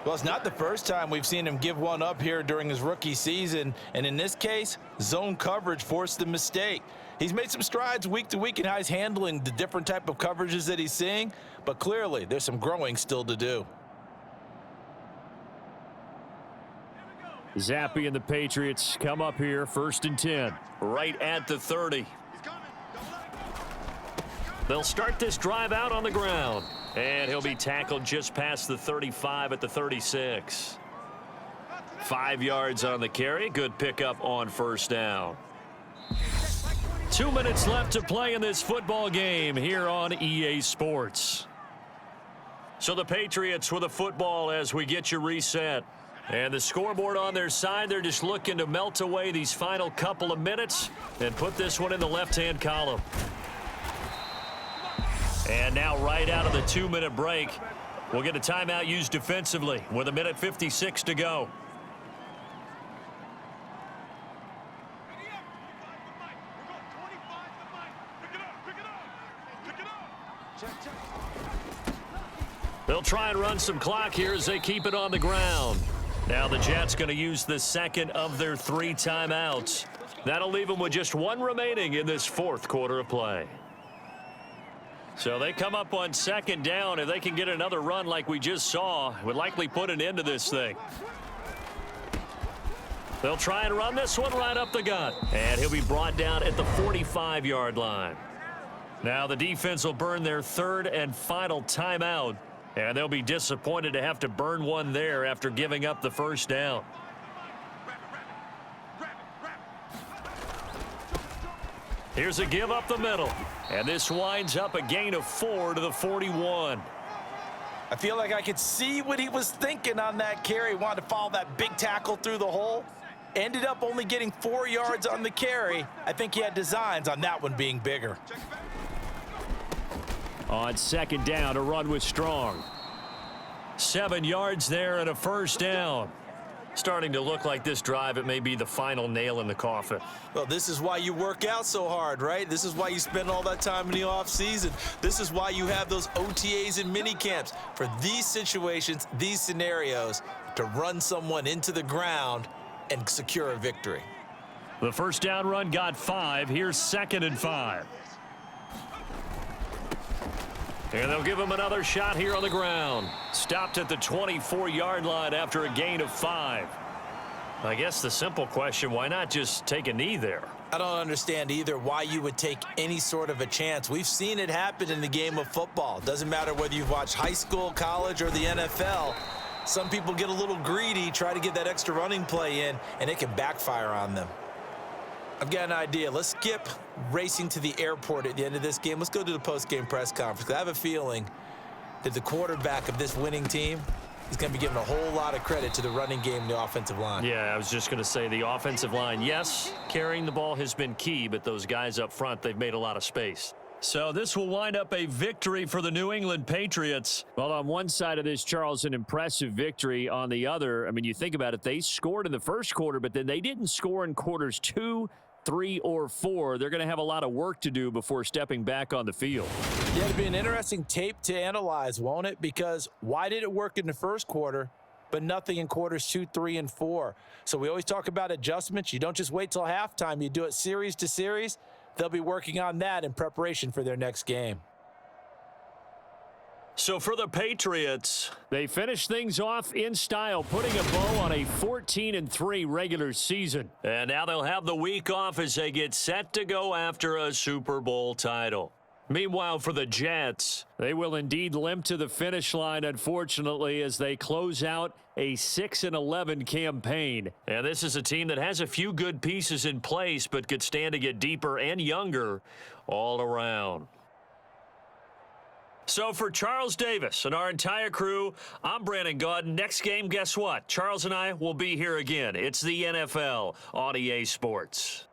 [SPEAKER 4] Well, it's not the first time we've seen him give one up here during his rookie season. And in this case, zone coverage forced the mistake. He's made some strides week to week in how he's handling the different type of coverages that he's seeing. But clearly, there's some growing still to do.
[SPEAKER 2] Zappi and the Patriots come up here, 1st and 10. Right at the 30. They'll start this drive out on the ground. And he'll be tackled just past the 35 at the 36. 5 yards on the carry. Good pickup on 1st down. 2 minutes left to play in this football game here on EA Sports. So the Patriots with a football as we get you reset. And the scoreboard on their side, they're just looking to melt away these final couple of minutes and put this one in the left-hand column. And now right out of the 2-minute break, we'll get a timeout used defensively with 1:56 to go. They'll try and run some clock here as they keep it on the ground. Now the Jets going to use the second of their 3 timeouts. That'll leave them with just 1 remaining in this 4th quarter of play. So they come up on 2nd down. If they can get another run like we just saw, would likely put an end to this thing. They'll try and run this one right up the gut. And he'll be brought down at the 45-yard line. Now the defense will burn their 3rd and final timeout. And they'll be disappointed to have to burn one there after giving up the 1st down. Here's a give up the middle. And this winds up a gain of 4 to the 41.
[SPEAKER 4] I feel like I could see what he was thinking on that carry. Wanted to follow that big tackle through the hole. Ended up only getting 4 yards on the carry. I think he had designs on that one being bigger.
[SPEAKER 2] On 2nd down, a run with Strong. 7 yards there and a 1st down. Starting to look like this drive, it may be the final nail in the coffin.
[SPEAKER 3] Well, this is why you work out so hard, right? This is why you spend all that time in the offseason. This is why you have those OTAs and mini camps. For these situations, these scenarios, to run someone into the ground and secure a victory.
[SPEAKER 2] The 1st down run got 5. Here's 2nd and 5. And they'll give him another shot here on the ground. Stopped at the 24-yard line after a gain of 5. I guess the simple question, why not just take a knee there?
[SPEAKER 3] I don't understand either why you would take any sort of a chance. We've seen it happen in the game of football. Doesn't matter whether you've watched high school, college, or the NFL. Some people get a little greedy, try to get that extra running play in, and it can backfire on them. I've got an idea. Let's skip racing to the airport at the end of this game. Let's go to the post-game press conference. I have a feeling that the quarterback of this winning team is going to be giving a whole lot of credit to the running game and the offensive line.
[SPEAKER 2] Yeah, I was just going to say the offensive line, yes, carrying the ball has been key, but those guys up front, they've made a lot of space. So this will wind up a victory for the New England Patriots. Well, on one side of this, Charles, an impressive victory. On the other, I mean, you think about it, they scored in the 1st quarter, but then they didn't score in quarters 2, 3, or 4. They're going to have a lot of work to do before stepping back on the field.
[SPEAKER 4] Yeah, it'll be an interesting tape to analyze, won't it? Because why did it work in the 1st quarter, but nothing in quarters 2, 3, and 4? So we always talk about adjustments. You don't just wait till halftime. You do it series to series. They'll be working on that in preparation for their next game.
[SPEAKER 2] So for the Patriots, they finish things off in style, putting a bow on a 14-3 regular season. And now they'll have the week off as they get set to go after a Super Bowl title. Meanwhile, for the Jets, they will indeed limp to the finish line, unfortunately, as they close out a 6-11 campaign. And this is a team that has a few good pieces in place, but could stand to get deeper and younger all around.
[SPEAKER 7] So for Charles Davis and our entire crew, I'm Brandon Gaudin. Next game, guess what? Charles and I will be here again. It's the NFL on EA Sports.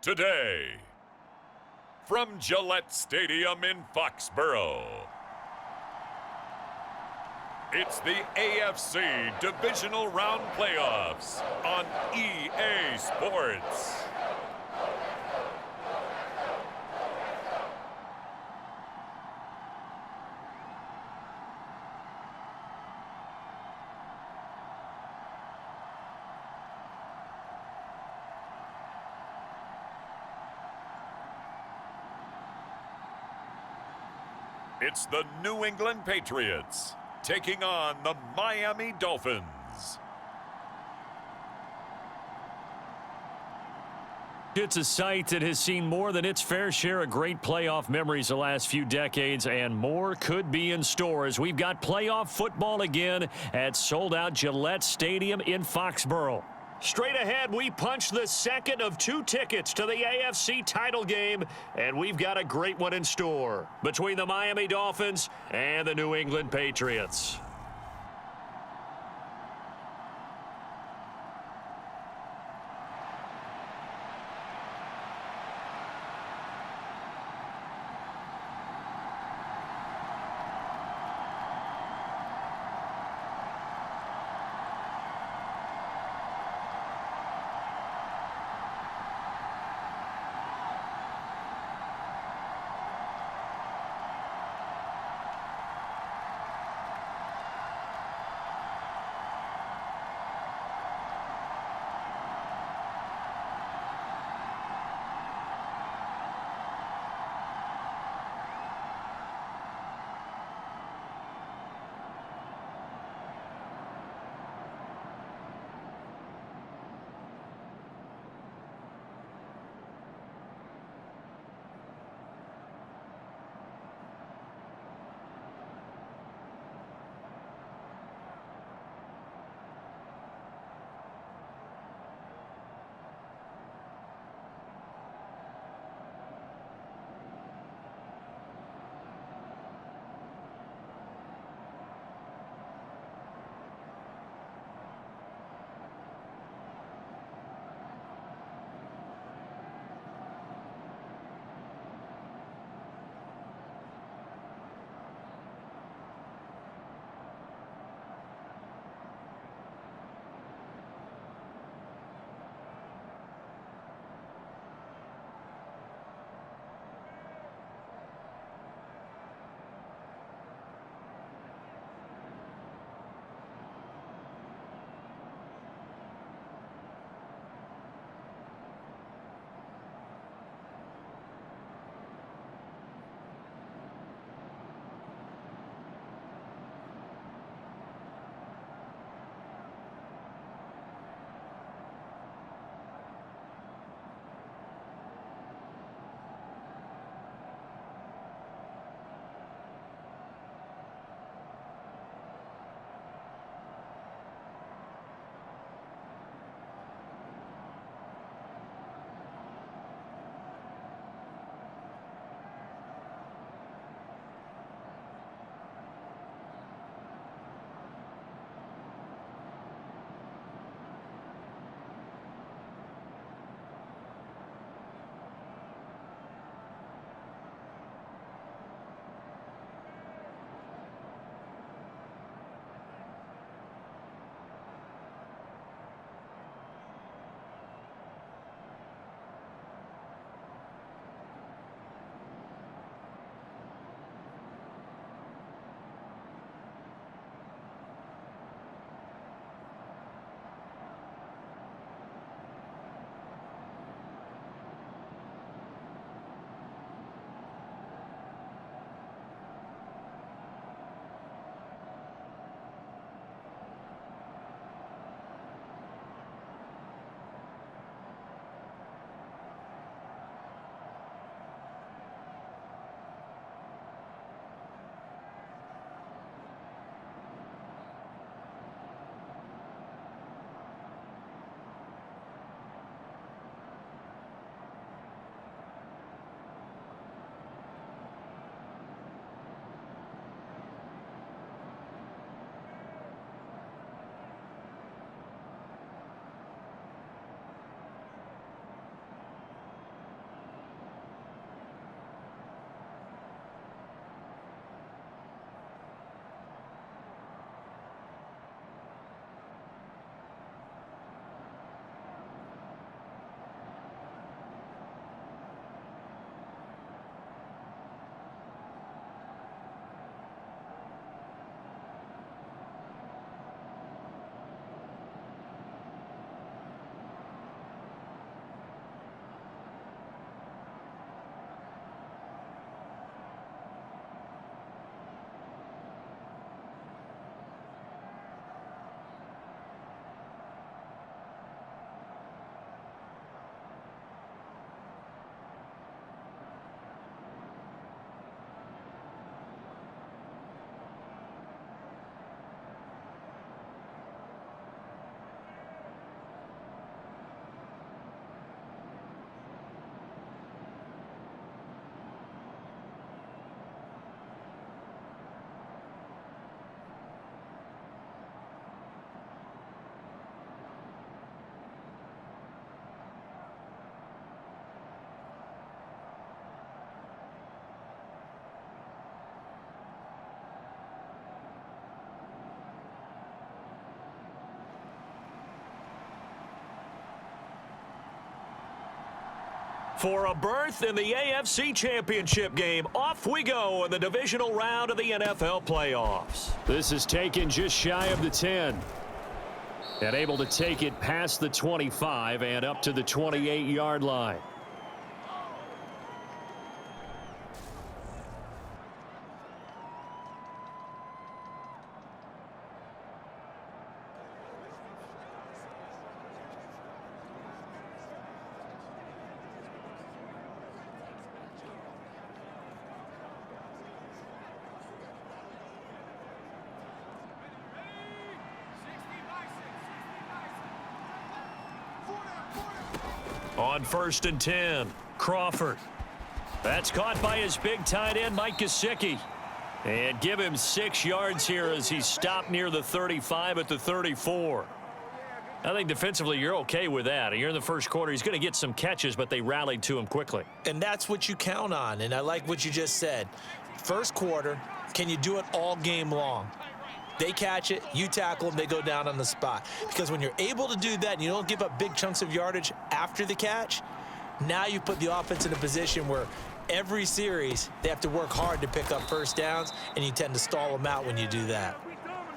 [SPEAKER 1] today. From Gillette Stadium in Foxborough, it's the AFC Divisional Round Playoffs on EA Sports. It's the New England Patriots taking on the Miami Dolphins.
[SPEAKER 2] It's a sight that has seen more than its fair share of great playoff memories the last few decades, and more could be in store as we've got playoff football again at sold-out Gillette Stadium in Foxborough. Straight ahead, we punch the second of 2 tickets to the AFC title game, and we've got a great one in store between the Miami Dolphins and the New England Patriots.
[SPEAKER 7] For a berth in the AFC Championship game, off we go in the divisional round of the NFL playoffs. This is taken just shy of the 10. And able to take it past the 25 and up to the 28-yard line. On 1st and 10, Crawford. That's caught by his big tight end, Mike Gesicki. And give him 6 yards here as he's stopped near the 35 at the 34. I think defensively you're okay with that. You're in the first quarter. He's going to get some catches, but they rallied to him quickly.
[SPEAKER 3] And that's what you count on, and I like what you just said. First quarter, can you do it all game long? They catch it, you tackle them, they go down on the spot. Because when you're able to do that and you don't give up big chunks of yardage after the catch, now you put the offense in a position where every series they have to work hard to pick up first downs, and you tend to stall them out when you do that.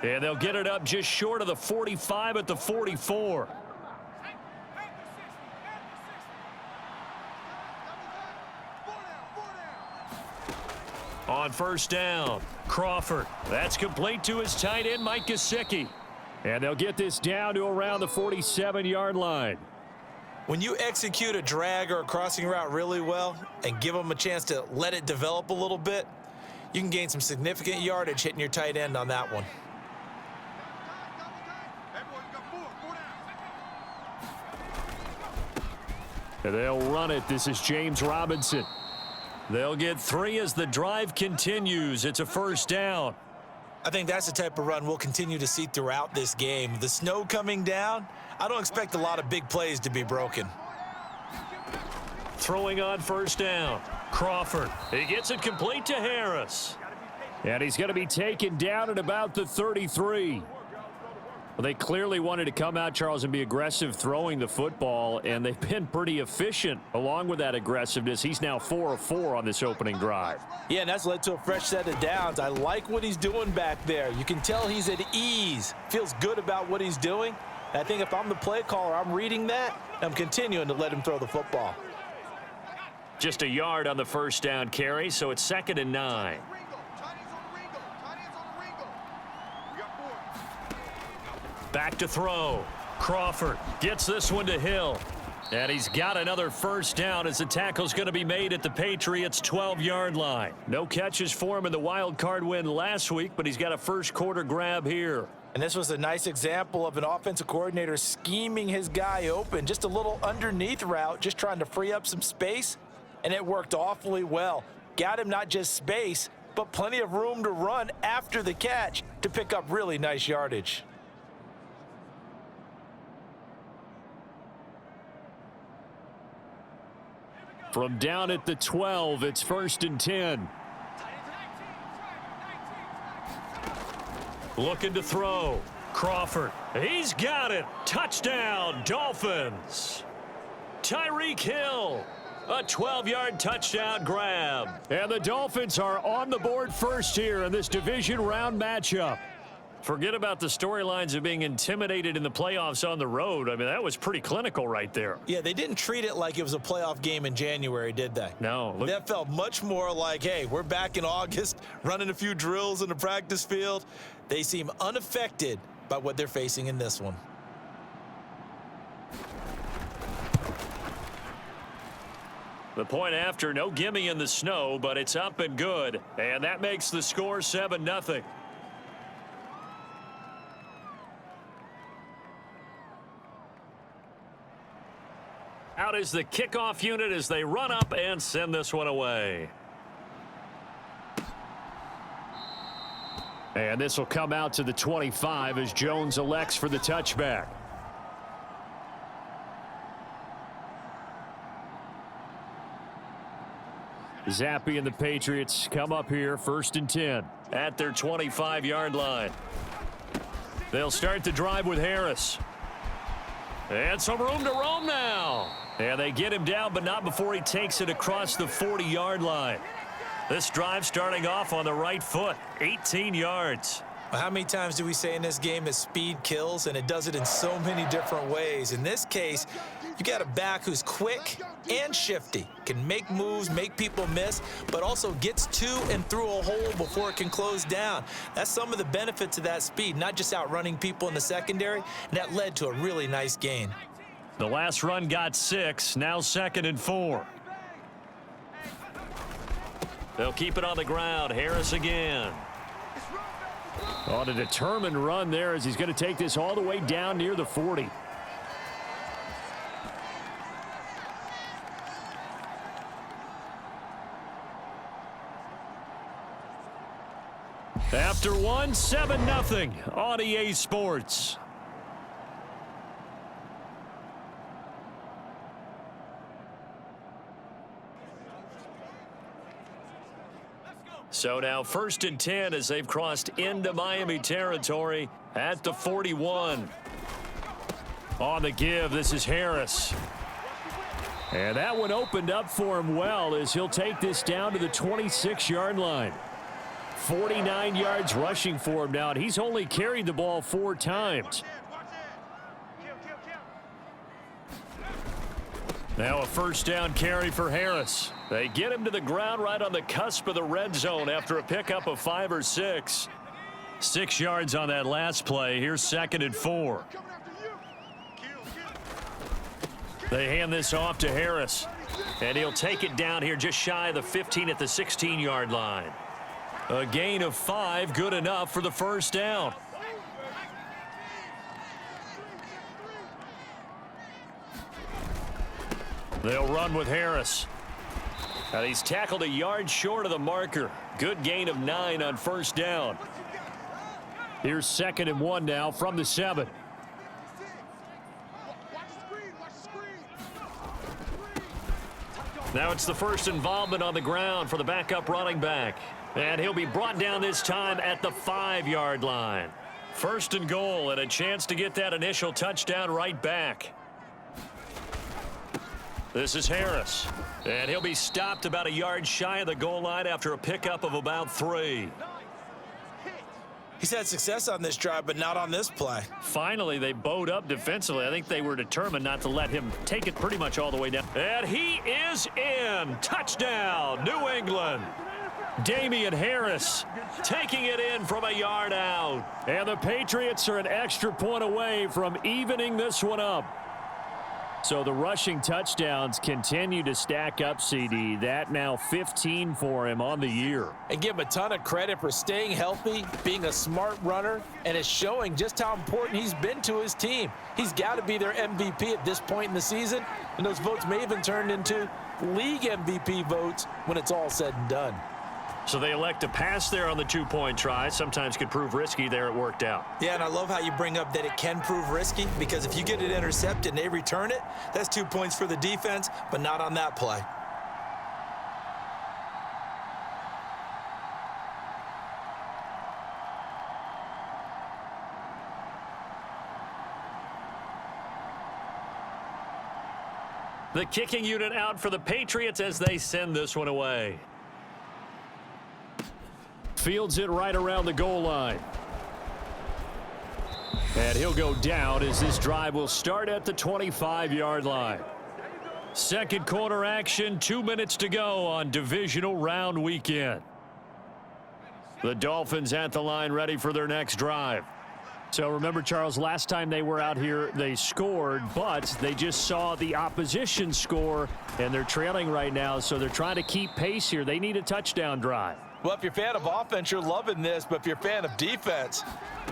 [SPEAKER 7] And they'll get it up just short of the 45 at the 44. On 1st down, Crawford. That's complete to his tight end, Mike Gesicki. And they'll get this down to around the 47-yard line.
[SPEAKER 3] When you execute a drag or a crossing route really well and give them a chance to let it develop a little bit, you can gain some significant yardage hitting your tight end on that one.
[SPEAKER 7] And they'll run it. This is James Robinson. They'll get 3 as the drive continues. It's a 1st down.
[SPEAKER 3] I think that's the type of run we'll continue to see throughout this game. The snow coming down, I don't expect a lot of big plays to be broken.
[SPEAKER 7] Throwing on 1st down, Crawford. He gets it complete to Harris. And he's going to be taken down at about the 33. Well, they clearly wanted to come out, Charles, and be aggressive throwing the football, and they've been pretty efficient along with that aggressiveness. He's now 4 of 4 on this opening drive.
[SPEAKER 4] Yeah, and that's led to a fresh set of downs. I like what he's doing back there. You can tell he's at ease, feels good about what he's doing. And I think if I'm the play caller, I'm reading that, and I'm continuing to let him throw the football.
[SPEAKER 7] Just a yard on the 1st down carry, so it's 2nd and 9. Back to throw. Crawford gets this one to Hill. And he's got another 1st down as the tackle's going to be made at the Patriots' 12-yard line. No catches for him in the wild card win last week, but he's got a first quarter grab here.
[SPEAKER 4] And this was a nice example of an offensive coordinator scheming his guy open. Just a little underneath route, just trying to free up some space, and it worked awfully well. Got him not just space, but plenty of room to run after the catch to pick up really nice yardage.
[SPEAKER 7] From down at the 12, it's 1st and 10. Looking to throw. Crawford. He's got it. Touchdown, Dolphins. Tyreek Hill. A 12-yard touchdown grab. And the Dolphins are on the board first here in this division round matchup. Forget about the storylines of being intimidated in the playoffs on the road. I mean, that was pretty clinical right there.
[SPEAKER 3] Yeah, they didn't treat it like it was a playoff game in January, did they?
[SPEAKER 7] No.
[SPEAKER 3] That felt much more like, hey, we're back in August, running a few drills in the practice field. They seem unaffected by what they're facing in this one.
[SPEAKER 7] The point after, no gimme in the snow, but it's up and good. And that makes the score 7-0. Out is the kickoff unit as they run up and send this one away. And this will come out to the 25 as Jones elects for the touchback. Zappi and the Patriots come up here 1st and 10 at their 25-yard line. They'll start the drive with Harris.
[SPEAKER 2] And some room to roam now. And they get him down, but not before he takes it across the 40-yard line. This drive starting off on the right foot, 18 yards.
[SPEAKER 3] Well, how many times do we say in this game that speed kills, and it does it in so many different ways? In this case, you got a back who's quick and shifty, can make moves, make people miss, but also gets to and through a hole before it can close down. That's some of the benefits of that speed, not just outrunning people in the secondary, and that led to a really nice gain.
[SPEAKER 2] The last run got 6, now 2nd and 4. They'll keep it on the ground. Harris again.
[SPEAKER 7] On a determined run there as he's going to take this all the way down near the 40. After one, 7-0 on EA Sports. So now 1st and 10 as they've crossed into Miami territory at the 41. On the give, this is Harris. And that one opened up for him well as he'll take this down to the 26-yard line. 49 yards rushing for him now, and he's only carried the ball 4 times. Now a 1st down carry for Harris. They get him to the ground right on the cusp of the red zone after a pickup of 5 or 6. 6 yards on that last play. Here's 2nd and 4. They hand this off to Harris, and he'll take it down here just shy of the 15 at the 16-yard line. A gain of 5, good enough for the 1st down. They'll run with Harris. And he's tackled a yard short of the marker. Good gain of 9 on 1st down. Here's 2nd and 1 now from the 7. Now it's the first involvement on the ground for the backup running back. And he'll be brought down this time at the 5-yard line. 1st and goal, and a chance to get that initial touchdown right back. This is Harris, and he'll be stopped about a yard shy of the goal line after a pickup of about 3.
[SPEAKER 3] He's had success on this drive, but not on this play.
[SPEAKER 2] Finally, they bowed up defensively. I think they were determined not to let him take it pretty much all the way down. And he is in. Touchdown, New England. Damian Harris taking it in from a yard out. And the Patriots are an extra point away from evening this one up. So the rushing touchdowns continue to stack up, CD. That now 15 for him on the year.
[SPEAKER 4] And give him a ton of credit for staying healthy, being a smart runner, and it's showing just how important he's been to his team. He's got to be their MVP at this point in the season, and those votes may even turn into league MVP votes when it's all said and done.
[SPEAKER 2] So they elect to pass there on the 2-point try. Sometimes could prove risky. There it worked out.
[SPEAKER 3] Yeah, and I love how you bring up that it can prove risky, because if you get it intercepted and they return it, that's 2 points for the defense, but not on that play.
[SPEAKER 2] The kicking unit out for the Patriots as they send this one away.
[SPEAKER 7] Fields it right around the goal line. And he'll go down as this drive will start at the 25-yard line. Second quarter action, 2 minutes to go on divisional round weekend. The Dolphins at the line ready for their next drive. So remember, Charles, last time they were out here, they scored, but they just saw the opposition score, and they're trailing right now, so they're trying to keep pace here. They need a touchdown drive.
[SPEAKER 4] Well, if you're a fan of offense, you're loving this, but if you're a fan of defense,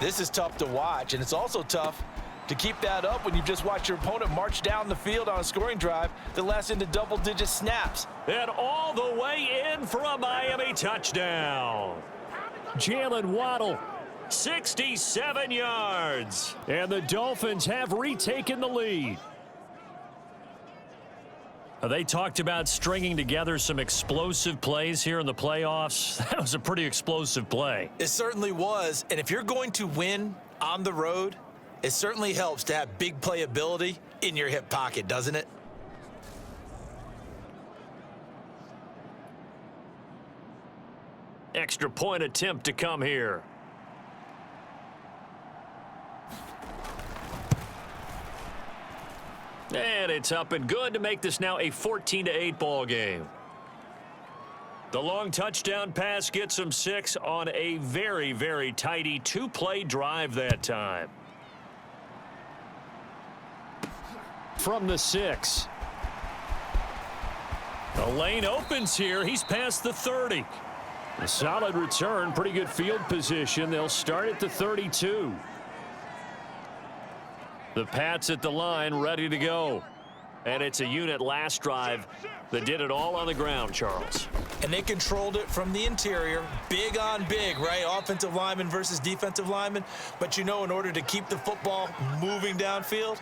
[SPEAKER 4] this is tough to watch, and it's also tough to keep that up when you just watch your opponent march down the field on a scoring drive that lasts into double-digit snaps.
[SPEAKER 2] And all the way in for a Miami touchdown.
[SPEAKER 7] Jalen Waddle.
[SPEAKER 2] 67 yards.
[SPEAKER 7] And the Dolphins have retaken the lead.
[SPEAKER 2] They talked about stringing together some explosive plays here in the playoffs. That was a pretty explosive play.
[SPEAKER 3] It certainly was, and if you're going to win on the road, It certainly helps to have big playability in your hip pocket, doesn't it?
[SPEAKER 2] Extra point attempt to come here. And it's up and good to make this now a 14-8 ball game. The long touchdown pass gets them 6 on a very, very tidy 2-play drive that time. From the 6. The lane opens here. He's past the 30. A solid return, pretty good field position. They'll start at the 32. The Pats at the line, ready to go. And it's a unit last drive that did it all on the ground, Charles.
[SPEAKER 3] And they controlled it from the interior, big on big, right? Offensive lineman versus defensive lineman. But you know, in order to keep the football moving downfield,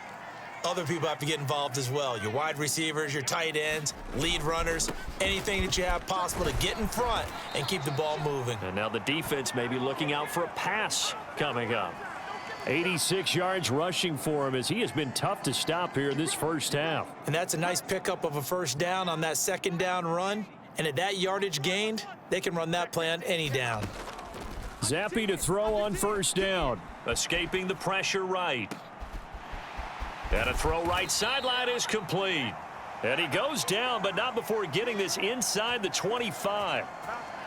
[SPEAKER 3] other people have to get involved as well. Your wide receivers, your tight ends, lead runners, anything that you have possible to get in front and keep the ball moving.
[SPEAKER 2] And now the defense may be looking out for a pass coming up. 86 yards rushing for him as he has been tough to stop here in this first half.
[SPEAKER 3] And that's a nice pickup of a first down on that second down run. And at that yardage gained, they can run that play on any down.
[SPEAKER 2] Zappi to throw on first down. Escaping the pressure right. And a throw right sideline is complete. And he goes down, but not before getting this inside the 25.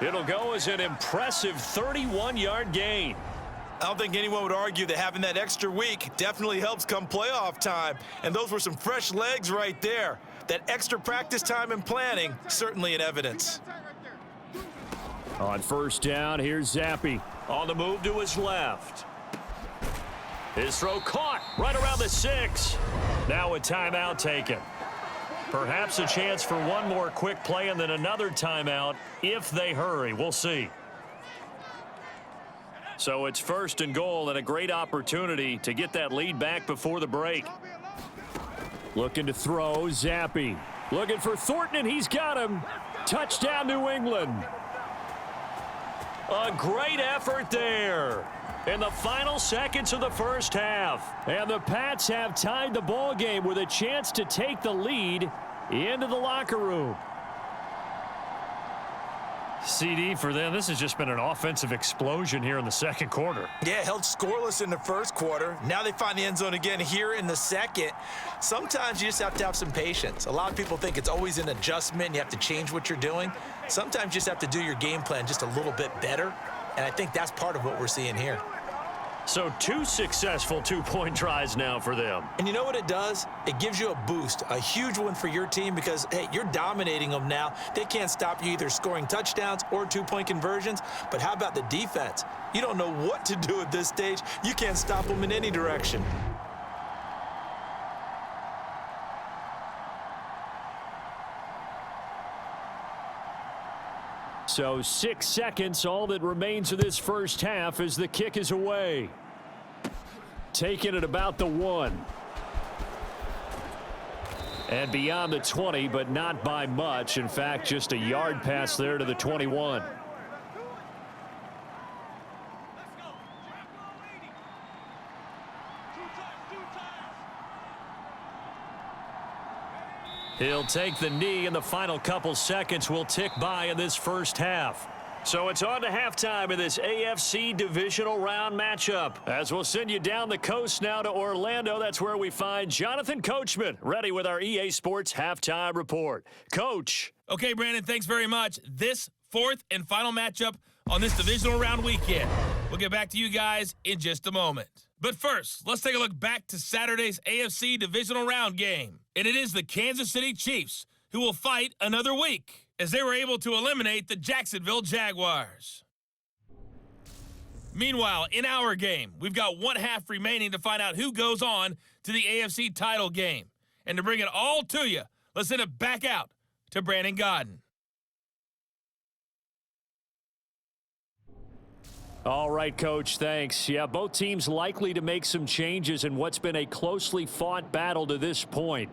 [SPEAKER 2] It'll go as an impressive 31-yard gain.
[SPEAKER 3] I don't think anyone would argue that having that extra week definitely helps come playoff time. And those were some fresh legs right there. That extra practice time and planning, certainly in evidence.
[SPEAKER 2] On first down, here's Zappi. On the move to his left. His throw caught right around the 6. Now a timeout taken. Perhaps a chance for one more quick play and then another timeout if they hurry. We'll see. So it's first and goal and a great opportunity to get that lead back before the break. Looking to throw, Zappi. Looking for Thornton, and he's got him. Touchdown, New England. A great effort there in the final seconds of the first half. And the Pats have tied the ball game with a chance to take the lead into the locker room. CD for them, this has just been an offensive explosion here in the second quarter.
[SPEAKER 3] Yeah, held scoreless in the first quarter. Now they find the end zone again here in the second. Sometimes you just have to have some patience. A lot of people think it's always an adjustment. You have to change what you're doing. Sometimes you just have to do your game plan just a little bit better. And I think that's part of what we're seeing here.
[SPEAKER 2] So 2 successful 2-point tries now for them.
[SPEAKER 3] And you know what it does? It gives you a boost, a huge one for your team because, hey, you're dominating them now. They can't stop you either scoring touchdowns or 2-point conversions. But how about the defense? You don't know what to do at this stage. You can't stop them in any direction.
[SPEAKER 2] So 6 seconds, all that remains of this first half as the kick is away. Taken at about the 1. And beyond the 20, but not by much. In fact, just a yard pass there to the 21. He'll take the knee, and the final couple seconds will tick by in this first half. So it's on to halftime in this AFC divisional round matchup. As we'll send you down the coast now to Orlando, that's where we find Jonathan Coachman, ready with our EA Sports halftime report. Coach.
[SPEAKER 6] Okay, Brandon, thanks very much. This fourth and final matchup on this divisional round weekend. We'll get back to you guys in just a moment. But first, let's take a look back to Saturday's AFC divisional round game. And it is the Kansas City Chiefs who will fight another week as they were able to eliminate the Jacksonville Jaguars. Meanwhile, in our game, we've got 1 half remaining to find out who goes on to the AFC title game. And to bring it all to you, let's send it back out to Brandon Godden.
[SPEAKER 2] All right, Coach, thanks. Yeah, both teams likely to make some changes in what's been a closely fought battle to this point.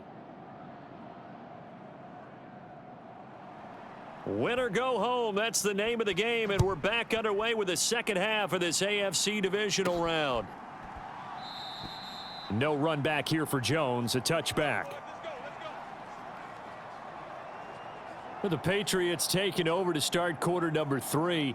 [SPEAKER 2] Win or go home, that's the name of the game, and we're back underway with the second half of this AFC divisional round.
[SPEAKER 7] No run back here for Jones, a touchback. With the Patriots taking over to start quarter number 3.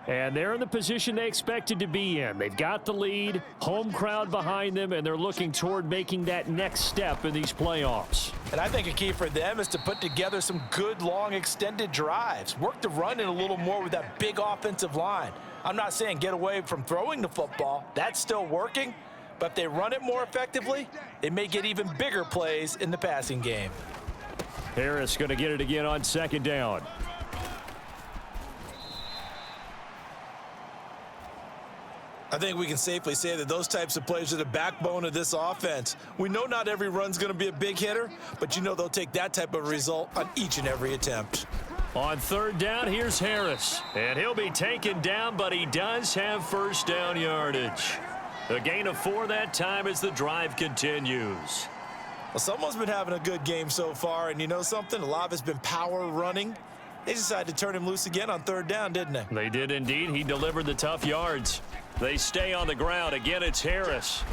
[SPEAKER 7] And they're in the position they expected to be in. They've got the lead, home crowd behind them, and they're looking toward making that next step in these playoffs.
[SPEAKER 4] And I think a key for them is to put together some good, long, extended drives. Work the run in a little more with that big offensive line. I'm not saying get away from throwing the football. That's still working. But if they run it more effectively, they may get even bigger plays in the passing game.
[SPEAKER 7] Harris going to get it again on second down.
[SPEAKER 4] I think we can safely say that those types of plays are the backbone of this offense. We know not every run's going to be a big hitter, but you know they'll take that type of result on each and every attempt.
[SPEAKER 7] On third down, here's Harris. And he'll be taken down, but he does have first down yardage. A gain of 4 that time as the drive continues.
[SPEAKER 4] Well, someone's been having a good game so far, and you know something? A lot of it's been power running. They decided to turn him loose again on third down, didn't they?
[SPEAKER 7] They did indeed. He delivered the tough yards. They stay on the ground. Again, it's Harris.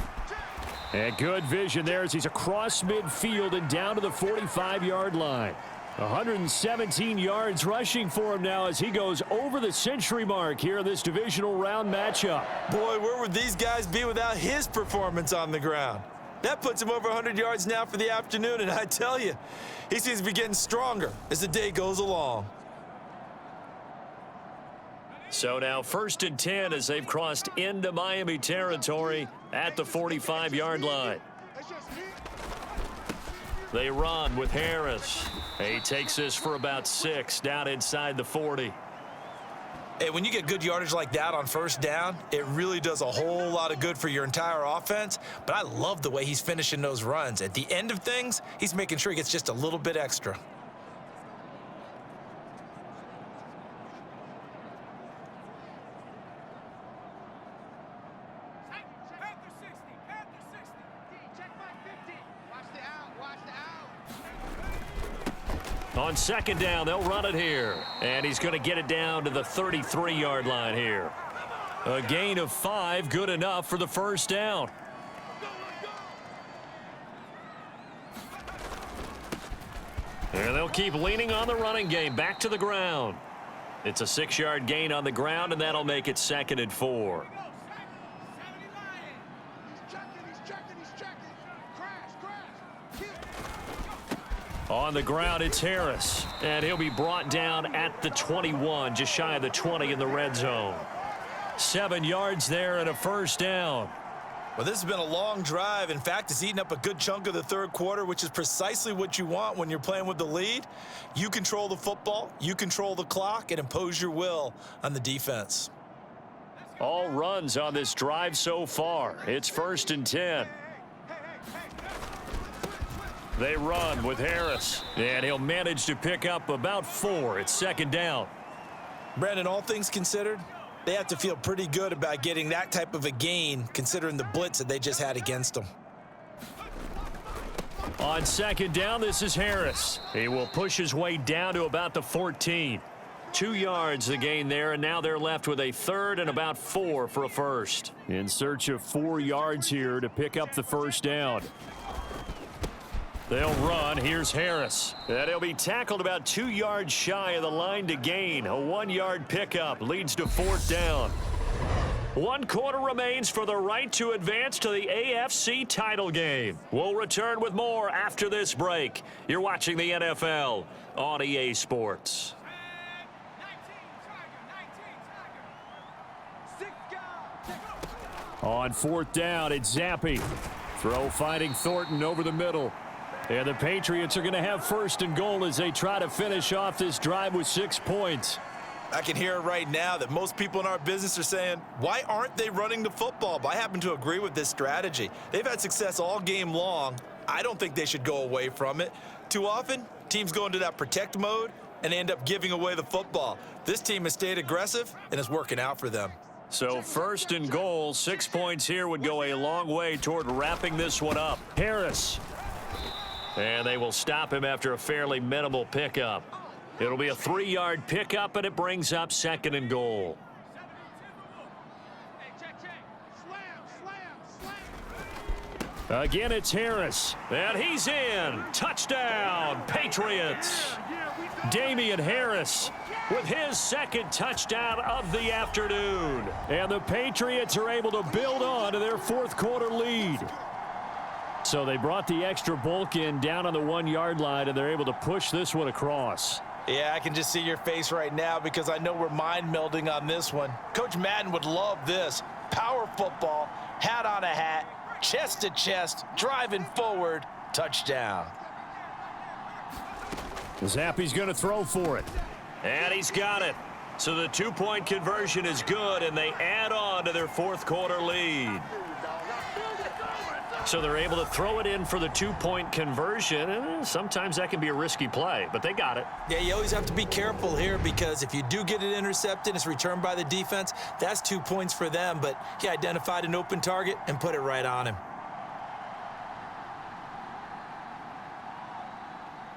[SPEAKER 7] And good vision there as he's across midfield and down to the 45-yard line. 117 yards rushing for him now as he goes over the century mark here in this divisional round matchup.
[SPEAKER 4] Boy, where would these guys be without his performance on the ground? That puts him over 100 yards now for the afternoon, and I tell you, he seems to be getting stronger as the day goes along.
[SPEAKER 7] So now 1st and 10 as they've crossed into Miami territory at the 45-yard line. They run with Harris. He takes this for about 6 down inside the 40.
[SPEAKER 4] Hey, when you get good yardage like that on first down, it really does a whole lot of good for your entire offense. But I love the way he's finishing those runs. At the end of things, he's making sure he gets just a little bit extra.
[SPEAKER 7] On second down, they'll run it here. And he's going to get it down to the 33-yard line here. A gain of 5, good enough for the first down. And they'll keep leaning on the running game back to the ground. It's a 6-yard gain on the ground, and that'll make it 2nd and 4. On the ground, it's Harris. And he'll be brought down at the 21, just shy of the 20 in the red zone. 7 yards there and a first down.
[SPEAKER 4] Well, this has been a long drive. In fact, it's eaten up a good chunk of the third quarter, which is precisely what you want when you're playing with the lead. You control the football, you control the clock, and impose your will on the defense.
[SPEAKER 7] All runs on this drive so far. It's 1st and 10. They run with Harris, and he'll manage to pick up about 4. It's 2nd down.
[SPEAKER 4] Brandon, all things considered, they have to feel pretty good about getting that type of a gain, considering the blitz that they just had against them.
[SPEAKER 7] On 2nd down, this is Harris. He will push his way down to about the 14. 2 yards the gain there, and now they're left with a 3rd and about 4 for a first. In search of 4 yards here to pick up the first down. They'll run. Here's Harris. And he'll be tackled about 2 yards shy of the line to gain. A 1-yard pickup leads to 4th down. 1 quarter remains for the right to advance to the AFC title game. We'll return with more after this break. You're watching the NFL on EA Sports. On 4th down, it's Zappi. Throw finding Thornton over the middle. And the Patriots are going to have 1st and goal as they try to finish off this drive with 6 points.
[SPEAKER 4] I can hear right now that most people in our business are saying, why aren't they running the football? But I happen to agree with this strategy. They've had success all game long. I don't think they should go away from it. Too often, teams go into that protect mode and end up giving away the football. This team has stayed aggressive, and it's working out for them.
[SPEAKER 7] So 1st and goal, 6 points here would go a long way toward wrapping this one up. Harris. And they will stop him after a fairly minimal pickup. It'll be a 3-yard pickup, and it brings up 2nd and goal. Again, it's Harris. And he's in. Touchdown, Patriots. Damian Harris with his second touchdown of the afternoon. And the Patriots are able to build on to their fourth quarter lead. So they brought the extra bulk in down on the 1-yard line, and they're able to push this one across.
[SPEAKER 4] Yeah, I can just see your face right now because I know we're mind melding on this one. Coach Madden would love this. Power football, hat on a hat, chest to chest, driving forward, touchdown.
[SPEAKER 7] Zappi's going to throw for it. And he's got it. So the 2-point conversion is good, and they add on to their fourth quarter lead. So they're able to throw it in for the 2-point conversion. Sometimes that can be a risky play, but they got it.
[SPEAKER 3] Yeah, you always have to be careful here because if you do get it intercepted, it's returned by the defense, that's 2 points for them. But he identified an open target and put it right on him.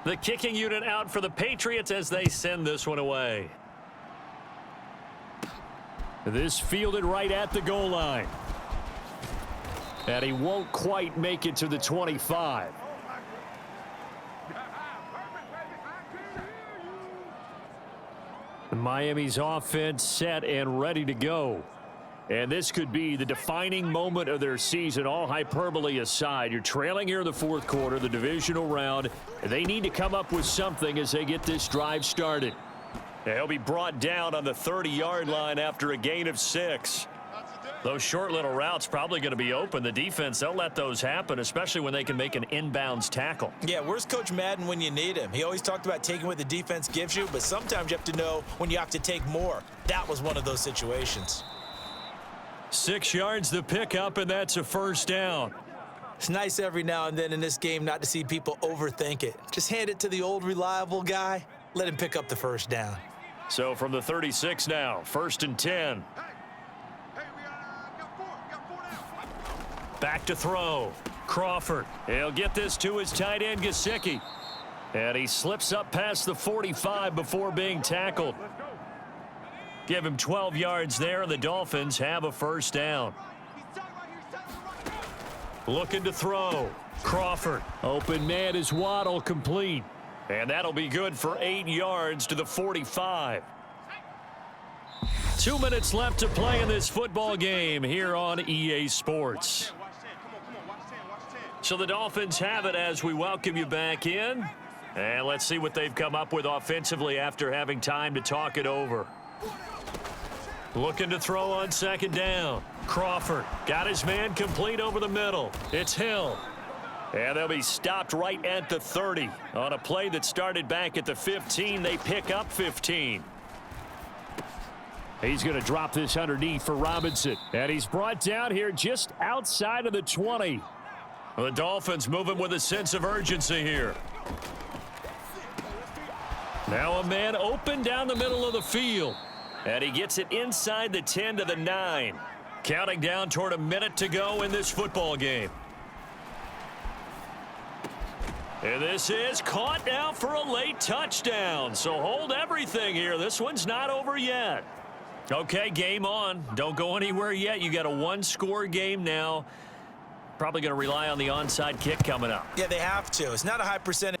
[SPEAKER 7] The kicking unit out for the Patriots as they send this one away. This fielded right at the goal line. And he won't quite make it to the 25. Miami's offense set and ready to go. And this could be the defining moment of their season, all hyperbole aside. You're trailing here in the fourth quarter, the divisional round. They need to come up with something as they get this drive started. He'll be brought down on the 30-yard line after a gain of 6. Those short little routes probably going to be open. The defense, they'll let those happen, especially when they can make an inbounds tackle.
[SPEAKER 3] Yeah, where's Coach Madden when you need him? He always talked about taking what the defense gives you, but sometimes you have to know when you have to take more. That was one of those situations.
[SPEAKER 7] 6 yards to pick up, and that's a first down.
[SPEAKER 3] It's nice every now and then in this game not to see people overthink it. Just hand it to the old reliable guy. Let him pick up the first down.
[SPEAKER 7] So from the 36 now, 1st and 10. Back to throw. Crawford. He'll get this to his tight end, Gesicki. And he slips up past the 45 before being tackled. Give him 12 yards there, and the Dolphins have a first down. Looking to throw. Crawford. Open man is Waddle, complete. And that'll be good for 8 yards to the 45. 2 minutes left to play in this football game here on EA Sports. So the Dolphins have it as we welcome you back in. And let's see what they've come up with offensively after having time to talk it over. Looking to throw on 2nd down. Crawford got his man complete over the middle. It's Hill. And they'll be stopped right at the 30. On a play that started back at the 15, they pick up 15. He's going to drop this underneath for Robinson. And he's brought down here just outside of the 20. The Dolphins moving with a sense of urgency here. Now a man open down the middle of the field. And he gets it inside the 10 to the 9. Counting down toward a minute to go in this football game. And this is caught now for a late touchdown. So hold everything here. This one's not over yet. Okay, game on. Don't go anywhere yet. You got a 1-score game now. Probably going to rely on the onside kick coming up.
[SPEAKER 3] Yeah, they have to. It's not a high percentage.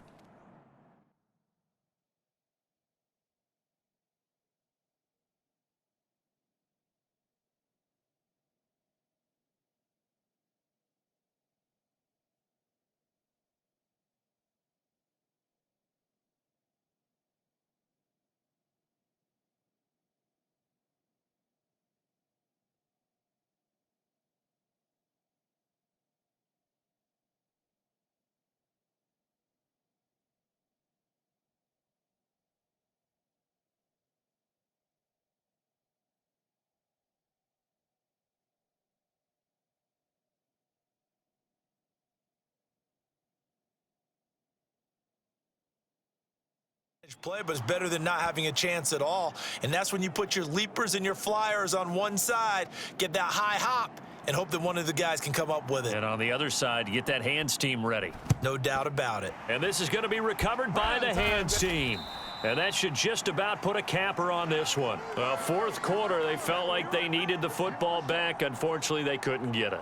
[SPEAKER 3] Play, but it's better than not having a chance at all. And that's when you put your leapers and your flyers on one side, get that high hop, and hope that one of the guys can come up with it.
[SPEAKER 7] And on the other side, get that hands team ready.
[SPEAKER 3] No doubt about it.
[SPEAKER 7] And this is going to be recovered by the hands team. And that should just about put a capper on this one. Well, fourth quarter, they felt like they needed the football back. Unfortunately, they couldn't get it.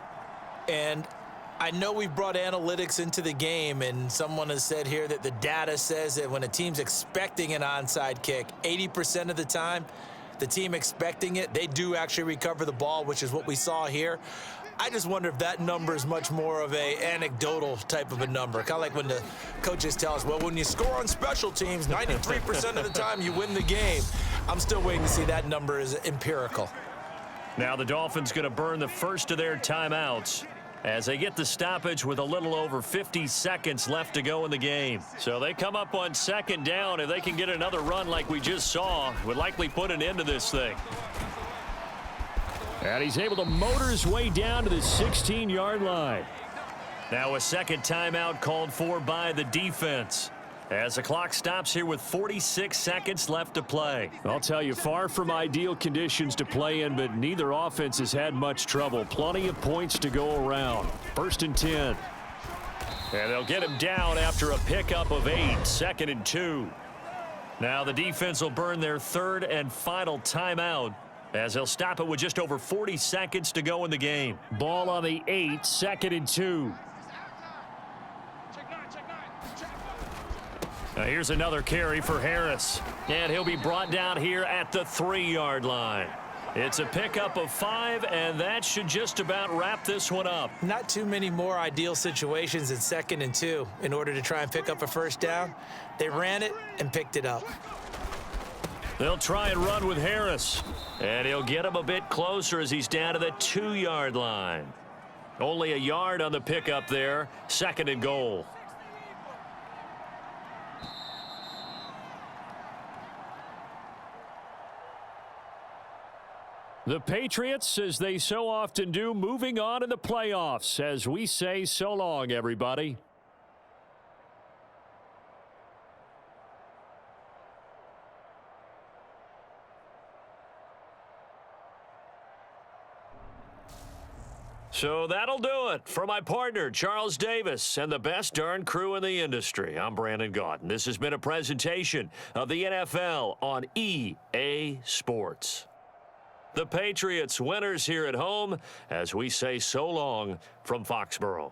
[SPEAKER 3] And I know we've brought analytics into the game, and someone has said here that the data says that when a team's expecting an onside kick, 80% of the time, the team expecting it, they do actually recover the ball, which is what we saw here. I just wonder if that number is much more of a anecdotal type of a number. Kind of like when the coaches tell us, well, when you score on special teams, 93% of the time you win the game. I'm still waiting to see that number is empirical.
[SPEAKER 2] Now the Dolphins going to burn the first of their timeouts as they get the stoppage with a little over 50 seconds left to go in the game. So they come up on second down. If they can get another run like we just saw, would likely put an end to this thing.
[SPEAKER 7] And he's able to motor his way down to the 16-yard line.
[SPEAKER 2] Now a second timeout called for by the defense as the clock stops here with 46 seconds left to play.
[SPEAKER 7] I'll tell you, far from ideal conditions to play in, but neither offense has had much trouble. Plenty of points to go around. 1st and 10.
[SPEAKER 2] And they'll get him down after a pickup of 8, 2nd and 2. Now the defense will burn their third and final timeout as they'll stop it with just over 40 seconds to go in the game.
[SPEAKER 7] Ball on the 8, 2nd and 2.
[SPEAKER 2] Now here's another carry for Harris. And he'll be brought down here at the 3-yard line. It's a pickup of 5, and that should just about wrap this one up.
[SPEAKER 3] Not too many more ideal situations in 2nd and 2 in order to try and pick up a first down. They ran it and picked it up.
[SPEAKER 2] They'll try and run with Harris. And he'll get him a bit closer as he's down to the 2-yard line. Only a yard on the pickup there. 2nd and goal.
[SPEAKER 7] The Patriots, as they so often do, moving on in the playoffs as we say so long, everybody.
[SPEAKER 2] So that'll do it for my partner, Charles Davis, and the best darn crew in the industry. I'm Brandon Gaudin. This has been a presentation of the NFL on EA Sports. The Patriots winners here at home as we say so long from Foxborough.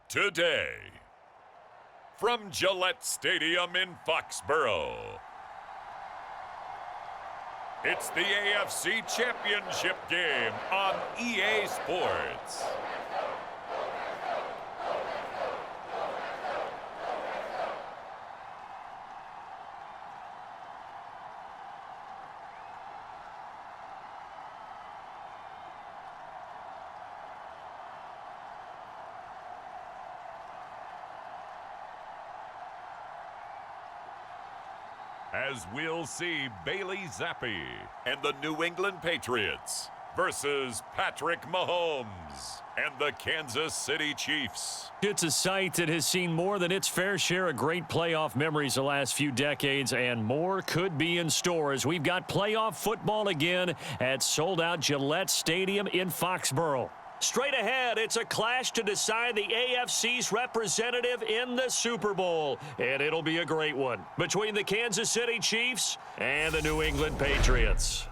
[SPEAKER 1] today. From Gillette Stadium in Foxborough, it's the AFC Championship game on EA Sports. As we'll see Bailey Zappi and the New England Patriots versus Patrick Mahomes and the Kansas City Chiefs.
[SPEAKER 2] It's a sight that has seen more than its fair share of great playoff memories the last few decades, and more could be in store as we've got playoff football again at sold-out Gillette Stadium in Foxborough. Straight ahead, it's a clash to decide the AFC's representative in the Super Bowl, and it'll be a great one between the Kansas City Chiefs and the New England Patriots.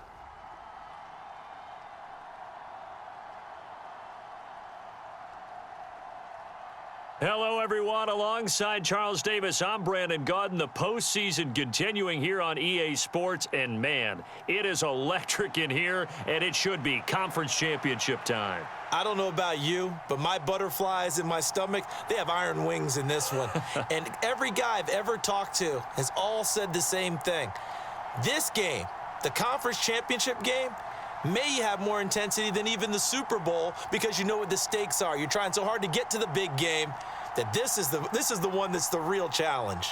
[SPEAKER 2] Hello, everyone. Alongside Charles Davis, I'm Brandon Gaudin. The postseason continuing here on EA Sports, and man, it is electric in here, and it should be conference championship time.
[SPEAKER 3] I don't know about you, but my butterflies in my stomach, they have iron wings in this one. And every guy I've ever talked to has all said the same thing. This game, the conference championship game, may have more intensity than even the Super Bowl because you know what the stakes are. You're trying so hard to get to the big game that this is the one that's the real challenge.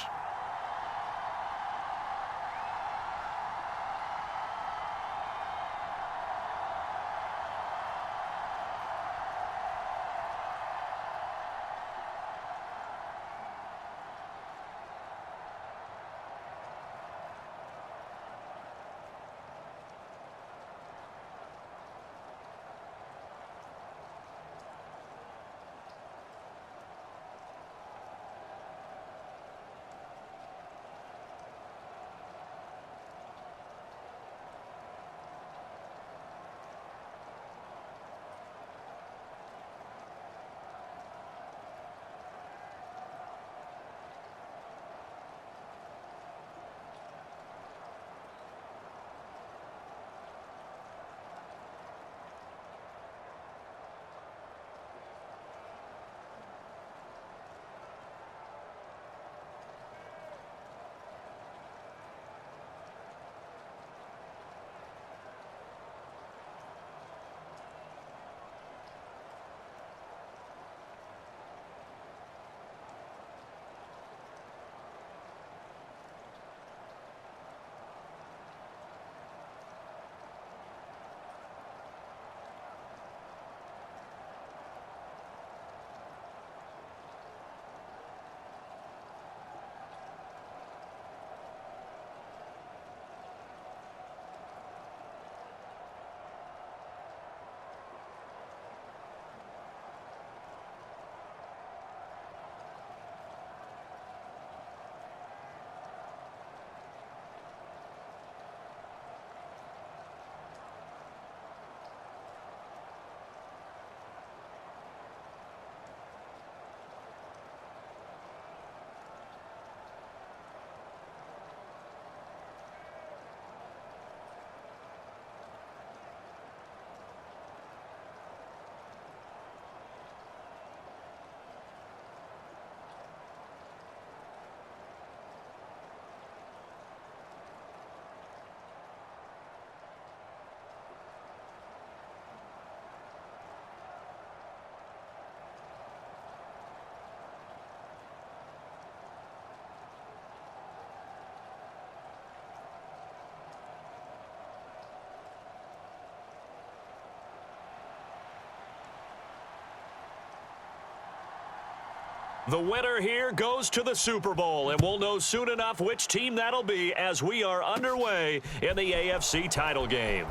[SPEAKER 2] The winner here goes to the Super Bowl, and we'll know soon enough which team that'll be as we are underway in the AFC title game.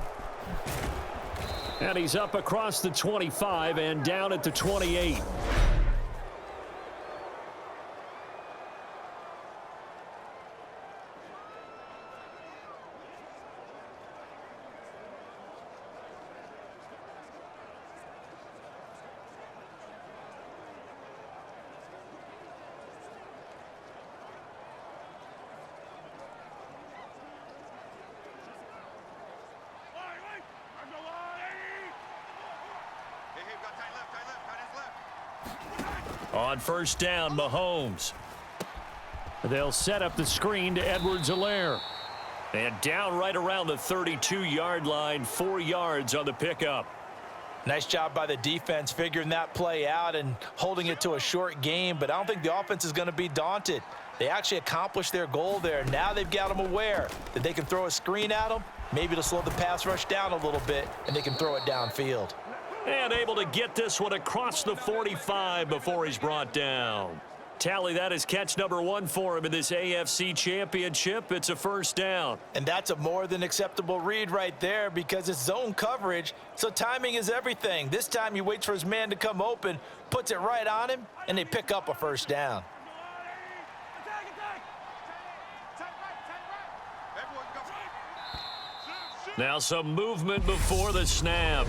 [SPEAKER 2] And he's up across the 25 and down at the 28. On first down, Mahomes. They'll set up the screen to Edwards-Helaire. And down right around the 32-yard line, 4 yards on the pickup.
[SPEAKER 3] Nice job by the defense figuring that play out and holding it to a short game, but I don't think the offense is going to be daunted. They actually accomplished their goal there. Now they've got them aware that they can throw a screen at them, maybe to slow the pass rush down a little bit, and they can throw it downfield.
[SPEAKER 2] And able to get this one across the 45 before he's brought down. Tally, that is catch number 1 for him in this AFC Championship. It's a first down.
[SPEAKER 3] And that's a more than acceptable read right there because it's zone coverage, so timing is everything. This time he waits for his man to come open, puts it right on him, and they pick up a first down.
[SPEAKER 2] Now some movement before the snap.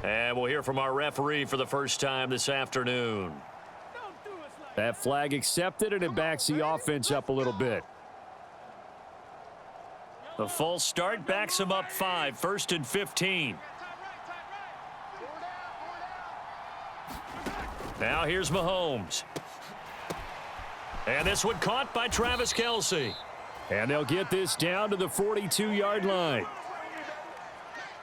[SPEAKER 2] And we'll hear from our referee for the first time this afternoon.
[SPEAKER 7] That flag accepted, and it backs the offense up a little bit.
[SPEAKER 2] The false start backs him up 5, 1st and 15. Now here's Mahomes. And this one caught by Travis Kelce.
[SPEAKER 7] And they'll get this down to the 42-yard line.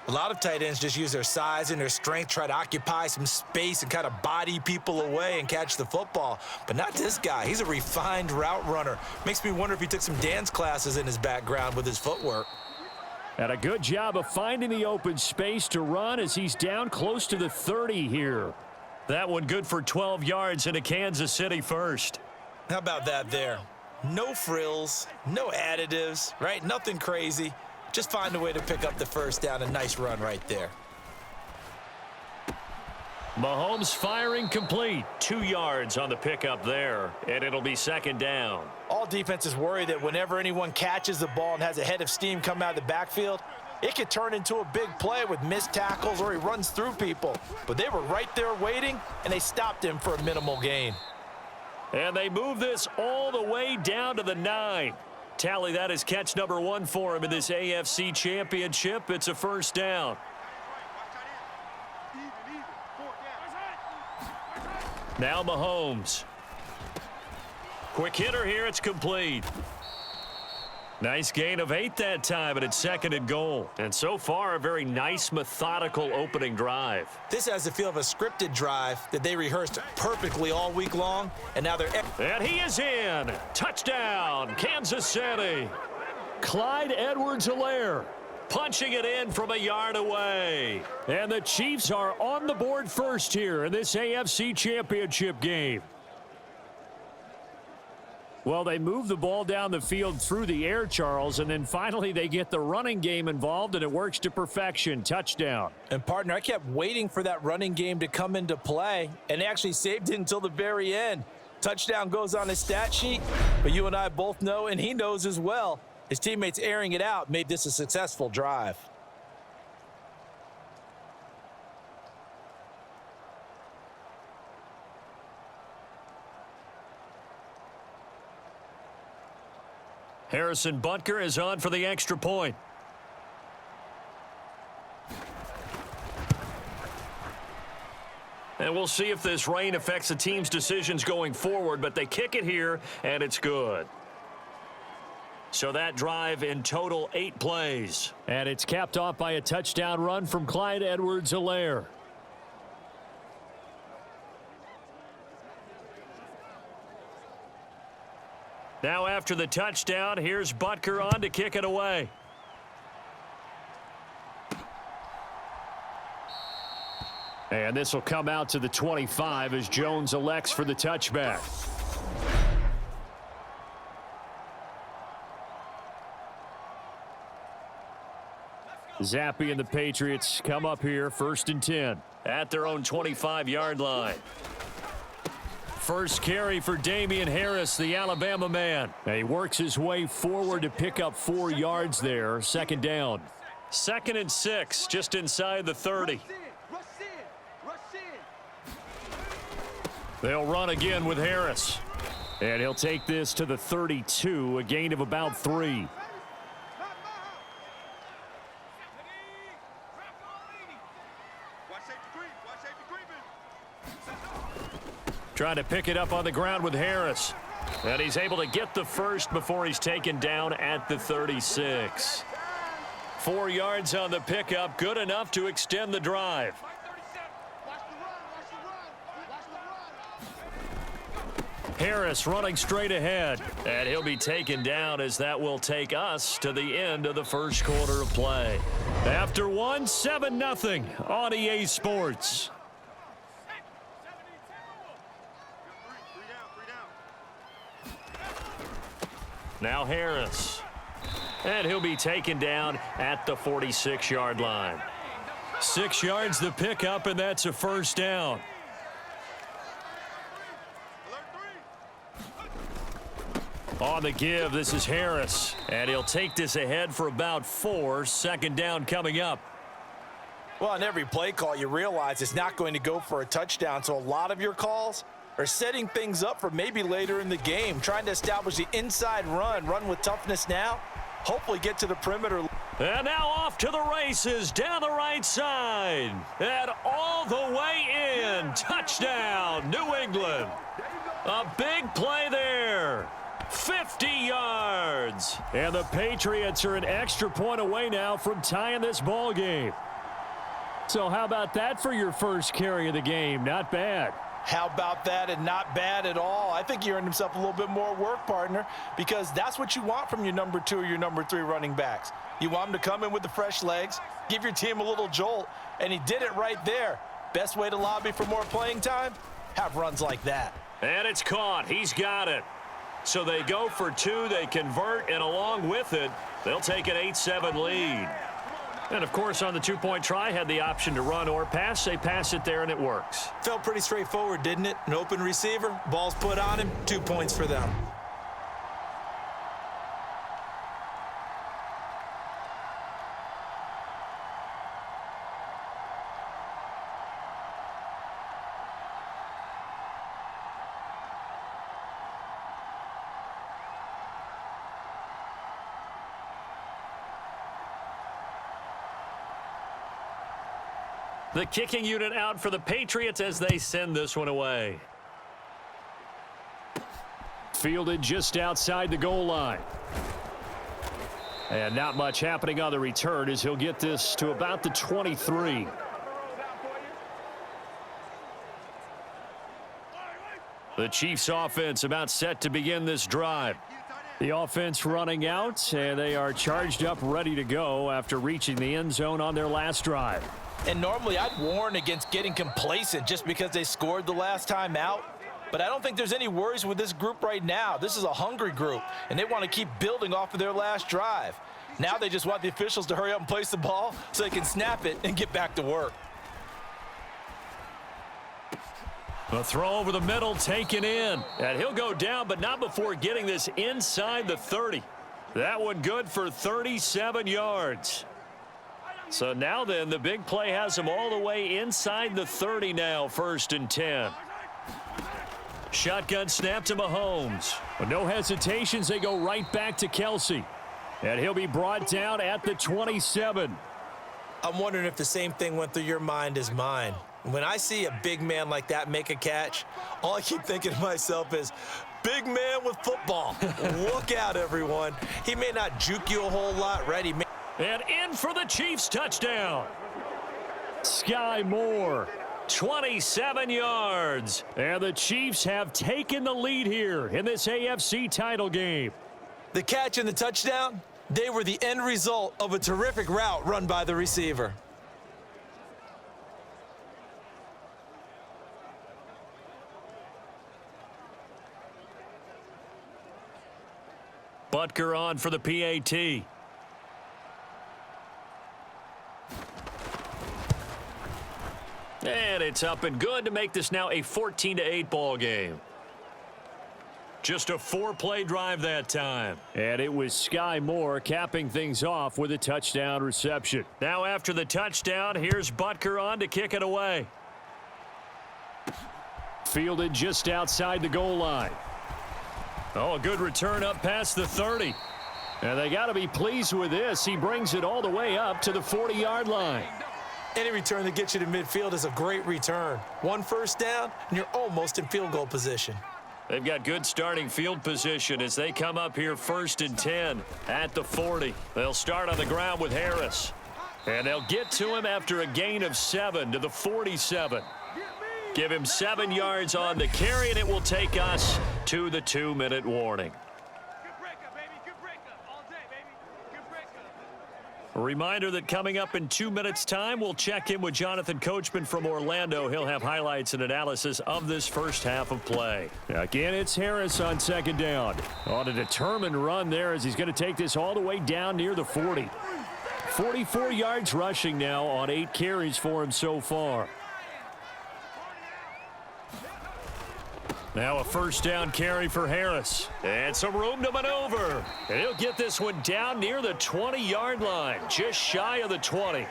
[SPEAKER 3] A lot of tight ends just use their size and their strength, try to occupy some space and kind of body people away and catch the football. But not this guy. He's a refined route runner. Makes me wonder if he took some dance classes in his background with his footwork.
[SPEAKER 7] And a good job of finding the open space to run as he's down close to the 30 here.
[SPEAKER 2] That one good for 12 yards into Kansas City first.
[SPEAKER 3] How about that there? No frills, no additives, right? Nothing crazy. Just find a way to pick up the first down. A nice run right there.
[SPEAKER 2] Mahomes firing complete. 2 yards on the pickup there, and it'll be second down.
[SPEAKER 3] All defenses worry that whenever anyone catches the ball and has a head of steam come out of the backfield, it could turn into a big play with missed tackles or he runs through people. But they were right there waiting, and they stopped him for a minimal gain.
[SPEAKER 2] And they move this all the way down to the 9. Tally, that is catch number 1 for him in this AFC Championship. It's a first down. Now Mahomes. Quick hitter here. It's complete. Nice gain of 8 that time, and it's 2nd and goal. And so far, a very nice, methodical opening drive.
[SPEAKER 3] This has the feel of a scripted drive that they rehearsed perfectly all week long, and now they're...
[SPEAKER 2] And he is in. Touchdown, Kansas City.
[SPEAKER 7] Clyde Edwards-Helaire
[SPEAKER 2] Punching it in from a yard away.
[SPEAKER 7] And the Chiefs are on the board first here in this AFC Championship game. Well, they move the ball down the field through the air, Charles, and then finally they get the running game involved, and it works to perfection. Touchdown.
[SPEAKER 4] And, partner, I kept waiting for that running game to come into play, and they actually saved it until the very end. Touchdown goes on his stat sheet, but you and I both know, and he knows as well, his teammates airing it out made this a successful drive.
[SPEAKER 2] Harrison Butker is on for the extra point. And we'll see if this rain affects the team's decisions going forward, but they kick it here, and it's good. So that drive in total 8 plays.
[SPEAKER 7] And it's capped off by a touchdown run from Clyde Edwards-Helaire.
[SPEAKER 2] Now after the touchdown, here's Butker on to kick it away.
[SPEAKER 7] And this will come out to the 25 as Jones elects for the touchback. Zappi and the Patriots come up here, 1st and 10.
[SPEAKER 2] At their own 25-yard line. First carry for Damian Harris, the Alabama man.
[SPEAKER 7] And he works his way forward to pick up 4 yards there. 2nd down.
[SPEAKER 2] 2nd and 6, just inside the 30.
[SPEAKER 7] They'll run again with Harris. And he'll take this to the 32, a gain of about 3.
[SPEAKER 2] Trying to pick it up on the ground with Harris. And he's able to get the first before he's taken down at the 36. 4 yards on the pickup, good enough to extend the drive. Harris running straight ahead, and he'll be taken down as that will take us to the end of the first quarter of play. After 7-0 on EA Sports. Now Harris. And he'll be taken down at the 46-yard line. 6 yards the pickup, and that's a first down. On the give, this is Harris. And he'll take this ahead for about 4. Second down coming up.
[SPEAKER 4] Well, on every play call, you realize it's not going to go for a touchdown, so a lot of your calls are setting things up for maybe later in the game, trying to establish the inside run with toughness now, hopefully get to the perimeter.
[SPEAKER 2] And now off to the races down the right side. And all the way in. Touchdown, New England. A big play there. 50 yards. And the Patriots are an extra point away now from tying this ball game. So how about that for your first carry of the game? Not bad.
[SPEAKER 4] How about that, and not bad at all. I think he earned himself a little bit more work, partner, because that's what you want from your number 2 or your number 3 running backs. You want them to come in with the fresh legs, give your team a little jolt, and he did it right there. Best way to lobby for more playing time? Have runs like that.
[SPEAKER 2] And it's caught. He's got it. So they go for 2, they convert, and along with it, they'll take an 8-7 lead. And, of course, on the 2-point try, had the option to run or pass. They pass it there, and it works.
[SPEAKER 3] Felt pretty straightforward, didn't it? An open receiver, ball's put on him, 2 points for them.
[SPEAKER 2] The kicking unit out for the Patriots as they send this one away.
[SPEAKER 7] Fielded just outside the goal line. And not much happening on the return as he'll get this to about the 23.
[SPEAKER 2] The Chiefs offense about set to begin this drive.
[SPEAKER 7] The offense running out, and they are charged up, ready to go after reaching the end zone on their last drive.
[SPEAKER 4] And normally I'd warn against getting complacent just because they scored the last time out. But I don't think there's any worries with this group right now. This is a hungry group, and they want to keep building off of their last drive. Now they just want the officials to hurry up and place the ball so they can snap it and get back to work.
[SPEAKER 2] The throw over the middle taken in. And he'll go down, but not before getting this inside the 30. That one good for 37 yards. So now then, the big play has him all the way inside the 30 now, 1st and 10. Shotgun snap to Mahomes.
[SPEAKER 7] With no hesitations, they go right back to Kelsey. And he'll be brought down at the 27.
[SPEAKER 3] I'm wondering if the same thing went through your mind as mine. When I see a big man like that make a catch, all I keep thinking to myself is, big man with football. Look out, everyone. He may not juke you a whole lot, right? He may
[SPEAKER 2] And in for the Chiefs touchdown.
[SPEAKER 7] Sky Moore.
[SPEAKER 2] 27 yards.
[SPEAKER 7] And the Chiefs have taken the lead here in this AFC title game.
[SPEAKER 3] The catch and the touchdown, they were the end result of a terrific route run by the receiver.
[SPEAKER 2] Butker on for the PAT. And it's up and good to make this now a 14-8 ball game. Just a 4-play drive that time.
[SPEAKER 7] And it was Sky Moore capping things off with a touchdown reception.
[SPEAKER 2] Now after the touchdown, here's Butker on to kick it away.
[SPEAKER 7] Fielded just outside the goal line.
[SPEAKER 2] Oh, a good return up past the 30.
[SPEAKER 7] And they got to be pleased with this. He brings it all the way up to the 40-yard line.
[SPEAKER 3] Any return that gets you to midfield is a great return. One first down, and you're almost in field goal position.
[SPEAKER 2] They've got good starting field position as they come up here 1st and 10 at the 40. They'll start on the ground with Harris. And they'll get to him after a gain of 7 to the 47. Give him 7 yards on the carry, and it will take us to the 2-minute warning.
[SPEAKER 5] Good breakup, baby. Good breakup. All day, baby. Good breakup.
[SPEAKER 2] A reminder that coming up in 2 minutes' time, we'll check in with Jonathan Coachman from Orlando. He'll have highlights and analysis of this first half of play.
[SPEAKER 7] Again, it's Harris on 2nd down. On a determined run there as he's going to take this all the way down near the 40. 44 yards rushing now on 8 carries for him so far.
[SPEAKER 2] Now a first down carry for Harris. And some room to maneuver. And he'll get this one down near the 20-yard line, just shy of the 20.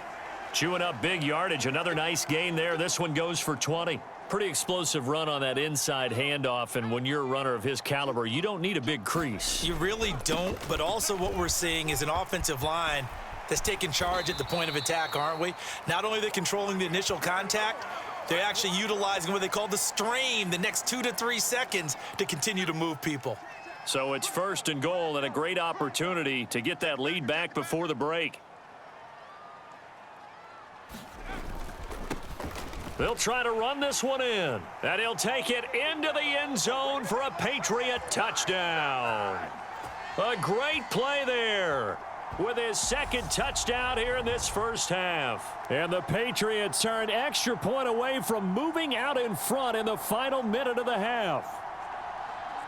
[SPEAKER 2] Chewing up big yardage. Another nice gain there. This one goes for 20. Pretty explosive run on that inside handoff, and when you're a runner of his caliber, you don't need a big crease.
[SPEAKER 3] You really don't, but also what we're seeing is an offensive line that's taking charge at the point of attack, aren't we? Not only are they controlling the initial contact, they're actually utilizing what they call the strain, the next 2 to 3 seconds to continue to move people.
[SPEAKER 2] So it's 1st and goal and a great opportunity to get that lead back before the break. They'll try to run this one in, and he'll take it into the end zone for a Patriot touchdown. A great play there, with his 2nd touchdown here in this first half.
[SPEAKER 7] And the Patriots are an extra point away from moving out in front in the final minute of the half.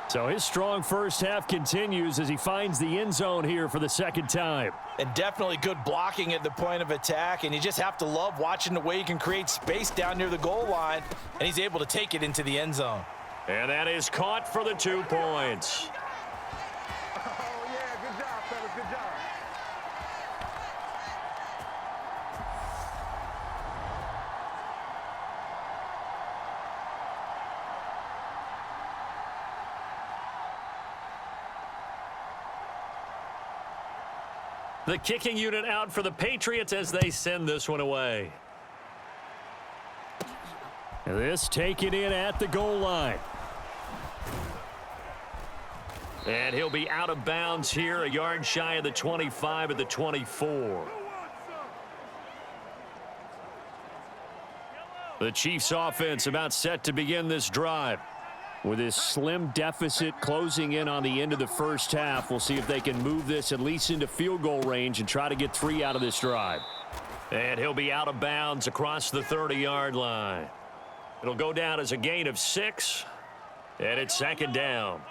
[SPEAKER 7] So his strong first half continues as he finds the end zone here for the 2nd time.
[SPEAKER 4] And definitely good blocking at the point of attack, and you just have to love watching the way he can create space down near the goal line, and he's able to take it into the end zone.
[SPEAKER 2] And that is caught for the 2 points.
[SPEAKER 5] Oh, yeah. Good job, fellas. Good job.
[SPEAKER 2] The kicking unit out for the Patriots as they send this one away.
[SPEAKER 7] This taken in at the goal line.
[SPEAKER 2] And he'll be out of bounds here, a yard shy of the 25 at the 24. The Chiefs offense about set to begin this drive.
[SPEAKER 7] With this slim deficit closing in on the end of the first half, we'll see if they can move this at least into field goal range and try to get 3 out of this drive.
[SPEAKER 2] And he'll be out of bounds across the 30-yard line. It'll go down as a gain of 6, and it's 2nd down.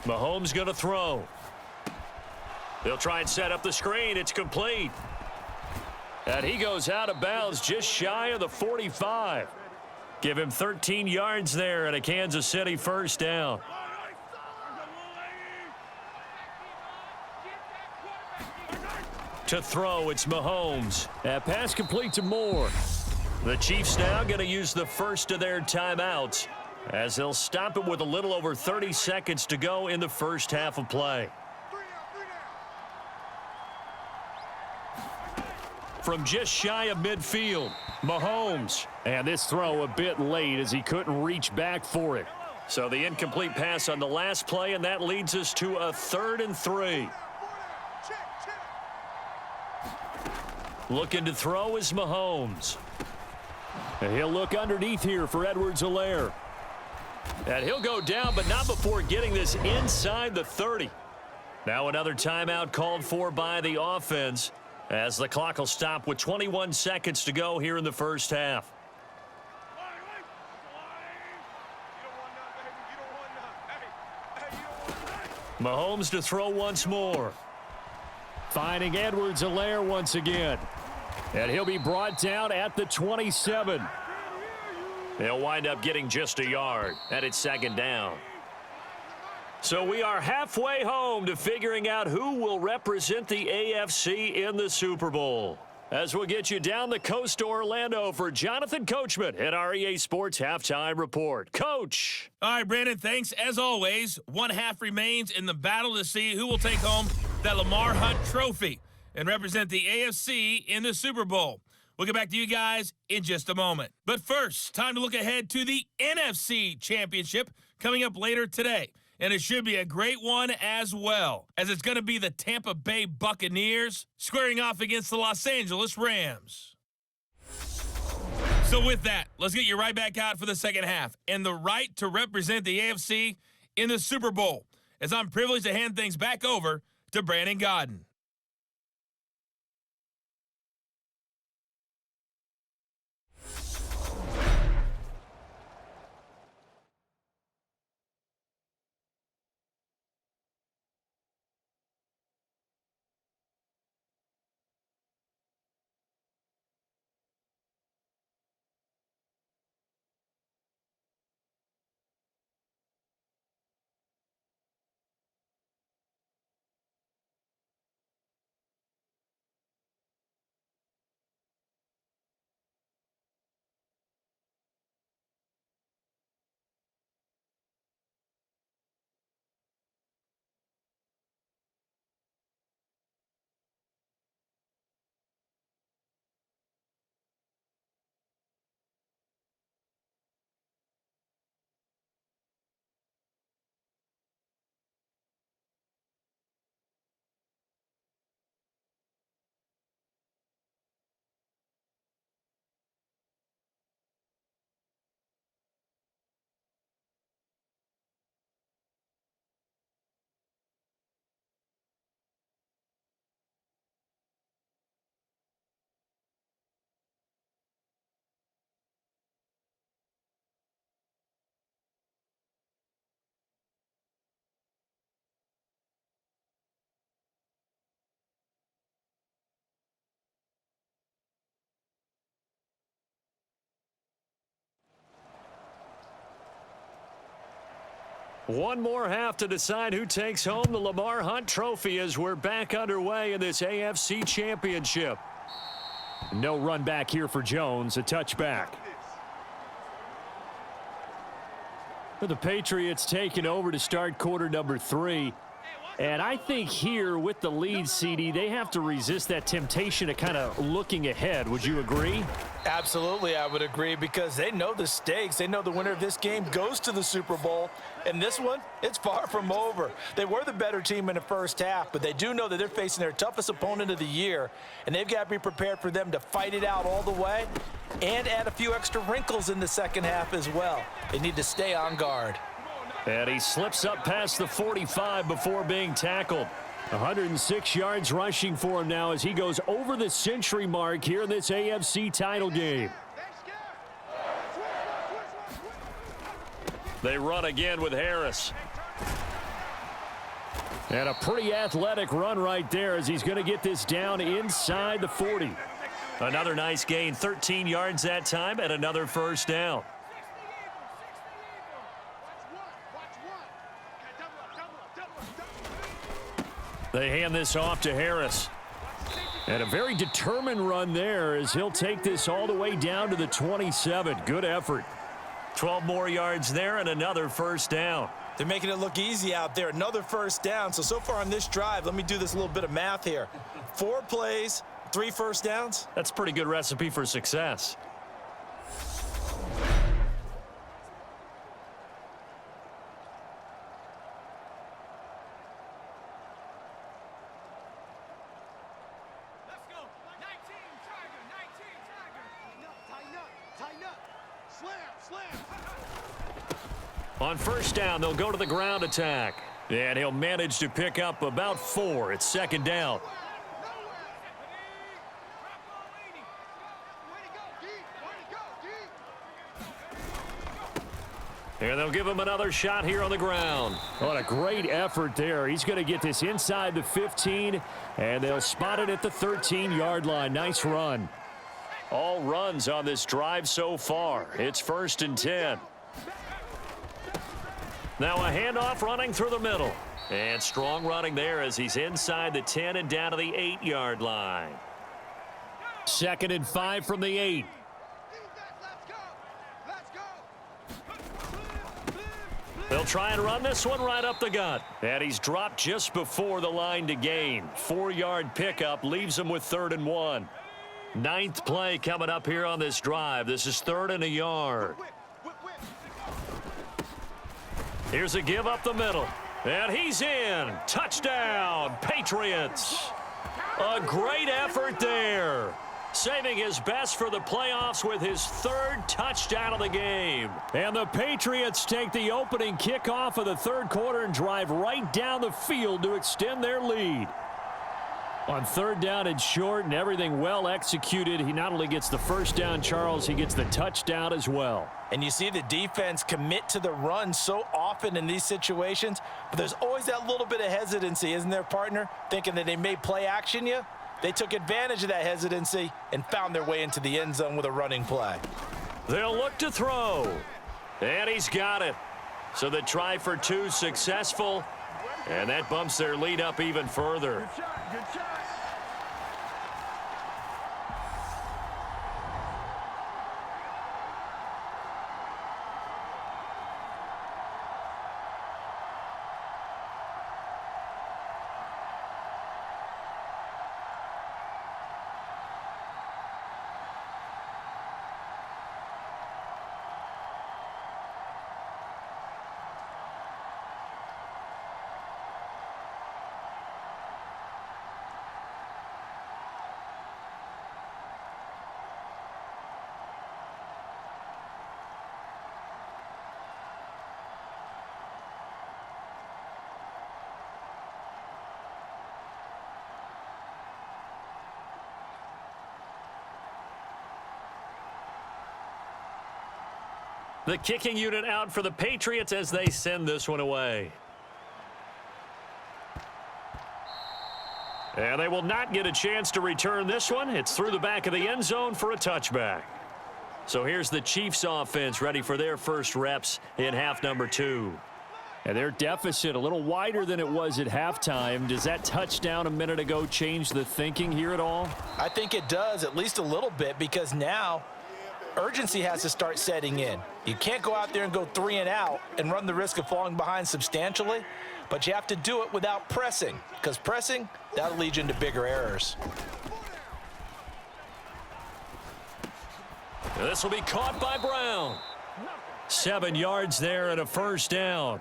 [SPEAKER 2] Mahomes going to throw. They'll try and set up the screen. It's complete. And he goes out of bounds just shy of the 45. Give him 13 yards there and a Kansas City first down. To throw, it's Mahomes.
[SPEAKER 7] That pass complete to Moore.
[SPEAKER 2] The Chiefs now going to use the first of their timeouts as they'll stop it with a little over 30 seconds to go in the first half of play. From just shy of midfield, Mahomes.
[SPEAKER 7] And this throw a bit late as he couldn't reach back for it.
[SPEAKER 2] So the incomplete pass on the last play, and that leads us to a 3rd and 3. Looking to throw is Mahomes.
[SPEAKER 7] And he'll look underneath here for Edwards-Helaire.
[SPEAKER 2] And he'll go down, but not before getting this inside the 30. Now another timeout called for by the offense, as the clock will stop with 21 seconds to go here in the first half. Mahomes to throw once more.
[SPEAKER 7] Finding Edwards-Helaire once again. And he'll be brought down at the 27.
[SPEAKER 2] They'll wind up getting just a yard, and it's 2nd down. So we are halfway home to figuring out who will represent the AFC in the Super Bowl. As we'll get you down the coast to Orlando for Jonathan Coachman at our EA Sports Halftime Report. Coach.
[SPEAKER 6] All right, Brandon, thanks. As always, one half remains in the battle to see who will take home that Lamar Hunt trophy and represent the AFC in the Super Bowl. We'll get back to you guys in just a moment. But first, time to look ahead to the NFC Championship coming up later today. And it should be a great one as well, as it's going to be the Tampa Bay Buccaneers squaring off against the Los Angeles Rams. So with that, let's get you right back out for the second half and the right to represent the AFC in the Super Bowl, as I'm privileged to hand things back over to Brandon Godden.
[SPEAKER 7] One more half to decide who takes home the Lamar Hunt trophy as we're back underway in this AFC Championship. No run back here for Jones, a touchback. The Patriots taking over to start quarter number 3. And I think here with the lead, CD, they have to resist that temptation of kind of looking ahead. Would you agree?
[SPEAKER 4] Absolutely, I would agree, because they know the stakes. They know the winner of this game goes to the Super Bowl. And this one, it's far from over. They were the better team in the first half, but they do know that they're facing their toughest opponent of the year, and they've got to be prepared for them to fight it out all the way and add a few extra wrinkles in the second half as well. They need to stay on guard.
[SPEAKER 7] And he slips up past the 45 before being tackled. 106 yards rushing for him now as he goes over the century mark here in this AFC title game. They run again with Harris. And a pretty athletic run right there as he's going to get this down inside the 40. Another nice gain, 13 yards that time, and another first down. They hand this off to Harris. And a very determined run there as he'll take this all the way down to the 27. Good effort. 12 more yards there and another first down.
[SPEAKER 4] They're making it look easy out there. Another first down. So far on this drive, let me do this little bit of math here. 4 plays, 3 first downs.
[SPEAKER 7] That's a pretty good recipe for success. On first down, they'll go to the ground attack. And he'll manage to pick up about 4. It's second down. And they'll give him another shot here on the ground. What a great effort there. He's going to get this inside the 15, and they'll spot it at the 13-yard line. Nice run. All runs on this drive so far. It's 1st and 10. Now a handoff running through the middle. And strong running there as he's inside the 10 and down to the 8-yard line. 2nd and 5 from the 8.
[SPEAKER 2] They'll try and run this one right up the gut. And he's dropped just before the line to gain. 4-yard pickup leaves him with 3rd and 1. 9th play coming up here on this drive. This is 3rd and a yard. Here's a give up the middle. And he's in. Touchdown, Patriots. A great effort there. Saving his best for the playoffs with his 3rd touchdown of the game. And the Patriots take the opening kickoff of the 3rd quarter and drive right down the field to extend their lead. On 3rd down and short and everything well executed, he not only gets the 1st down, Charles, he gets the touchdown as well.
[SPEAKER 4] And you see the defense commit to the run so often in these situations, but there's always that little bit of hesitancy, isn't there, partner? Thinking that they may play action you. They took advantage of that hesitancy and found their way into the end zone with a running play.
[SPEAKER 2] They'll look to throw. And he's got it. So the try for 2 successful, and that bumps their lead up even further.
[SPEAKER 5] Good shot.
[SPEAKER 2] The kicking unit out for the Patriots as they send this one away. And they will not get a chance to return this one. It's through the back of the end zone for a touchback. So here's the Chiefs offense ready for their first reps in half number 2.
[SPEAKER 7] And their deficit a little wider than it was at halftime. Does that touchdown a minute ago change the thinking here at all?
[SPEAKER 4] I think it does, at least a little bit, because now urgency has to start setting in. You can't go out there and go 3 and out and run the risk of falling behind substantially, but you have to do it without pressing, because pressing, that'll lead you into bigger errors.
[SPEAKER 2] And this will be caught by Brown. 7 yards there and a 1st down.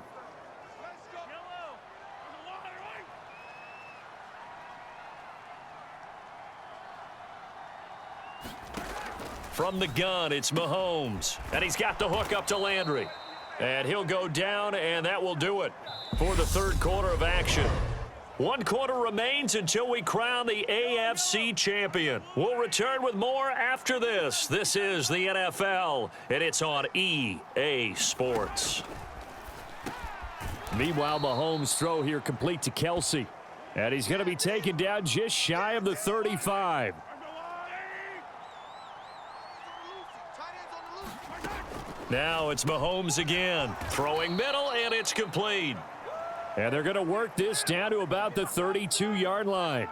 [SPEAKER 2] From the gun, it's Mahomes. And he's got the hook up to Landry. And he'll go down, and that will do it for the 3rd quarter of action. 1 quarter remains until we crown the AFC champion. We'll return with more after this. This is the NFL, and it's on EA Sports.
[SPEAKER 7] Meanwhile, Mahomes' throw here complete to Kelsey. And he's going to be taken down just shy of the 35.
[SPEAKER 2] Now it's Mahomes again, throwing middle, and it's complete.
[SPEAKER 7] And they're going to work this down to about the 32-yard line.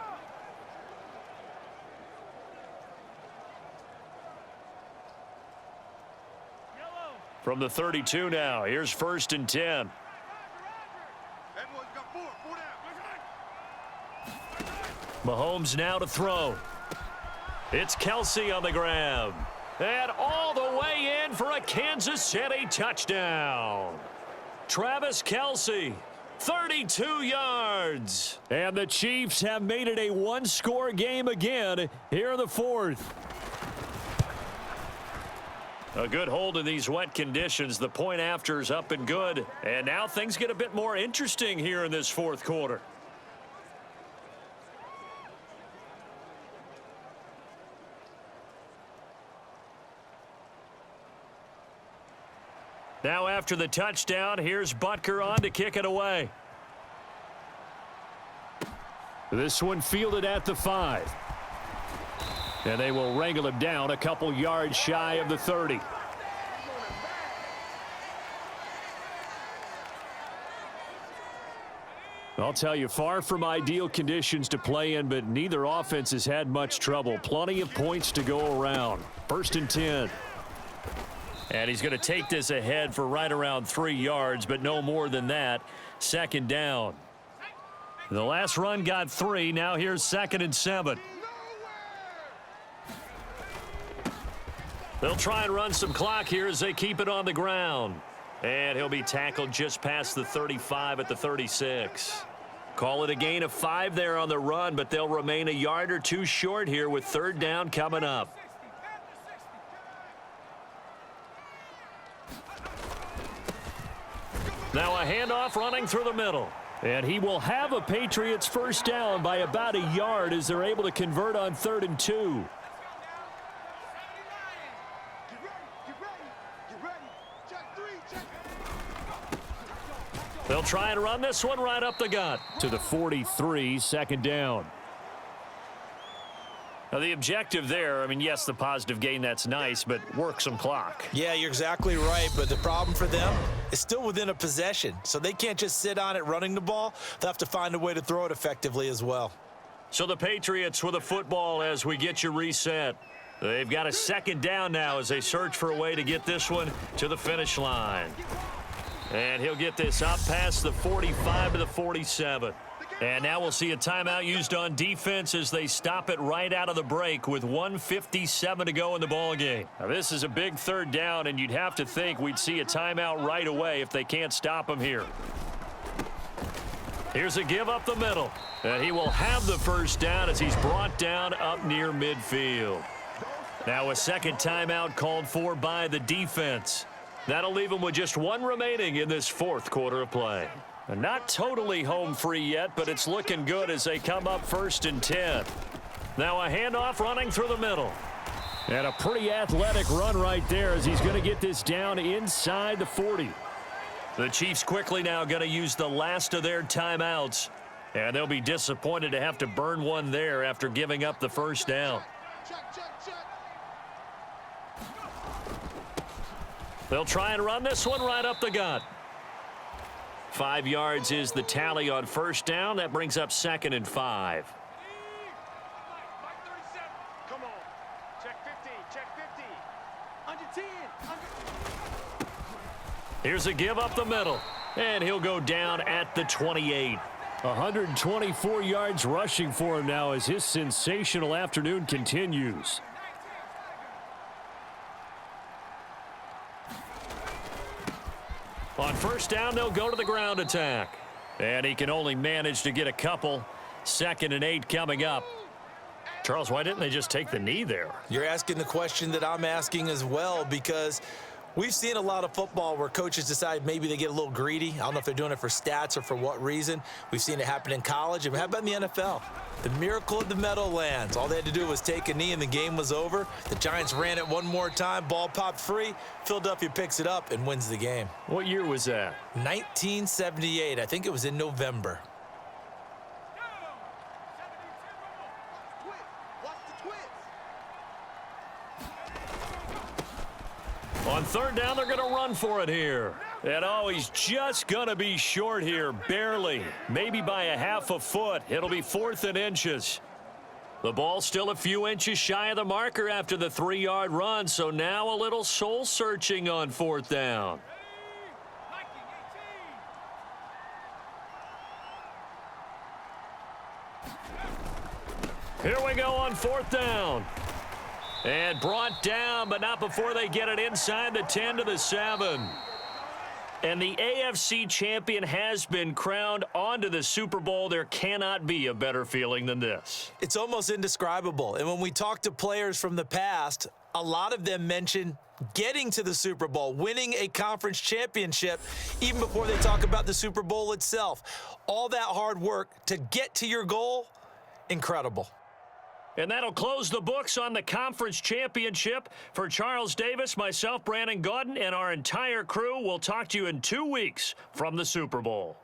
[SPEAKER 2] From the 32 now, here's 1st and 10. Mahomes now to throw. It's Kelsey on the grab. And all the way in for a Kansas City touchdown. Travis Kelsey, 32 yards.
[SPEAKER 7] And the Chiefs have made it a 1-score game again here in the 4th.
[SPEAKER 2] A good hold in these wet conditions. The point after is up and good. And now things get a bit more interesting here in this 4th quarter. Now after the touchdown, here's Butker on to kick it away.
[SPEAKER 7] This one fielded at the 5. And they will wrangle him down a couple yards shy of the 30. I'll tell you, far from ideal conditions to play in, but neither offense has had much trouble. Plenty of points to go around. 1st and 10.
[SPEAKER 2] And he's going to take this ahead for right around 3 yards, but no more than that. Second down. The last run got 3. Now here's 2nd and 7. They'll try and run some clock here as they keep it on the ground. And he'll be tackled just past the 35 at the 36. Call it a gain of 5 there on the run, but they'll remain a yard or 2 short here with 3rd down coming up. Now a handoff running through the middle. And he will have a Patriots first down by about a yard as they're able to convert on 3rd and 2. They'll try and run this one right up the gut to the 43, 2nd down. Now the objective there, I mean, yes, the positive gain, that's nice, but work some clock.
[SPEAKER 3] Yeah, you're exactly right, but the problem for them is still within a possession, so they can't just sit on it running the ball. They'll have to find a way to throw it effectively as well.
[SPEAKER 2] So the Patriots with a football as we get you reset. They've got a 2nd down now as they search for a way to get this one to the finish line. And he'll get this up past the 45 to the 47. And now we'll see a timeout used on defense as they stop it right out of the break with 1:57 to go in the ballgame. Now this is a big 3rd down, and you'd have to think we'd see a timeout right away if they can't stop him here. Here's a give up the middle. And he will have the first down as he's brought down up near midfield. Now a 2nd timeout called for by the defense. That'll leave him with just 1 remaining in this 4th quarter of play. And not totally home free yet, but it's looking good as they come up 1st and 10. Now a handoff running through the middle. And a pretty athletic run right there as he's going to get this down inside the 40. The Chiefs quickly now going to use the last of their timeouts. And they'll be disappointed to have to burn one there after giving up the first down. They'll try and run this one right up the gut. 5 yards is the tally on first down. That brings up 2nd and 5.
[SPEAKER 5] Come on. Check 50. Check 50. Under 10.
[SPEAKER 2] Here's a give up the middle. And he'll go down at the 28.
[SPEAKER 7] 124 yards rushing for him now as his sensational afternoon continues.
[SPEAKER 2] On first down, they'll go to the ground attack. And he can only manage to get a couple. 2nd and 8 coming up. Charles, why didn't they just take the knee there?
[SPEAKER 3] You're asking the question that I'm asking as well, because we've seen a lot of football where coaches decide maybe they get a little greedy. I don't know if they're doing it for stats or for what reason. We've seen it happen in college. And how about in the NFL? The miracle of the Meadowlands. All they had to do was take a knee and the game was over. The Giants ran it one more time. Ball popped free. Philadelphia picks it up and wins the game.
[SPEAKER 2] What year was that?
[SPEAKER 3] 1978. I think it was in November.
[SPEAKER 2] On 3rd down, they're going to run for it here. And he's just going to be short here, barely. Maybe by a half a foot. It'll be 4th and inches. The ball still a few inches shy of the marker after the 3-yard run, so now a little soul searching on 4th down. Here we go on 4th down. And brought down, but not before they get it inside the 10 to the 7. And the AFC champion has been crowned onto the Super Bowl. There cannot be a better feeling than this.
[SPEAKER 3] It's almost indescribable. And when we talk to players from the past, a lot of them mention getting to the Super Bowl, winning a conference championship, even before they talk about the Super Bowl itself. All that hard work to get to your goal, incredible.
[SPEAKER 2] And that'll close the books on the conference championship. For Charles Davis, myself, Brandon Gaudin, and our entire crew, we'll talk to you in 2 weeks from the Super Bowl.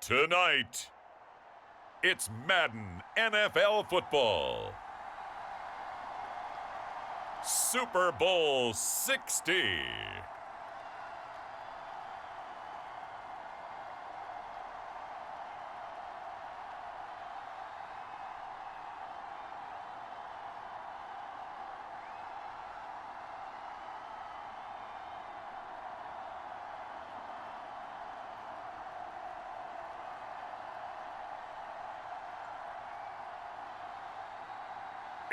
[SPEAKER 1] Tonight, it's Madden NFL football. Super Bowl 60.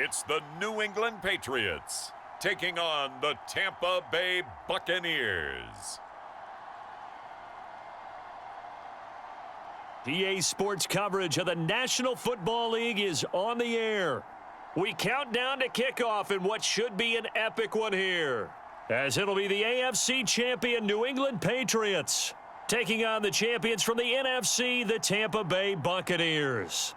[SPEAKER 1] It's the New England Patriots taking on the Tampa Bay Buccaneers.
[SPEAKER 2] EA Sports coverage of the National Football League is on the air. We count down to kickoff in what should be an epic one here, as it'll be the AFC champion New England Patriots taking on the champions from the NFC, the Tampa Bay Buccaneers.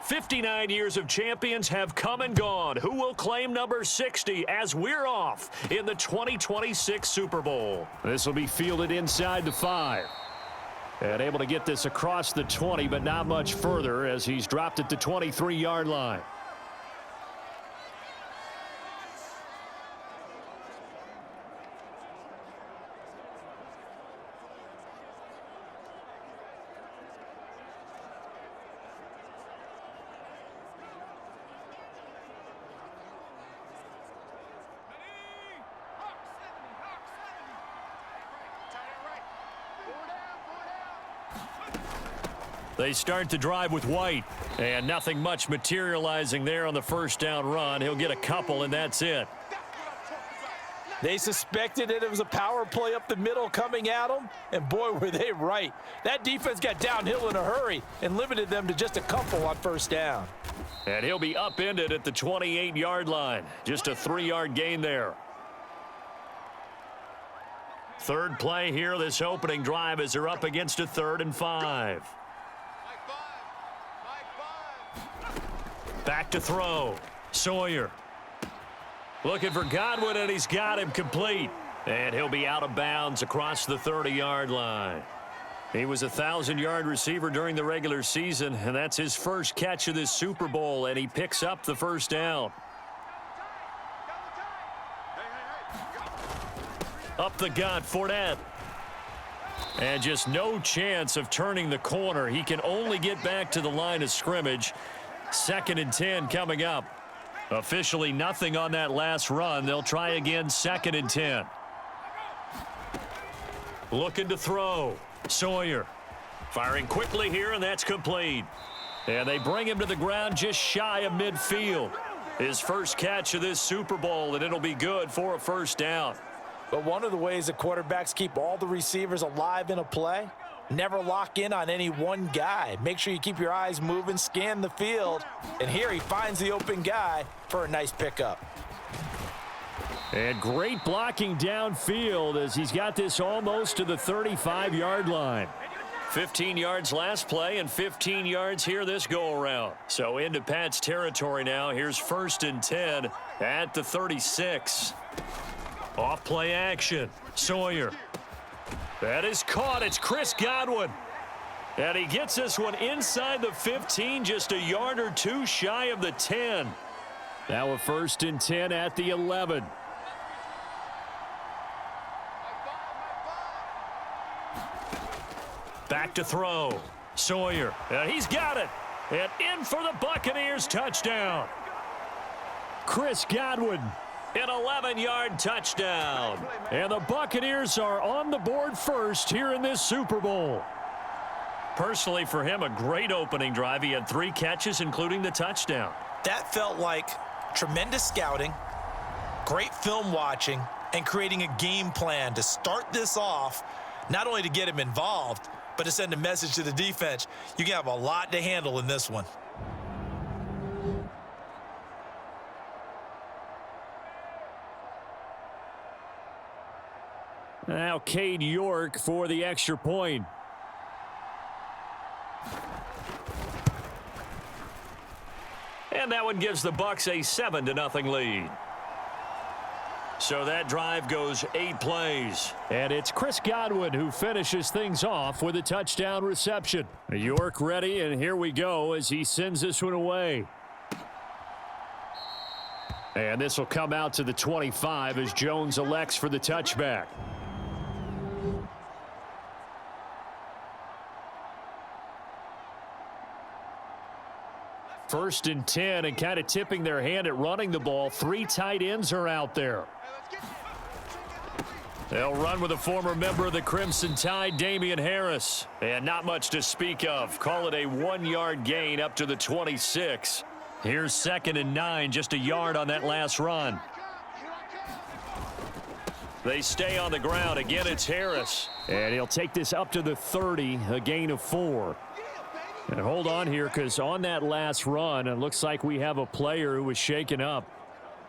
[SPEAKER 7] 59 years of champions have come and gone. Who will claim number 60 as we're off in the 2026 Super Bowl? This will be fielded inside the 5. And able to get this across the 20, but not much further as he's dropped at the 23-yard line. They start the drive with White, and nothing much materializing there on the first down run. He'll get a couple, and that's it.
[SPEAKER 4] They suspected it was a power play up the middle coming at them, and boy, were they right. That defense got downhill in a hurry and limited them to just a couple on first down.
[SPEAKER 7] And he'll be upended at the 28-yard line. Just a 3-yard gain there. Third play here, this opening drive, as they're up against a 3rd and 5. Back to throw. Sawyer. Looking for Godwin, and he's got him complete. And he'll be out of bounds across the 30-yard line. He was a 1,000-yard receiver during the regular season, and that's his first catch of this Super Bowl, and he picks up the first down. Up the gut, Fournette. And just no chance of turning the corner. He can only get back to the line of scrimmage. 2nd and 10 coming up. Officially nothing on that last run. They'll try again, 2nd and 10. Looking to throw. Sawyer firing quickly here, and that's complete. And they bring him to the ground just shy of midfield. His first catch of this Super Bowl, and it'll be good for a first down.
[SPEAKER 4] But one of the ways the quarterbacks keep all the receivers alive in a play, never lock in on any one guy. Make sure you keep your eyes moving, scan the field, and here he finds the open guy for a nice pickup.
[SPEAKER 7] And great blocking downfield as he's got this almost to the 35-yard line. 15 yards last play and 15 yards here this go-around. So into Pat's territory now. Here's 1st and 10 at the 36. Off play action. Sawyer. That is caught. It's Chris Godwin. And he gets this one inside the 15, just a yard or two shy of the 10. Now a 1st and 10 at the 11. Back to throw. Sawyer. And he's got it. And in for the Buccaneers touchdown. Chris Godwin. An 11-yard touchdown. And the Buccaneers are on the board first here in this Super Bowl. Personally, for him, a great opening drive. He had 3 catches, including the touchdown.
[SPEAKER 3] That felt like tremendous scouting, great film watching, and creating a game plan to start this off, not only to get him involved, but to send a message to the defense. You can have a lot to handle in this one.
[SPEAKER 7] Now Cade York for the extra point. And that one gives the Bucs a 7-0 lead. So that drive goes 8 plays. And it's Chris Godwin who finishes things off with a touchdown reception. York ready, and here we go as he sends this one away. And this will come out to the 25 as Jones elects for the touchback. First and 10, and kind of tipping their hand at running the ball. 3 tight ends are out there. They'll run with a former member of the Crimson Tide, Damian Harris. And not much to speak of. Call it a 1-yard gain up to the 26. Here's 2nd and 9, just a yard on that last run. They stay on the ground. Again, it's Harris. And he'll take this up to the 30, a gain of 4. And hold on here, because on that last run, it looks like we have a player who was shaken up.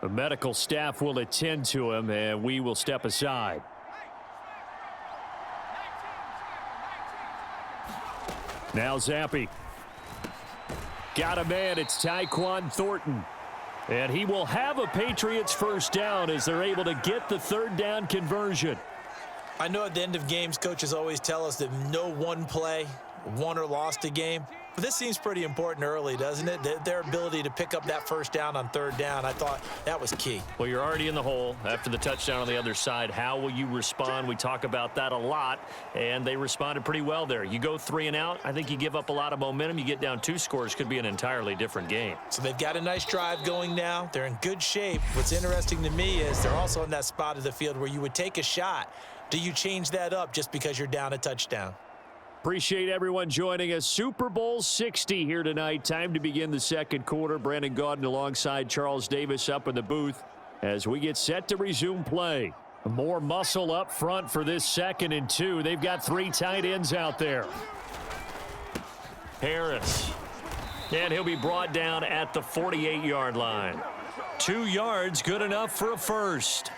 [SPEAKER 7] The medical staff will attend to him, and we will step aside. Now Zappi. Got a man. It's Tyquan Thornton. And he will have a Patriots first down as they're able to get the third down conversion.
[SPEAKER 3] I know at the end of games, coaches always tell us that no one play won or lost a game. But this seems pretty important early, doesn't it? Their ability to pick up that first down on third down, I thought that was key.
[SPEAKER 7] Well, you're already in the hole after the touchdown on the other side. How will you respond? We talk about that a lot, and they responded pretty well there. You go 3 and out, I think you give up a lot of momentum. You get down 2 scores, could be an entirely different game.
[SPEAKER 3] So they've got a nice drive going now. They're in good shape. What's interesting to me is they're also in that spot of the field where you would take a shot. Do you change that up just because you're down a touchdown?
[SPEAKER 7] Appreciate everyone joining us. Super Bowl 60 here tonight. Time to begin the second quarter. Brandon Gaudin alongside Charles Davis up in the booth as we get set to resume play. More muscle up front for this 2nd and 2. They've got 3 tight ends out there. Harris. And he'll be brought down at the 48-yard line. 2 yards, good enough for a first.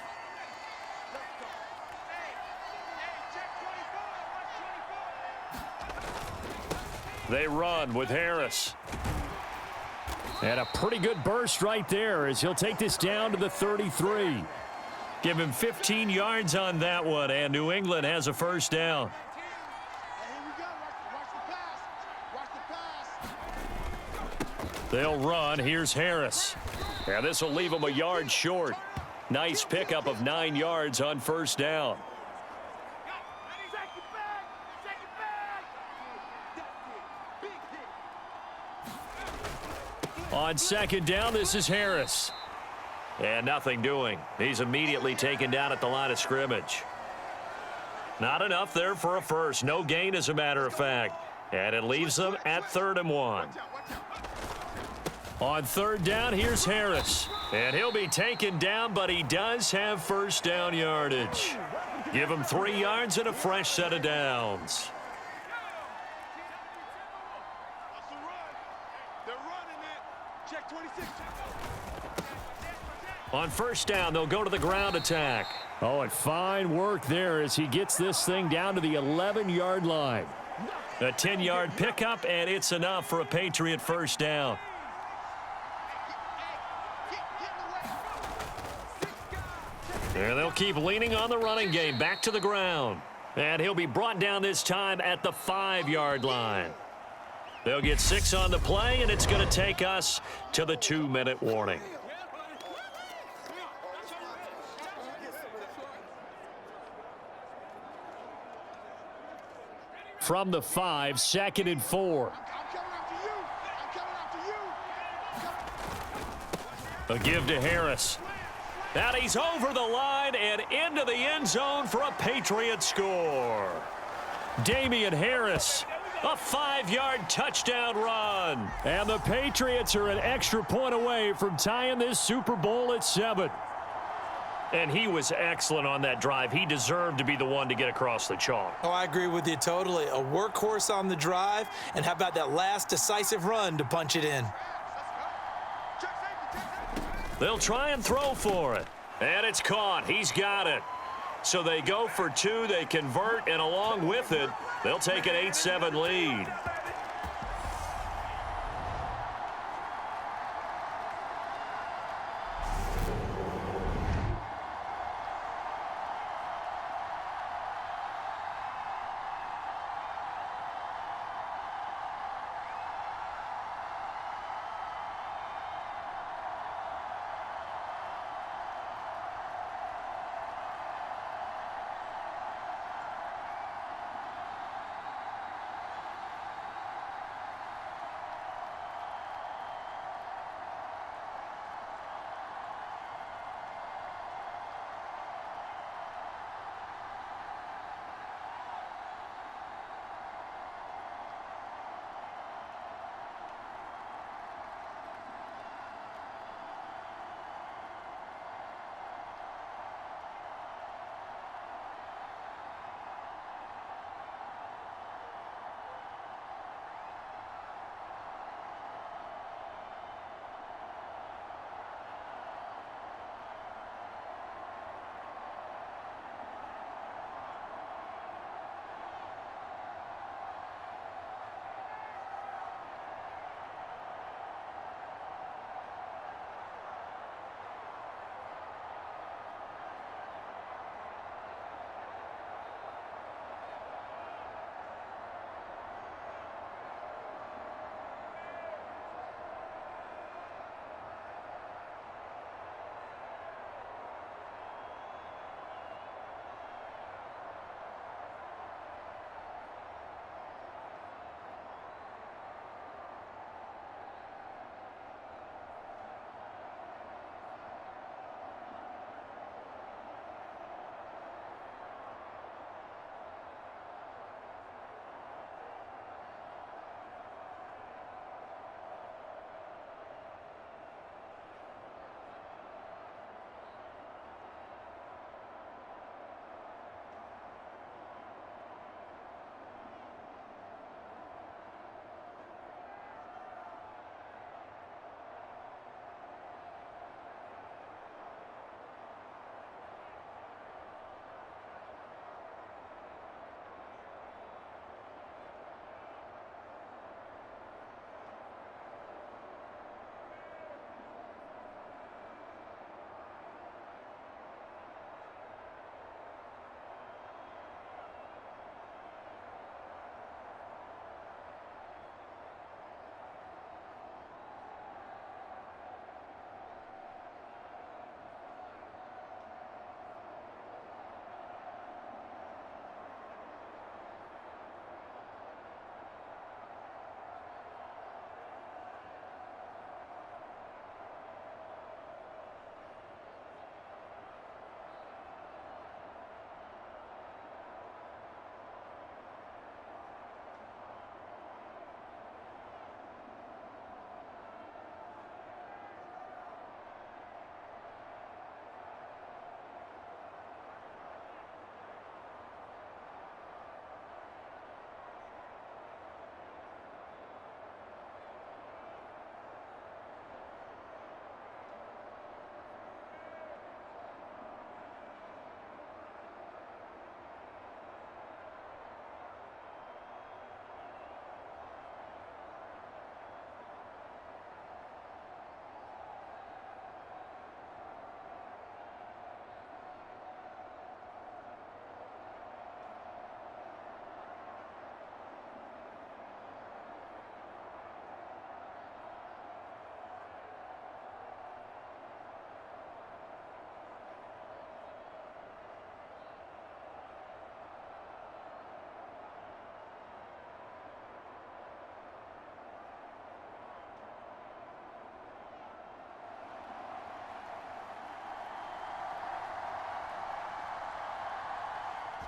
[SPEAKER 7] They run with Harris. And a pretty good burst right there as he'll take this down to the 33. Give him 15 yards on that one, and New England has a first down. They'll run. Here's Harris. And this will leave him a yard short. Nice pickup of 9 yards on first down. On 2nd down, this is Harris. And nothing doing. He's immediately taken down at the line of scrimmage. Not enough there for a first. No gain, as a matter of fact. And it leaves them at 3rd and 1. On 3rd down, here's Harris. And he'll be taken down, but he does have first down yardage. Give him 3 yards and a fresh set of downs. On first down, they'll go to the ground attack. Oh, and fine work there as he gets this thing down to the 11-yard line. A 10-yard pickup, and it's enough for a Patriot first down. And they'll keep leaning on the running game. Back to the ground. And he'll be brought down this time at the 5-yard line. They'll get 6 on the play, and it's going to take us to the 2-minute warning. From the 5, 2nd and 4. A give to Harris. And he's over the line and into the end zone for a Patriot score. Damian Harris, a 5-yard touchdown run. And the Patriots are an extra point away from tying this Super Bowl at 7. And he was excellent on that drive. He deserved to be the one to get across the chalk.
[SPEAKER 3] Oh, I agree with you totally. A workhorse on the drive, and how about that last decisive run to punch it in?
[SPEAKER 7] They'll try and throw for it. And it's caught. He's got it. So they go for 2. They convert, and along with it, they'll take an 8-7 lead.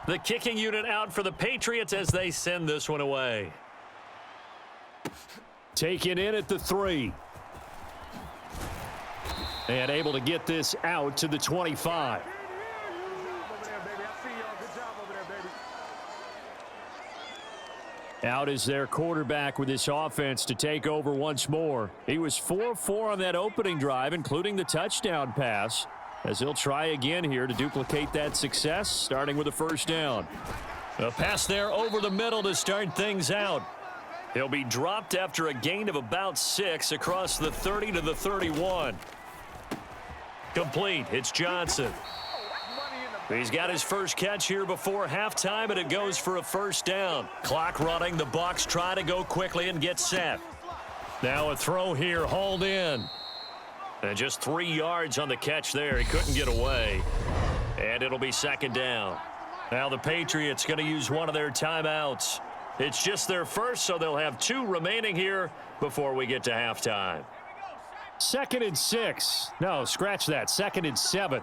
[SPEAKER 2] The kicking unit out for the Patriots as they send this one away.
[SPEAKER 7] Taken in at the 3. And able to get this out to the 25. Out is their quarterback with this offense to take over once more. He was 4-4 on that opening drive, including the touchdown pass, as he'll try again here to duplicate that success, starting with a first down. A pass there over the middle to start things out. He'll be dropped after a gain of about 6 across the 30 to the 31. Complete. It's Johnson. He's got his first catch here before halftime, and it goes for a first down. Clock running. The Bucs try to go quickly and get set. Now a throw here, hauled in. And just 3 yards on the catch there. He couldn't get away. And it'll be second down. Now the Patriots going to use one of their timeouts. It's just their first, so they'll have 2 remaining here before we get to halftime. 2nd and 6. No, scratch that. 2nd and 7.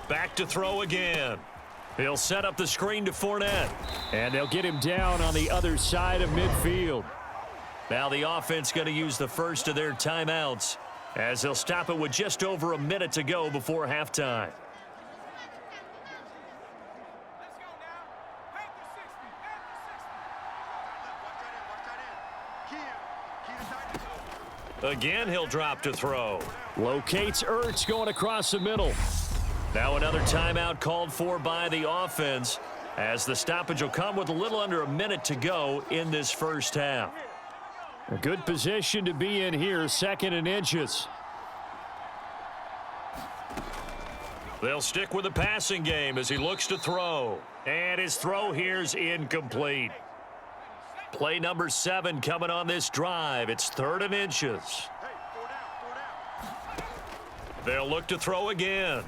[SPEAKER 2] Back to throw again. He'll set up the screen to Fournette.
[SPEAKER 7] And they'll get him down on the other side of midfield.
[SPEAKER 2] Now the offense going to use the first of their timeouts as they'll stop it with just over a minute to go before halftime. Again, he'll drop to throw.
[SPEAKER 7] Locates Ertz going across the middle.
[SPEAKER 2] Now another timeout called for by the offense as the stoppage will come with a little under a minute to go in this first half.
[SPEAKER 7] A good position to be in here, 2nd and inches.
[SPEAKER 2] They'll stick with the passing game as he looks to throw. And his throw here's incomplete. Play number 7 coming on this drive. It's 3rd and inches. They'll look to throw again.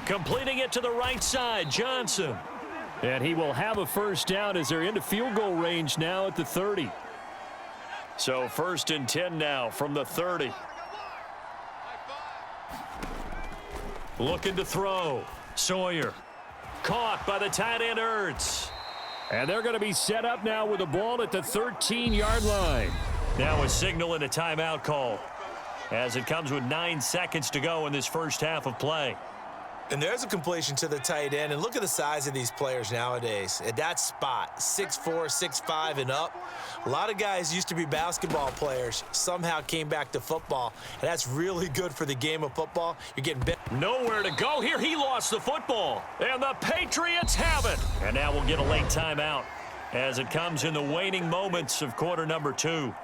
[SPEAKER 2] Completing it to the right side, Johnson.
[SPEAKER 7] And he will have a first down as they're into field goal range now at the 30.
[SPEAKER 2] So 1st and 10 now from the 30. Looking to throw. Sawyer. Caught by the tight end Ertz.
[SPEAKER 7] And they're going to be set up now with the ball at the 13-yard line.
[SPEAKER 2] Now a signal and a timeout call as it comes with 9 seconds to go in this first half of play.
[SPEAKER 3] And there's a completion to the tight end. And look at the size of these players nowadays. At that spot, 6'4", 6'5", and up. A lot of guys used to be basketball players, somehow came back to football. And that's really good for the game of football. You're getting bit.
[SPEAKER 2] Nowhere to go here. He lost the football. And the Patriots have it. And now we'll get a late timeout as it comes in the waning moments of quarter number 2.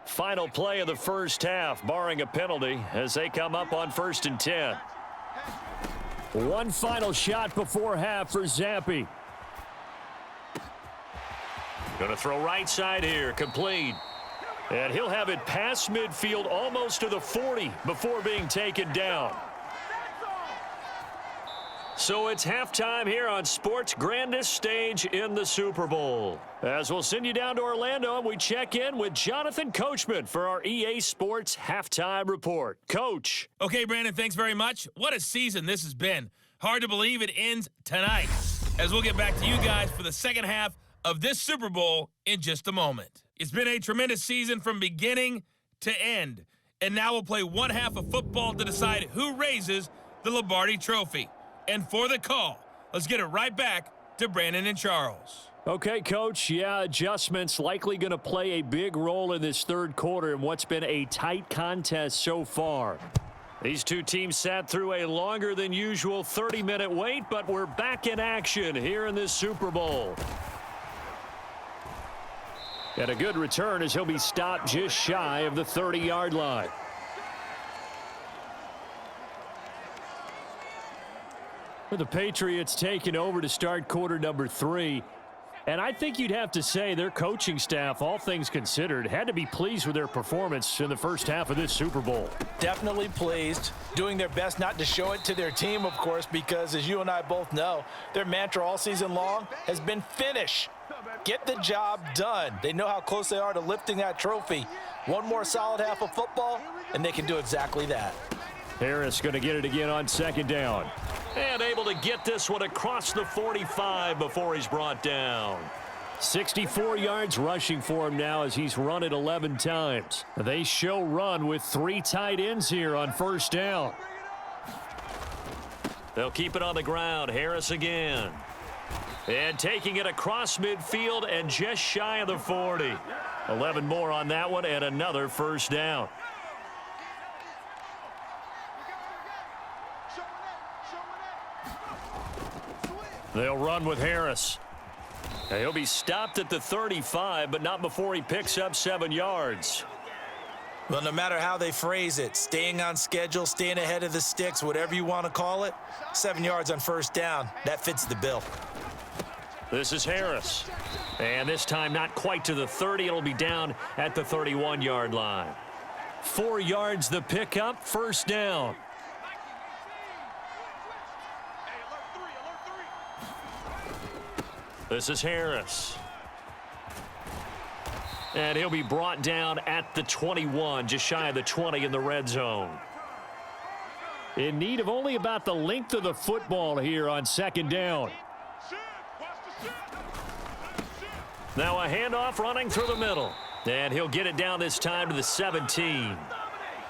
[SPEAKER 7] Final play of the first half, barring a penalty, as they come up on 1st and 10. One final shot before half for Zampi.
[SPEAKER 2] Going to throw right side here, complete. And he'll have it past midfield almost to the 40 before being taken down. So it's halftime here on sports' grandest stage in the Super Bowl. As we'll send you down to Orlando and we check in with Jonathan Coachman for our EA Sports Halftime Report. Coach.
[SPEAKER 6] Okay, Brandon, thanks very much. What a season this has been. Hard to believe it ends tonight, as we'll get back to you guys for the second half of this Super Bowl in just a moment. It's been a tremendous season from beginning to end, and now we'll play one half of football to decide who raises the Lombardi Trophy. And for the call, let's get it right back to Brandon and Charles.
[SPEAKER 7] Okay, Coach. Yeah, adjustments likely going to play a big role in this third quarter in what's been a tight contest so far.
[SPEAKER 2] These two teams sat through a longer than usual 30-minute wait, but we're back in action here in this Super Bowl.
[SPEAKER 7] And a good return as he'll be stopped just shy of the 30-yard line. With the Patriots taking over to start quarter number 3. And I think you'd have to say their coaching staff, all things considered, had to be pleased with their performance in the first half of this Super Bowl.
[SPEAKER 4] Definitely pleased, doing their best not to show it to their team, of course, because as you and I both know, their mantra all season long has been finish. Get the job done. They know how close they are to lifting that trophy. One more solid half of football, and they can do exactly that.
[SPEAKER 7] Harris going to get it again on second down. And able to get this one across the 45 before he's brought down. 64 yards rushing for him now as he's run it 11 times. They show run with 3 tight ends here on first down. They'll keep it on the ground. Harris again. And taking it across midfield and just shy of the 40. 11 more on that one and another first down. They'll run with Harris. And he'll be stopped at the 35, but not before he picks up 7 yards.
[SPEAKER 3] Well, no matter how they phrase it, staying on schedule, staying ahead of the sticks, whatever you want to call it, 7 yards on first down, that fits the bill.
[SPEAKER 7] This is Harris. And this time not quite to the 30. It'll be down at the 31-yard line. 4 yards the pickup, first down. This is Harris. And he'll be brought down at the 21, just shy of the 20 in the red zone. In need of only about the length of the football here on second down. Now a handoff running through the middle. And he'll get it down this time to the 17.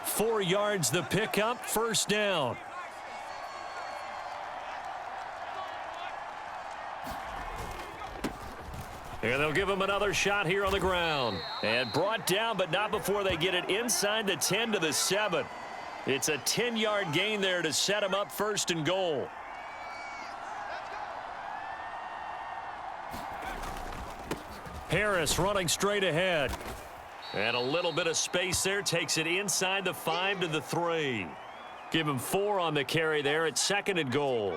[SPEAKER 7] 4 yards the pickup, first down. And they'll give him another shot here on the ground. And brought down, but not before they get it inside the 10 to the 7. It's a 10-yard gain there to set him up first and goal. Harris running straight ahead. And a little bit of space there. Takes it inside the 5 to the 3. Give him 4 on the carry there at second and goal.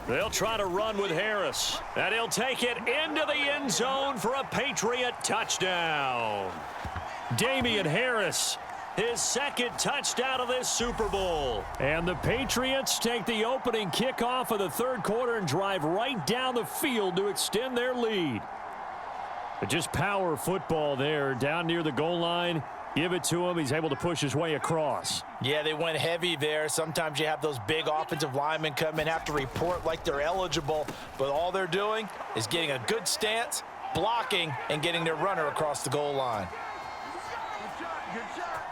[SPEAKER 7] They'll try to run with Harris. And he'll take it into the end zone for a Patriot touchdown. Damian Harris, his second touchdown of this Super Bowl. And the Patriots take the opening kickoff of the third quarter and drive right down the field to extend their lead. But just power football there down near the goal line. Give it to him. He's able to push his way across.
[SPEAKER 4] Yeah, they went heavy there. Sometimes you have those big offensive linemen come in, have to report like they're eligible, but all they're doing is getting a good stance, blocking, and getting their runner across the goal line.
[SPEAKER 5] Good shot.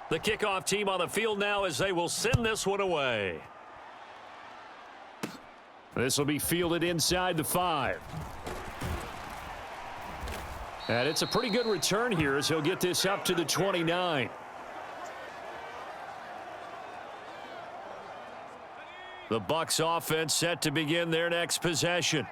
[SPEAKER 7] The kickoff team on the field now as they will send this one away. This will be fielded inside the 5. And it's a pretty good return here as he'll get this up to the 29. The Bucs offense set to begin their next possession.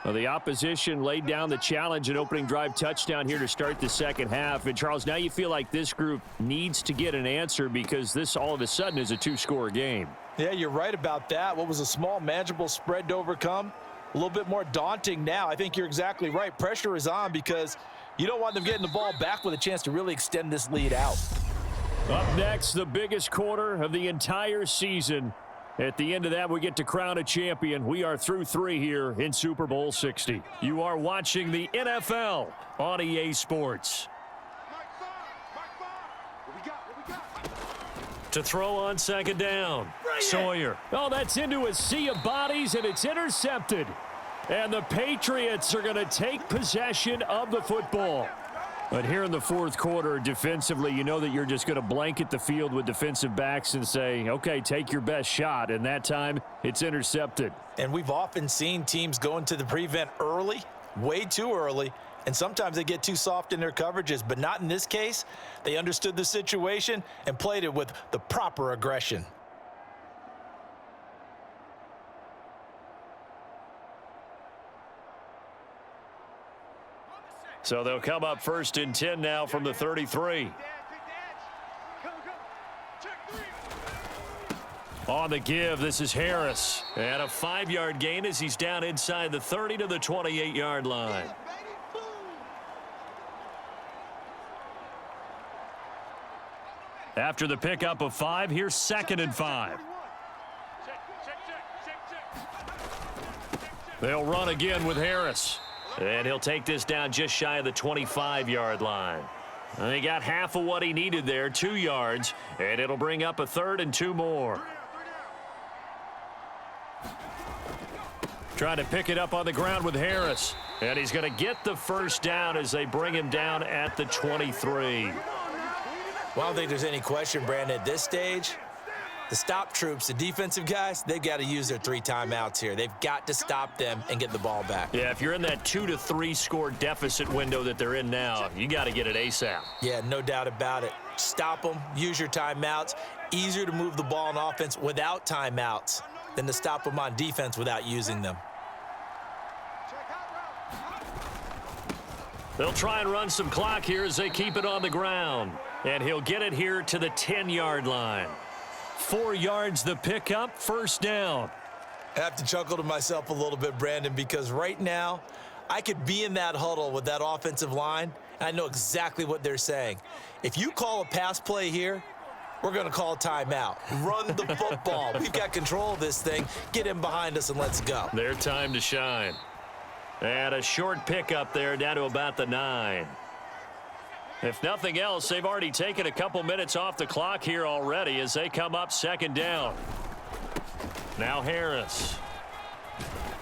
[SPEAKER 7] Well, the opposition laid down the challenge and opening drive touchdown here to start the second half. And, Charles, now you feel like this group needs to get an answer because this all of a sudden is a 2-score game.
[SPEAKER 4] Yeah, you're right about that. What was a small, manageable spread to overcome, a little bit more daunting now. I think you're exactly right. Pressure is on because you don't want them getting the ball back with a chance to really extend this lead out.
[SPEAKER 7] Up next, the biggest quarter of the entire season. At the end of that, we get to crown a champion. We are through 3 here in Super Bowl 60. You are watching the NFL on EA Sports. To throw on second down. Sawyer. Oh, that's into a sea of bodies, and it's intercepted. And the Patriots are going to take possession of the football. But here in the fourth quarter, defensively, you know that you're just going to blanket the field with defensive backs and say, okay, take your best shot. And that time, it's intercepted.
[SPEAKER 4] And we've often seen teams go into the prevent early, way too early, and sometimes they get too soft in their coverages. But not in this case. They understood the situation and played it with the proper aggression.
[SPEAKER 7] So they'll come up 1st and 10 now from the 33. On the give, this is Harris. And a 5-yard gain as he's down inside the 30 to the 28-yard line. After the pickup of 5, here's 2nd and 5. They'll run again with Harris. And he'll take this down just shy of the 25-yard line. And he got half of what he needed there, 2 yards, and it'll bring up a 3rd and 2 more. Trying to pick it up on the ground with Harris. And he's going to get the first down as they bring him down at the 23.
[SPEAKER 4] Well, I don't think there's any question, Brandon, at this stage. The stop troops, the defensive guys, they've got to use their 3 timeouts here. They've got to stop them and get the ball back.
[SPEAKER 7] Yeah, if you're in that 2 to 3 score deficit window that they're in now, you got to get it ASAP.
[SPEAKER 4] Yeah, no doubt about it. Stop them, use your timeouts. Easier to move the ball on offense without timeouts than to stop them on defense without using them.
[SPEAKER 7] They'll try and run some clock here as they keep it on the ground. And he'll get it here to the 10-yard line. 4 yards the pickup, 1st down.
[SPEAKER 4] I have to chuckle to myself a little bit, Brandon, because right now I could be in that huddle with that offensive line, and I know exactly what they're saying. If you call a pass play here, we're going to call a timeout. Run the football. We've got control of this thing. Get in behind us and let's go.
[SPEAKER 7] Their time to shine. And a short pickup there down to about the 9. If nothing else, they've already taken a couple minutes off the clock here already as they come up 2nd down. Now Harris.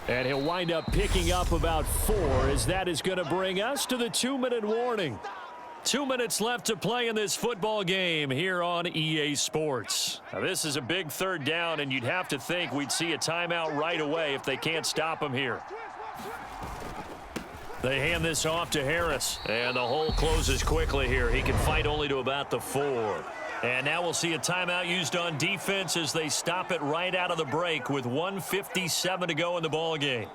[SPEAKER 7] And he'll wind up picking up about 4 as that is going to bring us to the 2-minute warning. 2 minutes left to play in this football game here on EA Sports. Now, this is a big 3rd down, and you'd have to think we'd see a timeout right away if they can't stop him here. They hand this off to Harris, and the hole closes quickly here. He can fight only to about the 4. And now we'll see a timeout used on defense as they stop it right out of the break with 1:57 to go in the ball game.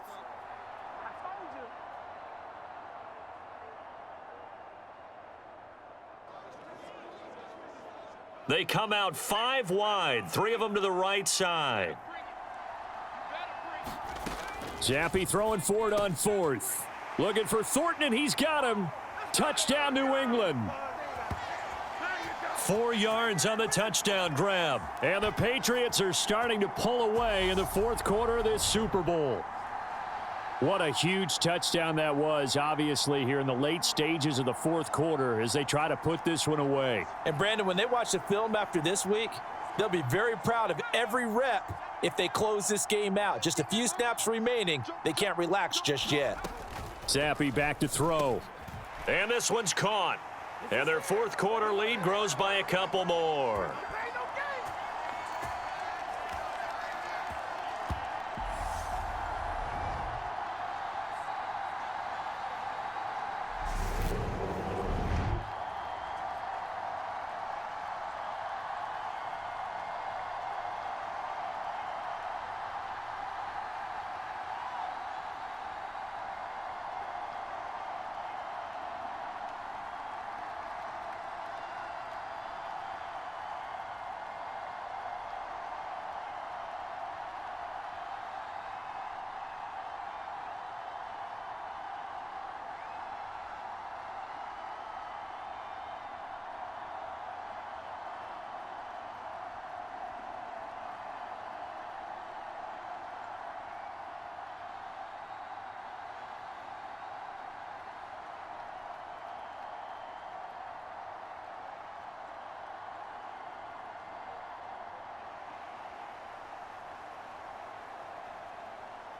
[SPEAKER 7] They come out 5 wide, 3 of them to the right side. Zappi throwing for it on 4th. Looking for Thornton, and he's got him. Touchdown, New England. 4 yards on the touchdown grab. And the Patriots are starting to pull away in the fourth quarter of this Super Bowl. What a huge touchdown that was, obviously, here in the late stages of the fourth quarter as they try to put this one away.
[SPEAKER 4] And, Brandon, when they watch the film after this week, they'll be very proud of every rep if they close this game out. Just a few snaps remaining. They can't relax just yet.
[SPEAKER 7] Zappi back to throw. And this one's caught. And their fourth quarter lead grows by a couple more.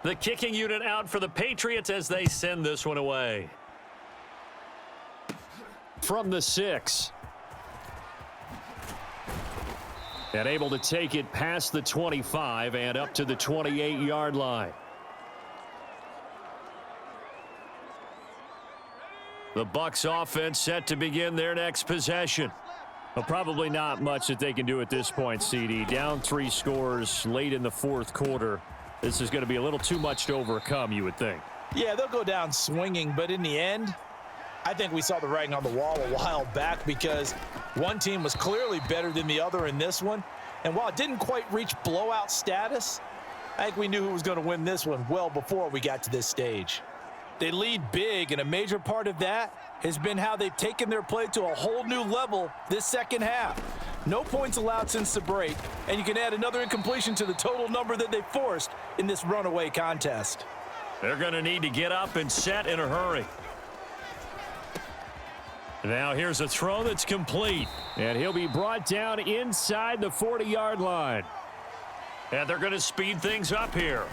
[SPEAKER 2] The kicking unit out for the Patriots as they send this one away. From the 6. And able to take it past the 25 and up to the 28-yard line. The Bucs offense set to begin their next possession. Well, probably not much that they can do at this point, CD. Down 3 scores late in the fourth quarter. This is going to be a little too much to overcome, you would think.
[SPEAKER 4] Yeah, they'll go down swinging, but in the end, I think we saw the writing on the wall a while back because one team was clearly better than the other in this one. And while it didn't quite reach blowout status, I think we knew who was going to win this one well before we got to this stage. They lead big, and a major part of that has been how they've taken their play to a whole new level this second half. No points allowed since the break, and you can add another incompletion to the total number that they forced in this runaway contest.
[SPEAKER 2] They're going to need to get up and set in a hurry. Now here's a throw that's complete, and he'll be brought down inside the 40-yard line. And they're going to speed things up here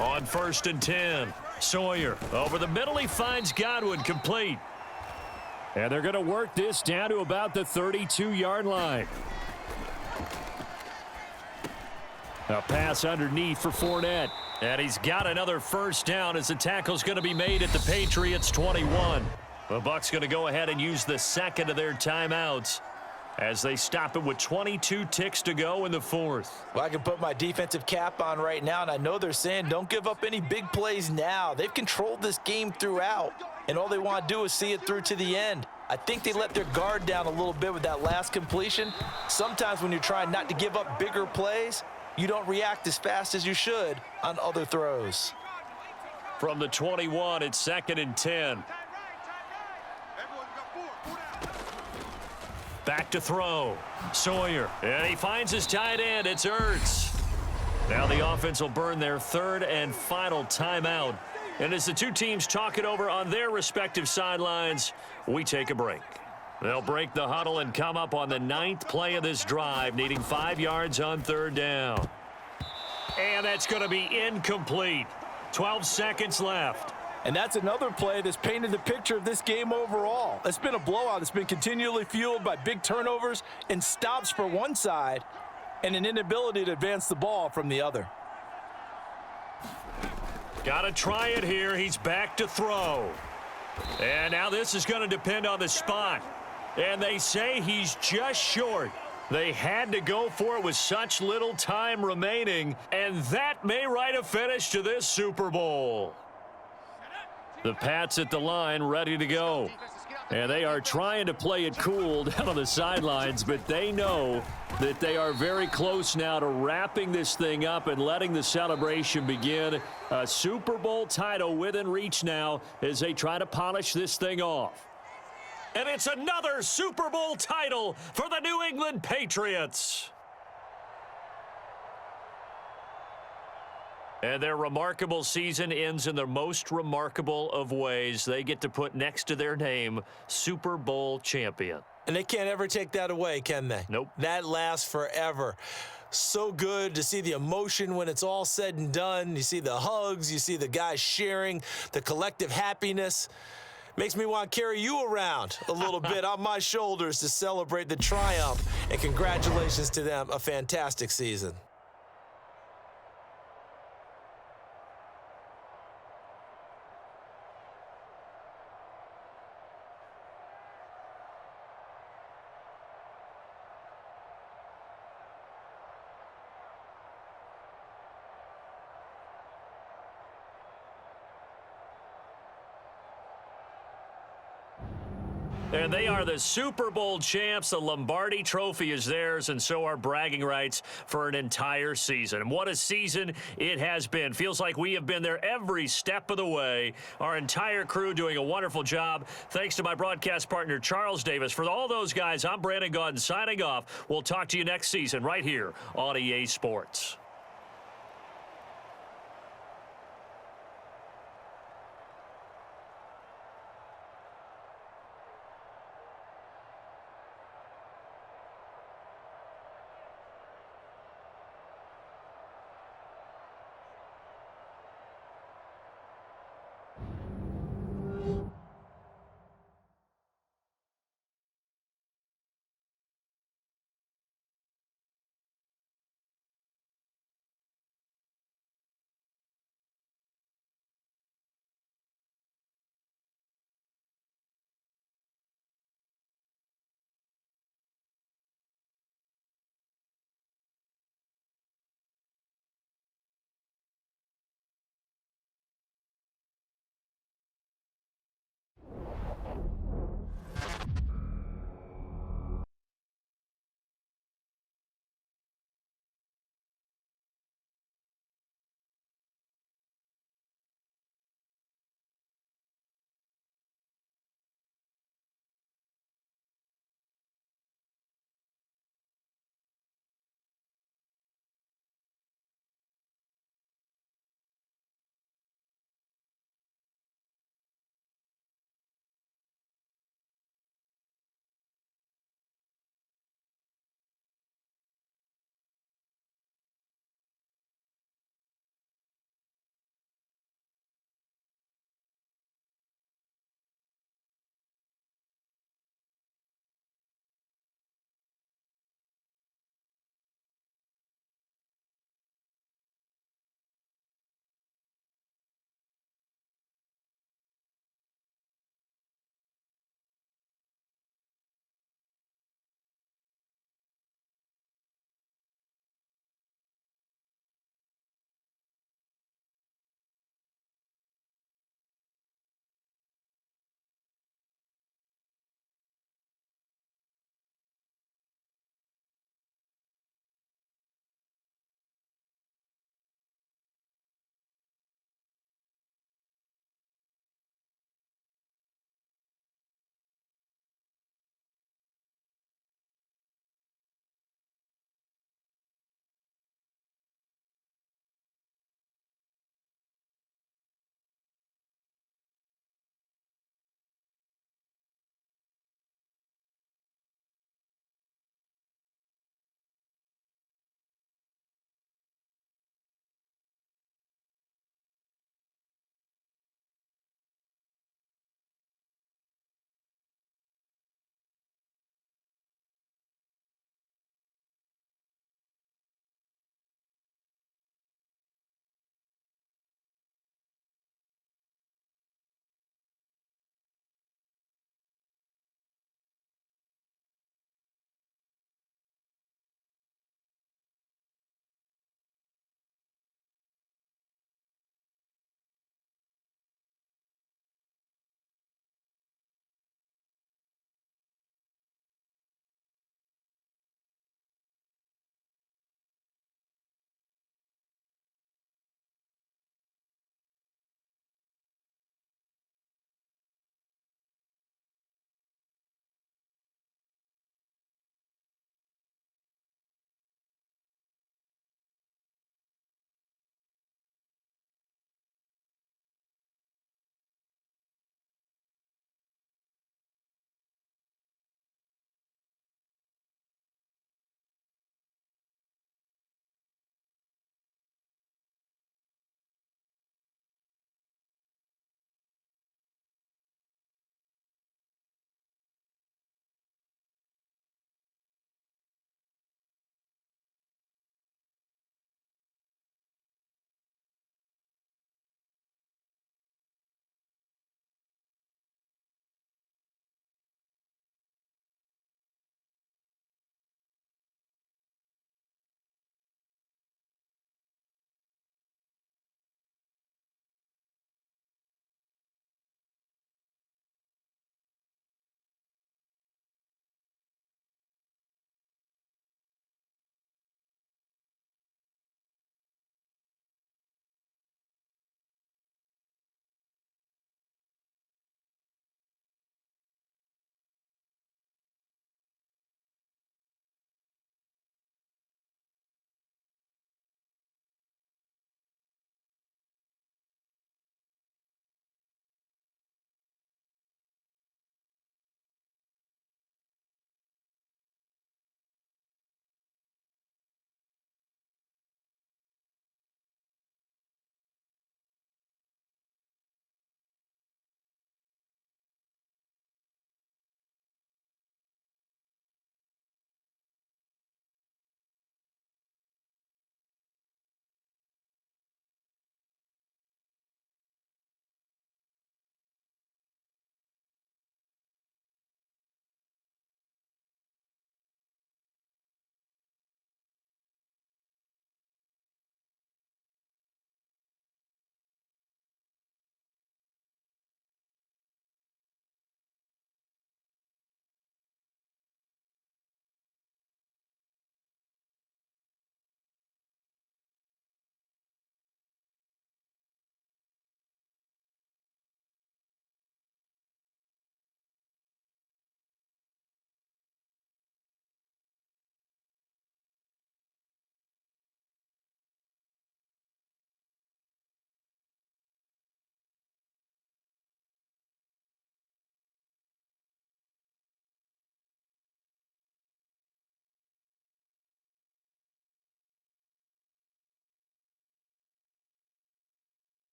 [SPEAKER 2] on 1st and 10. Sawyer over the middle. He finds Godwin, complete. And they're going to work this down to about the 32-yard line. A pass underneath for Fournette. And he's got another first down as the tackle's going to be made at the Patriots 21. The Bucs going to go ahead and use the second of their timeouts as they stop it with 22 ticks to go in the fourth.
[SPEAKER 4] Well, I can put my defensive cap on right now, and I know they're saying don't give up any big plays now. They've controlled this game throughout, and all they want to do is see it through to the end. I think they let their guard down a little bit with that last completion. Sometimes when you're trying not to give up bigger plays, you don't react as fast as you should on other throws.
[SPEAKER 2] From the 21, it's 2nd and 10. Back to throw. Sawyer. And he finds his tight end. It's Ertz. Now the offense will burn their 3rd and final timeout. And as the two teams talk it over on their respective sidelines, we take a break. They'll break the huddle and come up on the 9th play of this drive, needing 5 yards on 3rd down. And that's going to be incomplete. 12 seconds left.
[SPEAKER 4] And that's another play that's painted the picture of this game overall. It's been a blowout. It's been continually fueled by big turnovers and stops for one side and an inability to advance the ball from the other.
[SPEAKER 2] Got to try it here. He's back to throw. And now this is going to depend on the spot. And they say he's just short. They had to go for it with such little time remaining. And that may write a finish to this Super Bowl. The Pats at the line, ready to go. And they are trying to play it cool down on the sidelines, but they know that they are very close now to wrapping this thing up and letting the celebration begin. A Super Bowl title within reach now as they try to polish this thing off. And it's another Super Bowl title for the New England Patriots. And their remarkable season ends in the most remarkable of ways. They get to put next to their name, Super Bowl champion.
[SPEAKER 3] And they can't ever take that away, can they?
[SPEAKER 2] Nope.
[SPEAKER 3] That lasts forever. So good to see the emotion when it's all said and done. You see the hugs, you see the guys sharing, the collective happiness. Makes me want to carry you around a little bit on my shoulders to celebrate the triumph. And congratulations to them, a fantastic season.
[SPEAKER 2] And they are the Super Bowl champs. The Lombardi Trophy is theirs, and so are bragging rights for an entire season. And what a season it has been. Feels like we have been there every step of the way. Our entire crew doing a wonderful job. Thanks to my broadcast partner, Charles Davis. For all those guys, I'm Brandon Gaudin signing off. We'll talk to you next season right here on EA Sports.